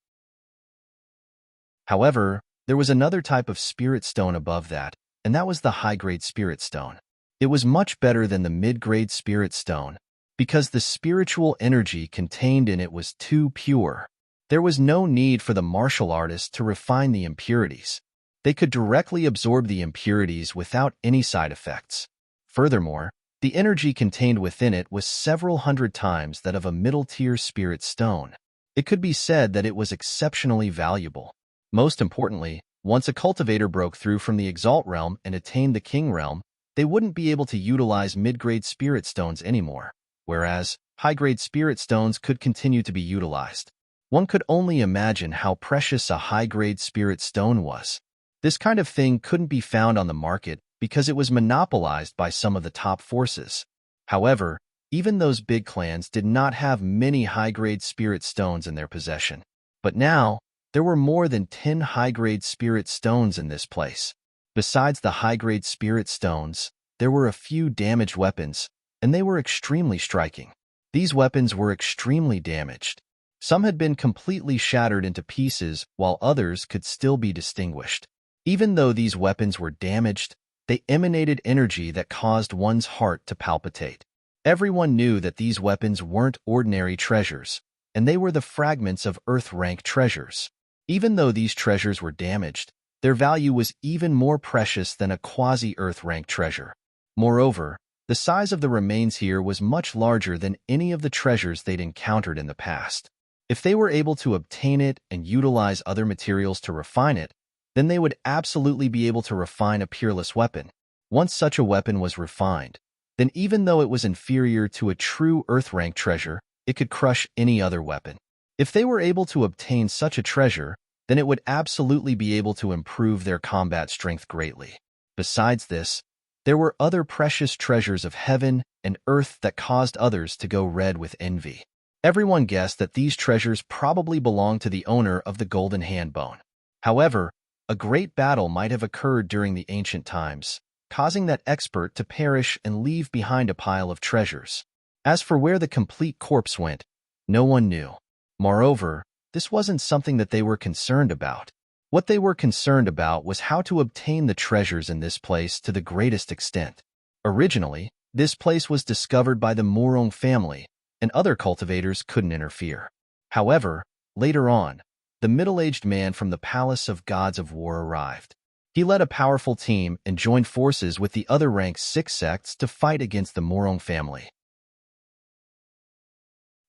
However, there was another type of spirit stone above that, and that was the high-grade spirit stone. It was much better than the mid-grade spirit stone, because the spiritual energy contained in it was too pure. There was no need for the martial artist to refine the impurities. They could directly absorb the impurities without any side effects. Furthermore, the energy contained within it was several hundred times that of a middle-tier spirit stone. It could be said that it was exceptionally valuable. Most importantly, once a cultivator broke through from the Exalt realm and attained the King realm, they wouldn't be able to utilize mid-grade spirit stones anymore, whereas high-grade spirit stones could continue to be utilized. One could only imagine how precious a high-grade spirit stone was. This kind of thing couldn't be found on the market because it was monopolized by some of the top forces. However, even those big clans did not have many high-grade spirit stones in their possession. But now, there were more than 10 high-grade spirit stones in this place. Besides the high-grade spirit stones, there were a few damaged weapons, and they were extremely striking. These weapons were extremely damaged. Some had been completely shattered into pieces, while others could still be distinguished. Even though these weapons were damaged, they emanated energy that caused one's heart to palpitate. Everyone knew that these weapons weren't ordinary treasures, and they were the fragments of Earth-rank treasures. Even though these treasures were damaged, their value was even more precious than a quasi-Earth-rank treasure. Moreover, the size of the remains here was much larger than any of the treasures they'd encountered in the past. If they were able to obtain it and utilize other materials to refine it, then they would absolutely be able to refine a peerless weapon. Once such a weapon was refined, then even though it was inferior to a true Earth-rank treasure, it could crush any other weapon. If they were able to obtain such a treasure, then it would absolutely be able to improve their combat strength greatly. Besides this, there were other precious treasures of heaven and earth that caused others to go red with envy. Everyone guessed that these treasures probably belonged to the owner of the golden hand bone. However, a great battle might have occurred during the ancient times, causing that expert to perish and leave behind a pile of treasures. As for where the complete corpse went, no one knew. Moreover, this wasn't something that they were concerned about. What they were concerned about was how to obtain the treasures in this place to the greatest extent. Originally, this place was discovered by the Morong family, and other cultivators couldn't interfere. However, later on, the middle-aged man from the Palace of Gods of War arrived. He led a powerful team and joined forces with the other rank 6 sects to fight against the Morong family.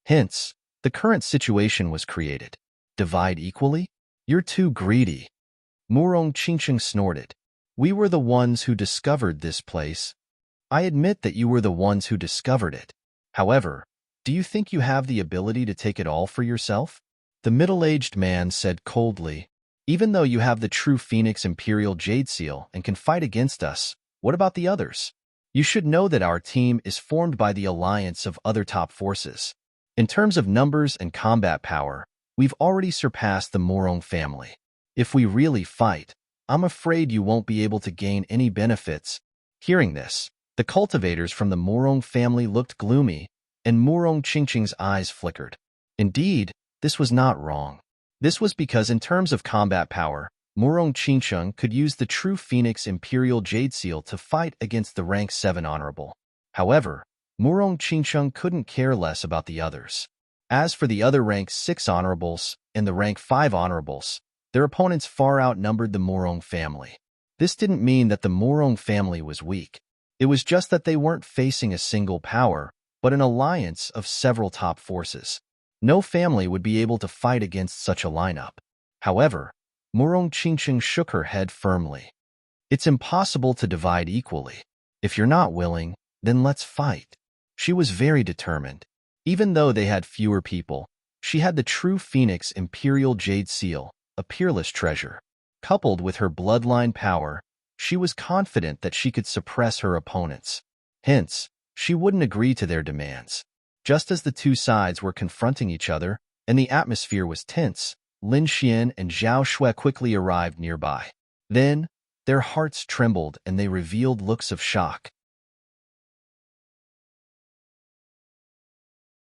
Hence, the current situation was created. Divide equally? You're too greedy. Murong Qingsheng snorted. We were the ones who discovered this place. I admit that you were the ones who discovered it. However, do you think you have the ability to take it all for yourself? The middle-aged man said coldly, even though you have the true Phoenix Imperial Jade Seal and can fight against us, what about the others? You should know that our team is formed by the alliance of other top forces. In terms of numbers and combat power, we've already surpassed the Morong family. If we really fight, I'm afraid you won't be able to gain any benefits. Hearing this, the cultivators from the Morong family looked gloomy, and Murong Qingsheng's eyes flickered. Indeed, this was not wrong. This was because in terms of combat power, Murong Qingsheng could use the true Phoenix Imperial Jade Seal to fight against the rank 7 honorable. However, Murong Qingsheng couldn't care less about the others. As for the other rank 6 honorables and the rank 5 honorables, their opponents far outnumbered the Morong family. This didn't mean that the Morong family was weak. It was just that they weren't facing a single power, but an alliance of several top forces. No family would be able to fight against such a lineup. However, Murong Qingsheng shook her head firmly. It's impossible to divide equally. If you're not willing, then let's fight. She was very determined. Even though they had fewer people, she had the true Phoenix Imperial Jade Seal, a peerless treasure. Coupled with her bloodline power, she was confident that she could suppress her opponents. Hence, she wouldn't agree to their demands. Just as the two sides were confronting each other and the atmosphere was tense, Lin Xian and Zhao Shui quickly arrived nearby. Then, their hearts trembled and they revealed looks of shock.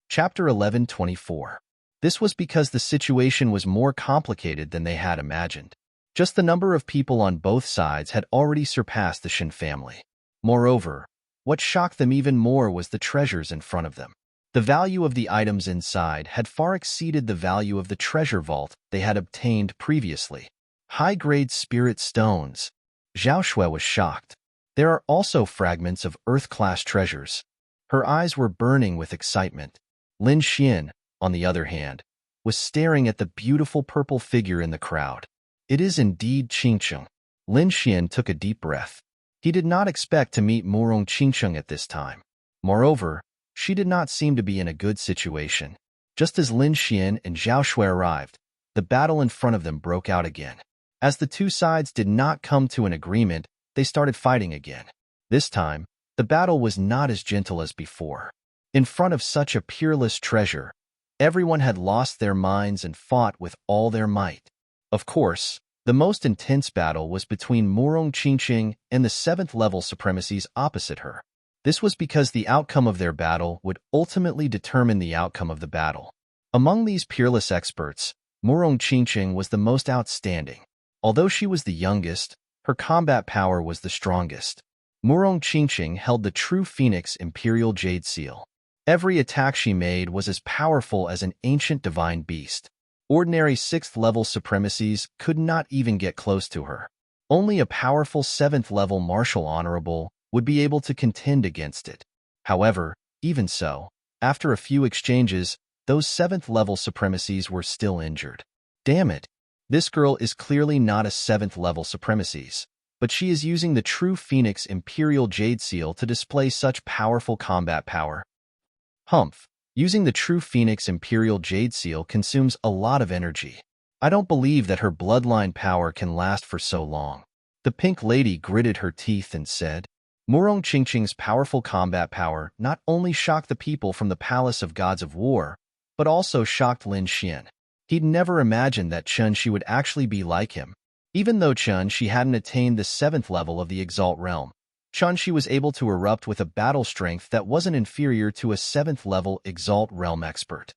Chapter 11:24. This was because the situation was more complicated than they had imagined. Just the number of people on both sides had already surpassed the Shin family. Moreover, what shocked them even more was the treasures in front of them. The value of the items inside had far exceeded the value of the treasure vault they had obtained previously. High-grade spirit stones. Zhao Shui was shocked. There are also fragments of Earth-class treasures. Her eyes were burning with excitement. Lin Xian, on the other hand, was staring at the beautiful purple figure in the crowd. It is indeed Qingsheng. Lin Xian took a deep breath. He did not expect to meet Murong Qingsheng at this time. Moreover, she did not seem to be in a good situation. Just as Lin Xian and Zhao Shui arrived, the battle in front of them broke out again. As the two sides did not come to an agreement, they started fighting again. This time, the battle was not as gentle as before. In front of such a peerless treasure, everyone had lost their minds and fought with all their might. Of course, the most intense battle was between Murong Qingqing and the 7th level supremacies opposite her. This was because the outcome of their battle would ultimately determine the outcome of the battle. Among these peerless experts, Murong Qingqing was the most outstanding. Although she was the youngest, her combat power was the strongest. Murong Qingqing held the true Phoenix Imperial Jade Seal. Every attack she made was as powerful as an ancient divine beast. Ordinary 6th level supremacies could not even get close to her. Only a powerful 7th level martial honorable would be able to contend against it. However, even so, after a few exchanges, those 7th level supremacies were still injured. Damn it! This girl is clearly not a 7th level supremacies, but she is using the true Phoenix Imperial Jade Seal to display such powerful combat power. Humph! Using the true Phoenix Imperial Jade Seal consumes a lot of energy. I don't believe that her bloodline power can last for so long. The pink lady gritted her teeth and said, Murong Qingqing's powerful combat power not only shocked the people from the Palace of Gods of War, but also shocked Lin Xian. He'd never imagined that Chun Shi would actually be like him. Even though Chun Shi hadn't attained the 7th level of the Exalt Realm, Chun Shi was able to erupt with a battle strength that wasn't inferior to a 7th level Exalt Realm expert.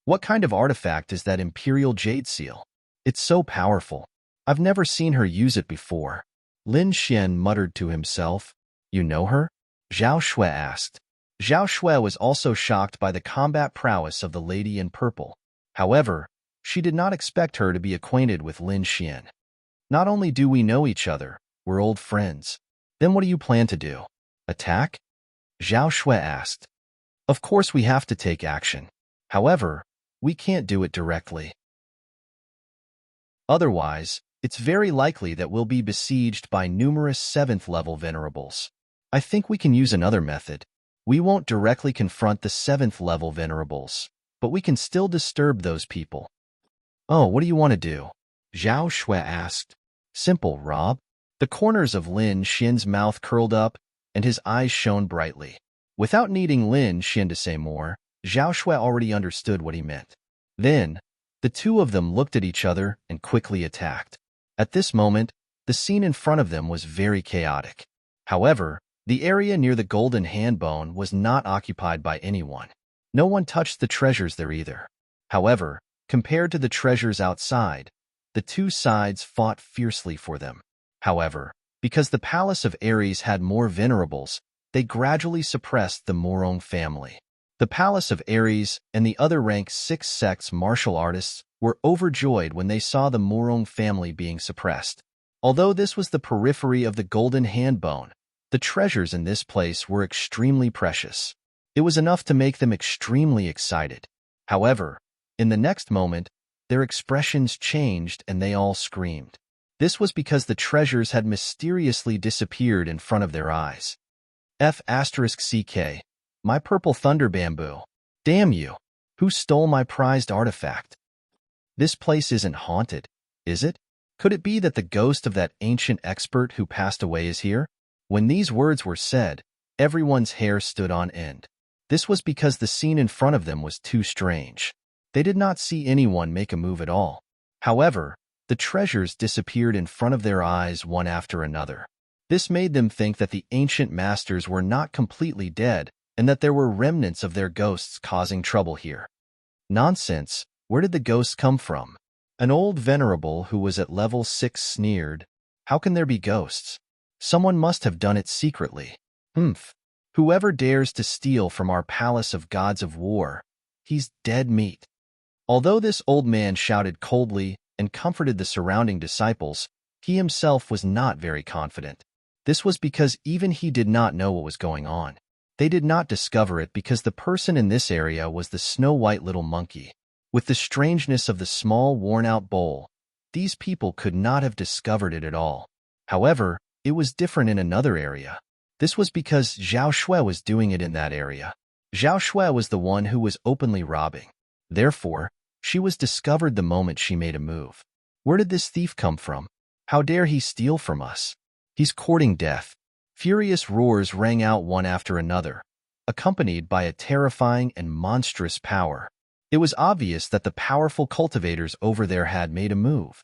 What kind of artifact is that Imperial Jade Seal? It's so powerful. I've never seen her use it before. Lin Xian muttered to himself. You know her? Zhao Shui asked. Zhao Shui was also shocked by the combat prowess of the lady in purple. However, she did not expect her to be acquainted with Lin Xian. Not only do we know each other, we're old friends. Then what do you plan to do? Attack? Zhao Shui asked. Of course we have to take action. However, we can't do it directly. Otherwise, it's very likely that we'll be besieged by numerous 7th level venerables. I think we can use another method. We won't directly confront the 7th level venerables, but we can still disturb those people. Oh, what do you want to do? Zhao Shui asked. Simple, Rob. The corners of Lin Xian's mouth curled up, and his eyes shone brightly. Without needing Lin Xian to say more, Zhao Shui already understood what he meant. Then, the two of them looked at each other and quickly attacked. At this moment, the scene in front of them was very chaotic. However, the area near the golden hand bone was not occupied by anyone. No one touched the treasures there either. However, compared to the treasures outside, the two sides fought fiercely for them. However, because the Palace of Ares had more venerables, they gradually suppressed the Murong family. The Palace of Ares and the other rank 6 sects martial artists were overjoyed when they saw the Murong family being suppressed. Although this was the periphery of the golden hand bone, the treasures in this place were extremely precious. It was enough to make them extremely excited. However, in the next moment, their expressions changed and they all screamed. This was because the treasures had mysteriously disappeared in front of their eyes. F***CK, my purple thunder bamboo. Damn you! Who stole my prized artifact? This place isn't haunted, is it? Could it be that the ghost of that ancient expert who passed away is here? When these words were said, everyone's hair stood on end. This was because the scene in front of them was too strange. They did not see anyone make a move at all. However, the treasures disappeared in front of their eyes one after another. This made them think that the ancient masters were not completely dead and that there were remnants of their ghosts causing trouble here. Nonsense! Where did the ghosts come from? An old venerable who was at level 6 sneered. How can there be ghosts? Someone must have done it secretly. Humph. Whoever dares to steal from our Palace of Gods of War, he's dead meat. Although this old man shouted coldly and comforted the surrounding disciples, he himself was not very confident. This was because even he did not know what was going on. They did not discover it because the person in this area was the snow-white little monkey. With the strangeness of the small, worn-out bowl, these people could not have discovered it at all. However, it was different in another area. This was because Zhao Shui was doing it in that area. Zhao Shui was the one who was openly robbing. Therefore, she was discovered the moment she made a move. Where did this thief come from? How dare he steal from us? He's courting death. Furious roars rang out one after another, accompanied by a terrifying and monstrous power. It was obvious that the powerful cultivators over there had made a move.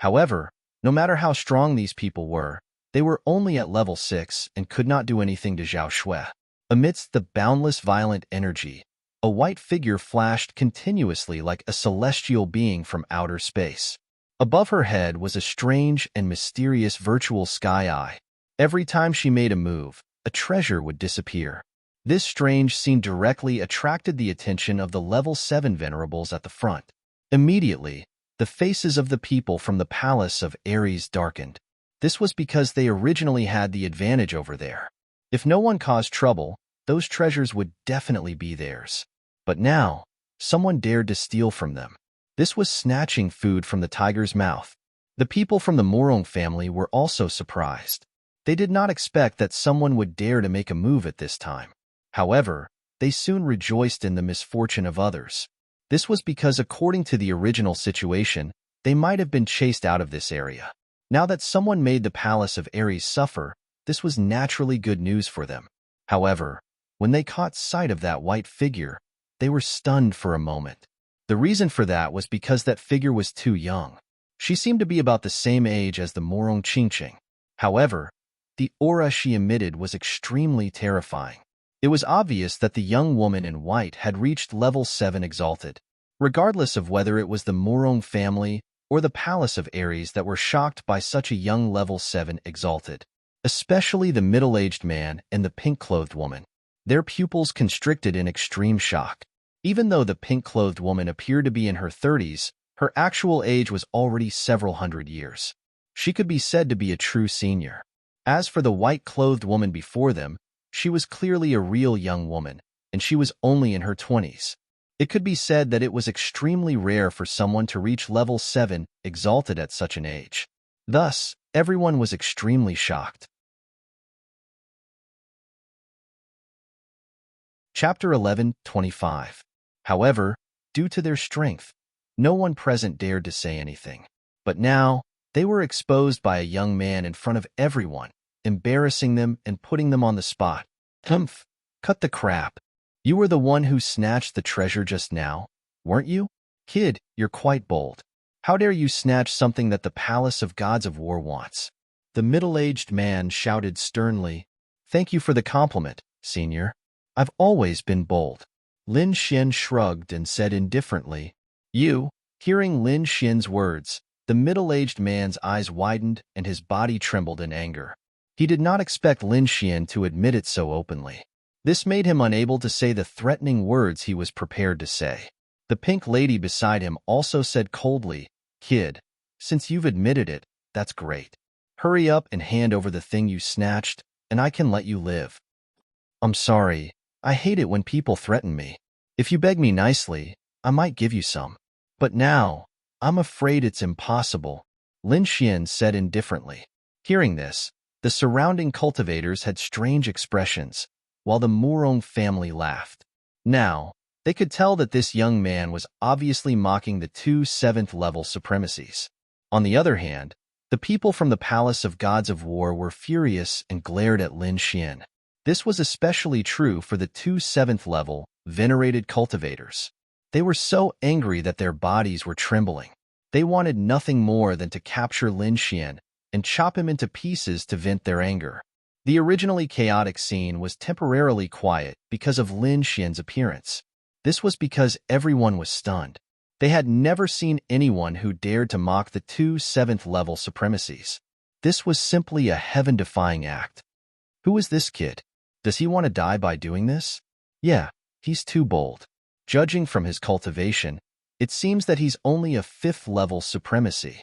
However, no matter how strong these people were, they were only at level 6 and could not do anything to Zhao Shui. Amidst the boundless violent energy, a white figure flashed continuously like a celestial being from outer space. Above her head was a strange and mysterious virtual sky eye. Every time she made a move, a treasure would disappear. This strange scene directly attracted the attention of the level 7 venerables at the front. Immediately, the faces of the people from the palace of Ares darkened. This was because they originally had the advantage over there. If no one caused trouble, those treasures would definitely be theirs. But now, someone dared to steal from them. This was snatching food from the tiger's mouth. The people from the Morong family were also surprised. They did not expect that someone would dare to make a move at this time. However, they soon rejoiced in the misfortune of others. This was because according to the original situation, they might have been chased out of this area. Now that someone made the palace of Ares suffer, this was naturally good news for them. However, when they caught sight of that white figure, they were stunned for a moment. The reason for that was because that figure was too young. She seemed to be about the same age as the Morong Qingqing. However, the aura she emitted was extremely terrifying. It was obvious that the young woman in white had reached level 7 exalted. Regardless of whether it was the Morong family or the palace of Ares that were shocked by such a young level 7 exalted, especially the middle-aged man and the pink-clothed woman. Their pupils constricted in extreme shock. Even though the pink-clothed woman appeared to be in her 30s, her actual age was already several hundred years. She could be said to be a true senior. As for the white-clothed woman before them, she was clearly a real young woman, and she was only in her 20s. It could be said that it was extremely rare for someone to reach level 7 exalted at such an age. Thus, everyone was extremely shocked. Chapter 11:25. However, due to their strength, no one present dared to say anything. But now, they were exposed by a young man in front of everyone, embarrassing them and putting them on the spot. Humph! Cut the crap. You were the one who snatched the treasure just now, weren't you? Kid, you're quite bold. How dare you snatch something that the Palace of Gods of War wants? The middle-aged man shouted sternly. Thank you for the compliment, senior. I've always been bold. Lin Xian shrugged and said indifferently, You. Hearing Lin Xian's words, the middle-aged man's eyes widened and his body trembled in anger. He did not expect Lin Xian to admit it so openly. This made him unable to say the threatening words he was prepared to say. The pink lady beside him also said coldly, Kid, since you've admitted it, that's great. Hurry up and hand over the thing you snatched, and I can let you live. I'm sorry. I hate it when people threaten me. If you beg me nicely, I might give you some. But now, I'm afraid it's impossible, Lin Xian said indifferently. Hearing this, the surrounding cultivators had strange expressions, while the Morong family laughed. Now, they could tell that this young man was obviously mocking the 2 7th-level supremacies. On the other hand, the people from the Palace of Gods of War were furious and glared at Lin Xian. This was especially true for the 2 7th-level, venerated cultivators. They were so angry that their bodies were trembling. They wanted nothing more than to capture Lin Xian and chop him into pieces to vent their anger. The originally chaotic scene was temporarily quiet because of Lin Xian's appearance. This was because everyone was stunned. They had never seen anyone who dared to mock the 2 7th-level supremacies. This was simply a heaven-defying act. Who is this kid? Does he want to die by doing this? Yeah, he's too bold. Judging from his cultivation, it seems that he's only a 5th-level supremacy.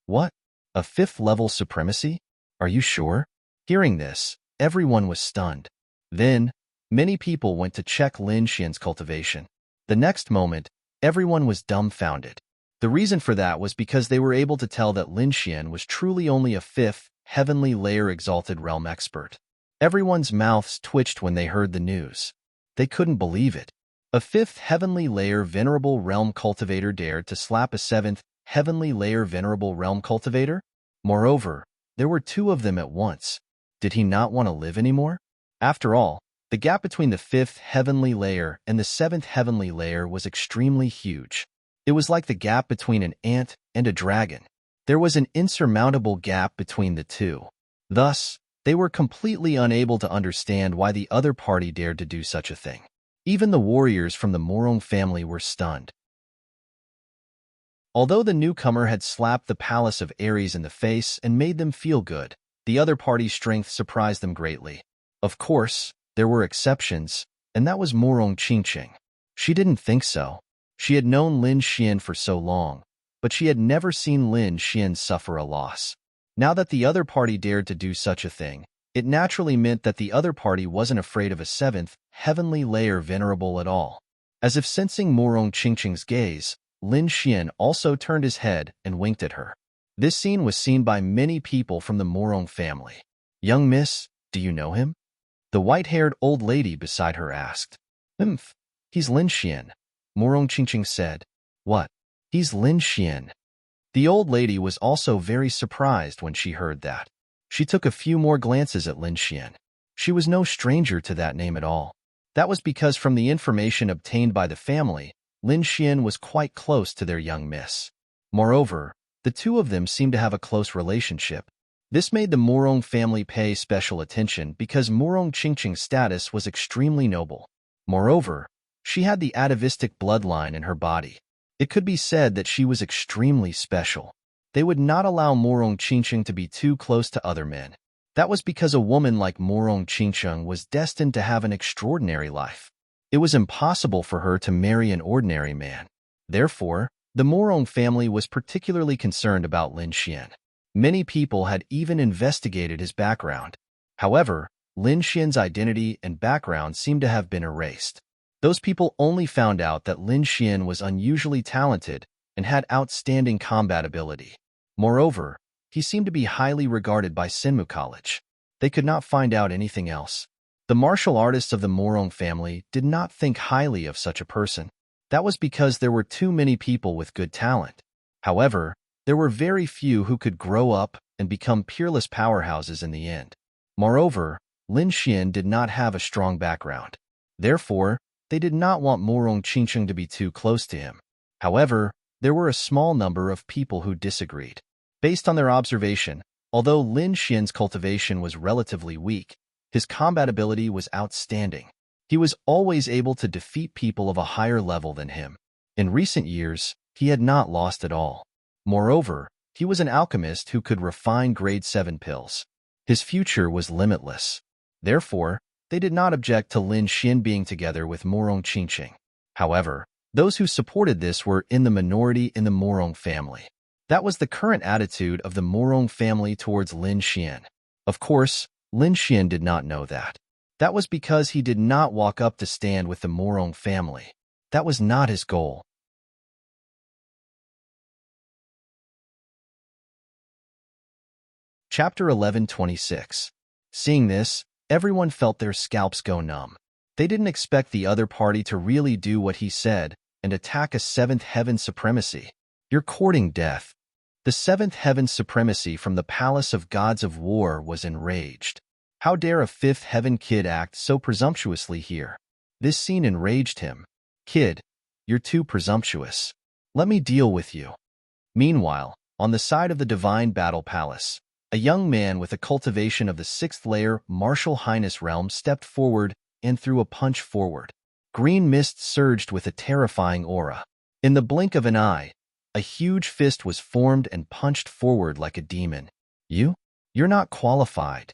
What? A 5th-level supremacy? Are you sure? Hearing this, everyone was stunned. Then, many people went to check Lin Xian's cultivation. The next moment, everyone was dumbfounded. The reason for that was because they were able to tell that Lin Xian was truly only a 5th, heavenly layer exalted realm expert. Everyone's mouths twitched when they heard the news. They couldn't believe it. A fifth heavenly layer venerable realm cultivator dared to slap a seventh heavenly layer venerable realm cultivator? Moreover, there were two of them at once. Did he not want to live anymore? After all, the gap between the fifth heavenly layer and the seventh heavenly layer was extremely huge. It was like the gap between an ant and a dragon. There was an insurmountable gap between the two. Thus, they were completely unable to understand why the other party dared to do such a thing. Even the warriors from the Morong family were stunned. Although the newcomer had slapped the palace of Ares in the face and made them feel good, the other party's strength surprised them greatly. Of course, there were exceptions, and that was Morong Qingqing. She didn't think so. She had known Lin Xian for so long, but she had never seen Lin Xian suffer a loss. Now that the other party dared to do such a thing, it naturally meant that the other party wasn't afraid of a seventh heavenly layer venerable at all. As if sensing Morong Qingqing's gaze, Lin Xian also turned his head and winked at her. This scene was seen by many people from the Morong family. "Young miss, do you know him?" The white-haired old lady beside her asked. He's Lin Xian," Morong Qingqing said. "What? He's Lin Xian?" The old lady was also very surprised when she heard that. She took a few more glances at Lin Xian. She was no stranger to that name at all. That was because from the information obtained by the family, Lin Xian was quite close to their young miss. Moreover, the two of them seemed to have a close relationship. This made the Morong family pay special attention because Morong Qingqing's status was extremely noble. Moreover, she had the atavistic bloodline in her body. It could be said that she was extremely special. They would not allow Morong Qingqing to be too close to other men. That was because a woman like Morong Qingqing was destined to have an extraordinary life. It was impossible for her to marry an ordinary man. Therefore, the Morong family was particularly concerned about Lin Xian. Many people had even investigated his background. However, Lin Xian's identity and background seemed to have been erased. Those people only found out that Lin Xian was unusually talented and had outstanding combat ability. Moreover, he seemed to be highly regarded by Sinmu College. They could not find out anything else. The martial artists of the Morong family did not think highly of such a person. That was because there were too many people with good talent. However, there were very few who could grow up and become peerless powerhouses in the end. Moreover, Lin Xian did not have a strong background. Therefore, they did not want Morong Qingqing to be too close to him. However, there were a small number of people who disagreed. Based on their observation, although Lin Xian's cultivation was relatively weak, his combat ability was outstanding. He was always able to defeat people of a higher level than him. In recent years, he had not lost at all. Moreover, he was an alchemist who could refine grade 7 pills. His future was limitless. Therefore, they did not object to Lin Xian being together with Morong Qingqing. However, those who supported this were in the minority in the Morong family. That was the current attitude of the Morong family towards Lin Xian. Of course, Lin Xian did not know that. That was because he did not walk up to stand with the Morong family. That was not his goal. Chapter 11:26. Seeing this, everyone felt their scalps go numb. They didn't expect the other party to really do what he said and attack a seventh heaven supremacy. "You're courting death." The seventh heaven supremacy from the Palace of Gods of War was enraged. How dare a fifth heaven kid act so presumptuously here? This scene enraged him. "Kid, you're too presumptuous. Let me deal with you." Meanwhile, on the side of the Divine Battle Palace, a young man with a cultivation of the sixth layer martial highness realm stepped forward and threw a punch forward. Green mist surged with a terrifying aura. In the blink of an eye, a huge fist was formed and punched forward like a demon. You're not qualified."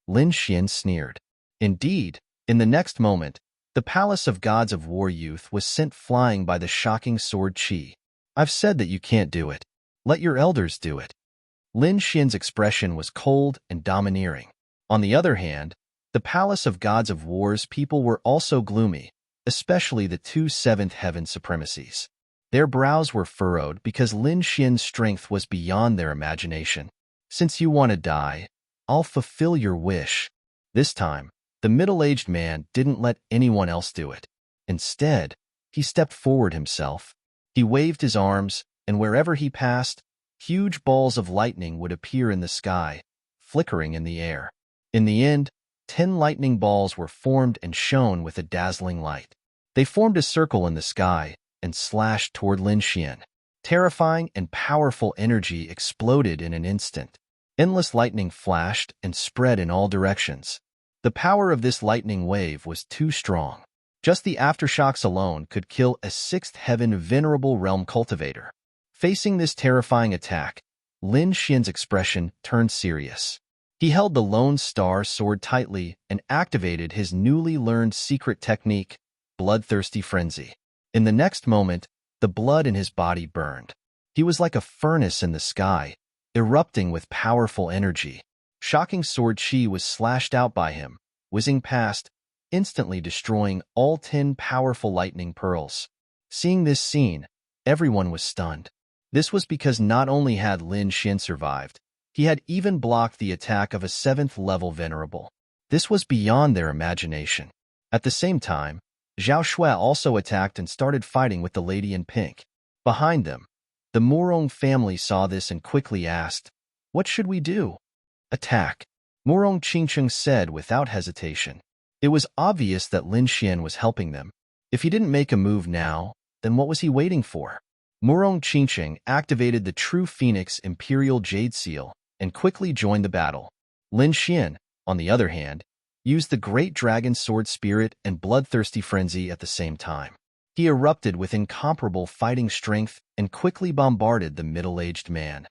Lin Xian sneered. Indeed, in the next moment, the Palace of Gods of War youth was sent flying by the shocking sword Qi. "I've said that you can't do it. Let your elders do it." Lin Xian's expression was cold and domineering. On the other hand, the Palace of Gods of War's people were also gloomy, especially the two seventh heaven supremacies. Their brows were furrowed because Lin Xian's strength was beyond their imagination. "Since you want to die, I'll fulfill your wish." This time, the middle-aged man didn't let anyone else do it. Instead, he stepped forward himself. He waved his arms, and wherever he passed, huge balls of lightning would appear in the sky, flickering in the air. In the end, 10 lightning balls were formed and shone with a dazzling light. They formed a circle in the sky and slashed toward Lin Xian. Terrifying and powerful energy exploded in an instant. Endless lightning flashed and spread in all directions. The power of this lightning wave was too strong. Just the aftershocks alone could kill a sixth heaven venerable realm cultivator. Facing this terrifying attack, Lin Xian's expression turned serious. He held the Lone Star sword tightly and activated his newly learned secret technique, Bloodthirsty Frenzy. In the next moment, the blood in his body burned. He was like a furnace in the sky, erupting with powerful energy. Shocking sword chi was slashed out by him, whizzing past, instantly destroying all 10 powerful lightning pearls. Seeing this scene, everyone was stunned. This was because not only had Lin Xian survived, he had even blocked the attack of a 7th-level venerable. This was beyond their imagination. At the same time, Zhao Shui also attacked and started fighting with the lady in pink. Behind them, the Murong family saw this and quickly asked, "What should we do?" "Attack," Murong Qingcheng said without hesitation. It was obvious that Lin Xian was helping them. If he didn't make a move now, then what was he waiting for? Murong Qingcheng activated the True Phoenix Imperial Jade Seal and quickly joined the battle. Lin Xian, on the other hand, used the Great Dragon Sword Spirit and Bloodthirsty Frenzy at the same time. He erupted with incomparable fighting strength and quickly bombarded the middle-aged man.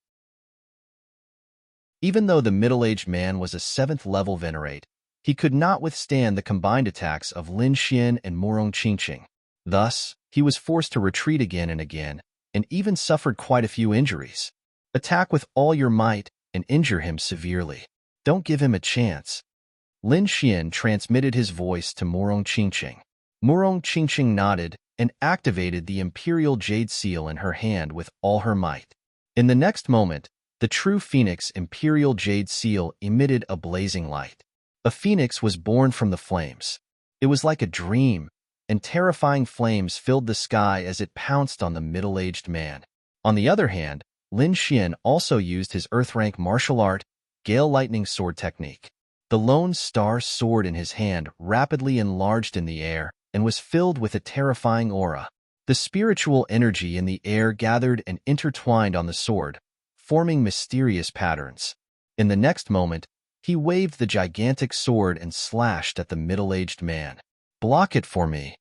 Even though the middle-aged man was a 7th-level venerate, he could not withstand the combined attacks of Lin Xian and Murong Qingcheng. Thus, he was forced to retreat again and even suffered quite a few injuries. Attack with all your might and injure him severely. Don't give him a chance. Lin Xian transmitted his voice to Murong Qingcheng. Murong Qingcheng nodded and activated the Imperial Jade Seal in her hand with all her might. In the next moment, the True Phoenix Imperial Jade Seal emitted a blazing light. A phoenix was born from the flames. It was like a dream, and terrifying flames filled the sky as it pounced on the middle-aged man. On the other hand, Lin Xian also used his Earth-rank martial art, Gale Lightning Sword technique. The Lone Star sword in his hand rapidly enlarged in the air and was filled with a terrifying aura. The spiritual energy in the air gathered and intertwined on the sword, forming mysterious patterns. In the next moment, he waved the gigantic sword and slashed at the middle-aged man. "Block it for me,"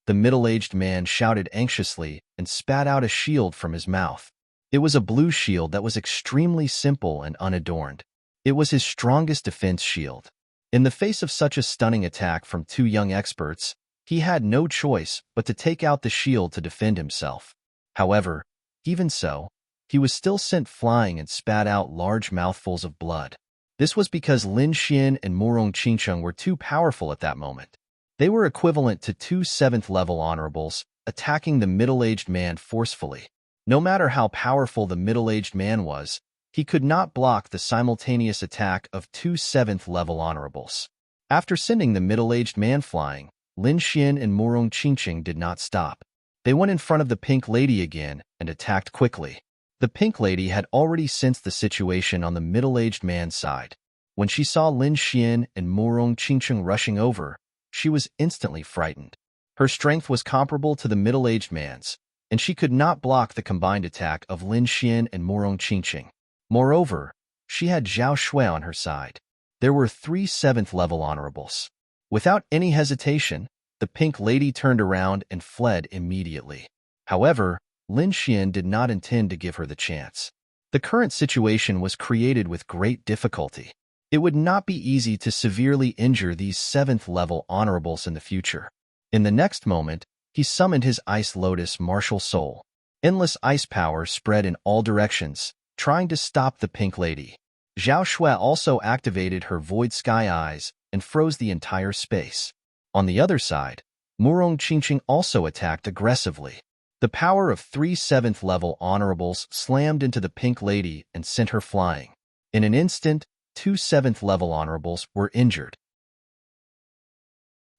the middle-aged man shouted anxiously and spat out a shield from his mouth. It was a blue shield that was extremely simple and unadorned. It was his strongest defense shield. In the face of such a stunning attack from 2 young experts, he had no choice but to take out the shield to defend himself. However, even so, he was still sent flying and spat out large mouthfuls of blood. This was because Lin Xian and Murong Qingcheng were too powerful at that moment. They were equivalent to 2 7th-level honorables, attacking the middle-aged man forcefully. No matter how powerful the middle-aged man was, he could not block the simultaneous attack of 2 7th-level honorables. After sending the middle-aged man flying, Lin Xian and Murong Qingcheng did not stop. They went in front of the Pink Lady again and attacked quickly. The Pink Lady had already sensed the situation on the middle-aged man's side. When she saw Lin Xian and Murong Qingcheng rushing over, she was instantly frightened. Her strength was comparable to the middle-aged man's, and she could not block the combined attack of Lin Xian and Murong Qingcheng. Moreover, she had Zhao Shui on her side. There were 3 7th-level honorables. Without any hesitation, the Pink Lady turned around and fled immediately. However, Lin Xian did not intend to give her the chance. The current situation was created with great difficulty. It would not be easy to severely injure these 7th-level honorables in the future. In the next moment, he summoned his Ice Lotus martial soul. Endless ice power spread in all directions, trying to stop the Pink Lady. Zhao Shui also activated her Void Sky Eyes and froze the entire space. On the other side, Murong Qingcheng also attacked aggressively. The power of 3 7th-level honorables slammed into the Pink Lady and sent her flying. In an instant, 2 7th-level honorables were injured.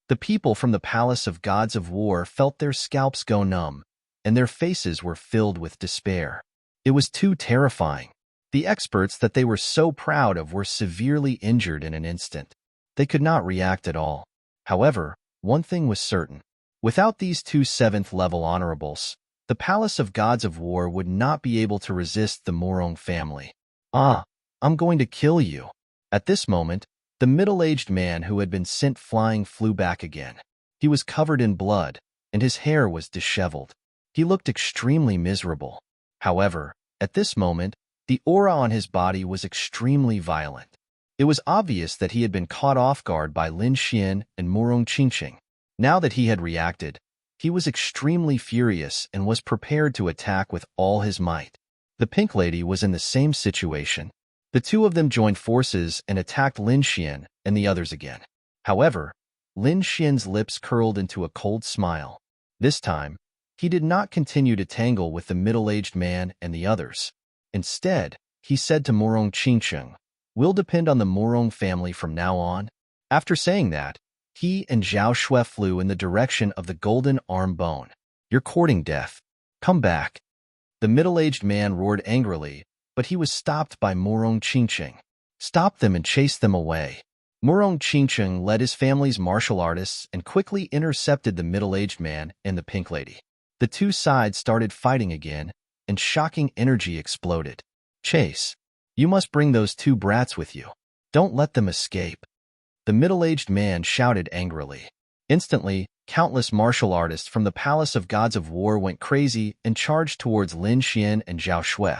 The people from the Palace of Gods of War felt their scalps go numb, and their faces were filled with despair. It was too terrifying. The experts that they were so proud of were severely injured in an instant. They could not react at all. However, one thing was certain. Without these two 7th-level honorables, the Palace of Gods of War would not be able to resist the Morong family. "Ah, I'm going to kill you." At this moment, the middle-aged man who had been sent flying flew back again. He was covered in blood, and his hair was disheveled. He looked extremely miserable. However, at this moment, the aura on his body was extremely violent. It was obvious that he had been caught off guard by Lin Xian and Morong Qingqing. Now that he had reacted, he was extremely furious and was prepared to attack with all his might. The Pink Lady was in the same situation. The two of them joined forces and attacked Lin Xian and the others again. However, Lin Xian's lips curled into a cold smile. This time, he did not continue to tangle with the middle-aged man and the others. Instead, he said to Morong Qingqing, "We'll depend on the Morong family from now on." After saying that, he and Zhao Shui flew in the direction of the golden arm bone. "You're courting death. Come back." The middle-aged man roared angrily, but he was stopped by Morong Qingqing. "Stop them and chase them away." Morong Qingqing led his family's martial artists and quickly intercepted the middle-aged man and the Pink Lady. The two sides started fighting again, and shocking energy exploded. "Chase, you must bring those two brats with you. Don't let them escape." The middle-aged man shouted angrily. Instantly, countless martial artists from the Palace of Gods of War went crazy and charged towards Lin Xian and Zhao Shui.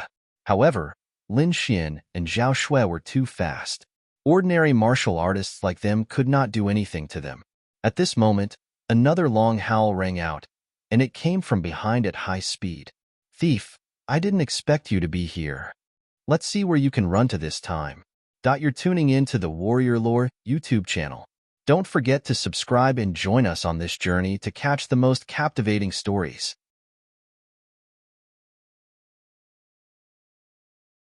However, Lin Xian and Zhao Shui were too fast. Ordinary martial artists like them could not do anything to them. At this moment, another long howl rang out, and it came from behind at high speed. "Thief, I didn't expect you to be here. Let's see where you can run to this time." You're tuning in to the Warrior Lore YouTube channel. Don't forget to subscribe and join us on this journey to catch the most captivating stories.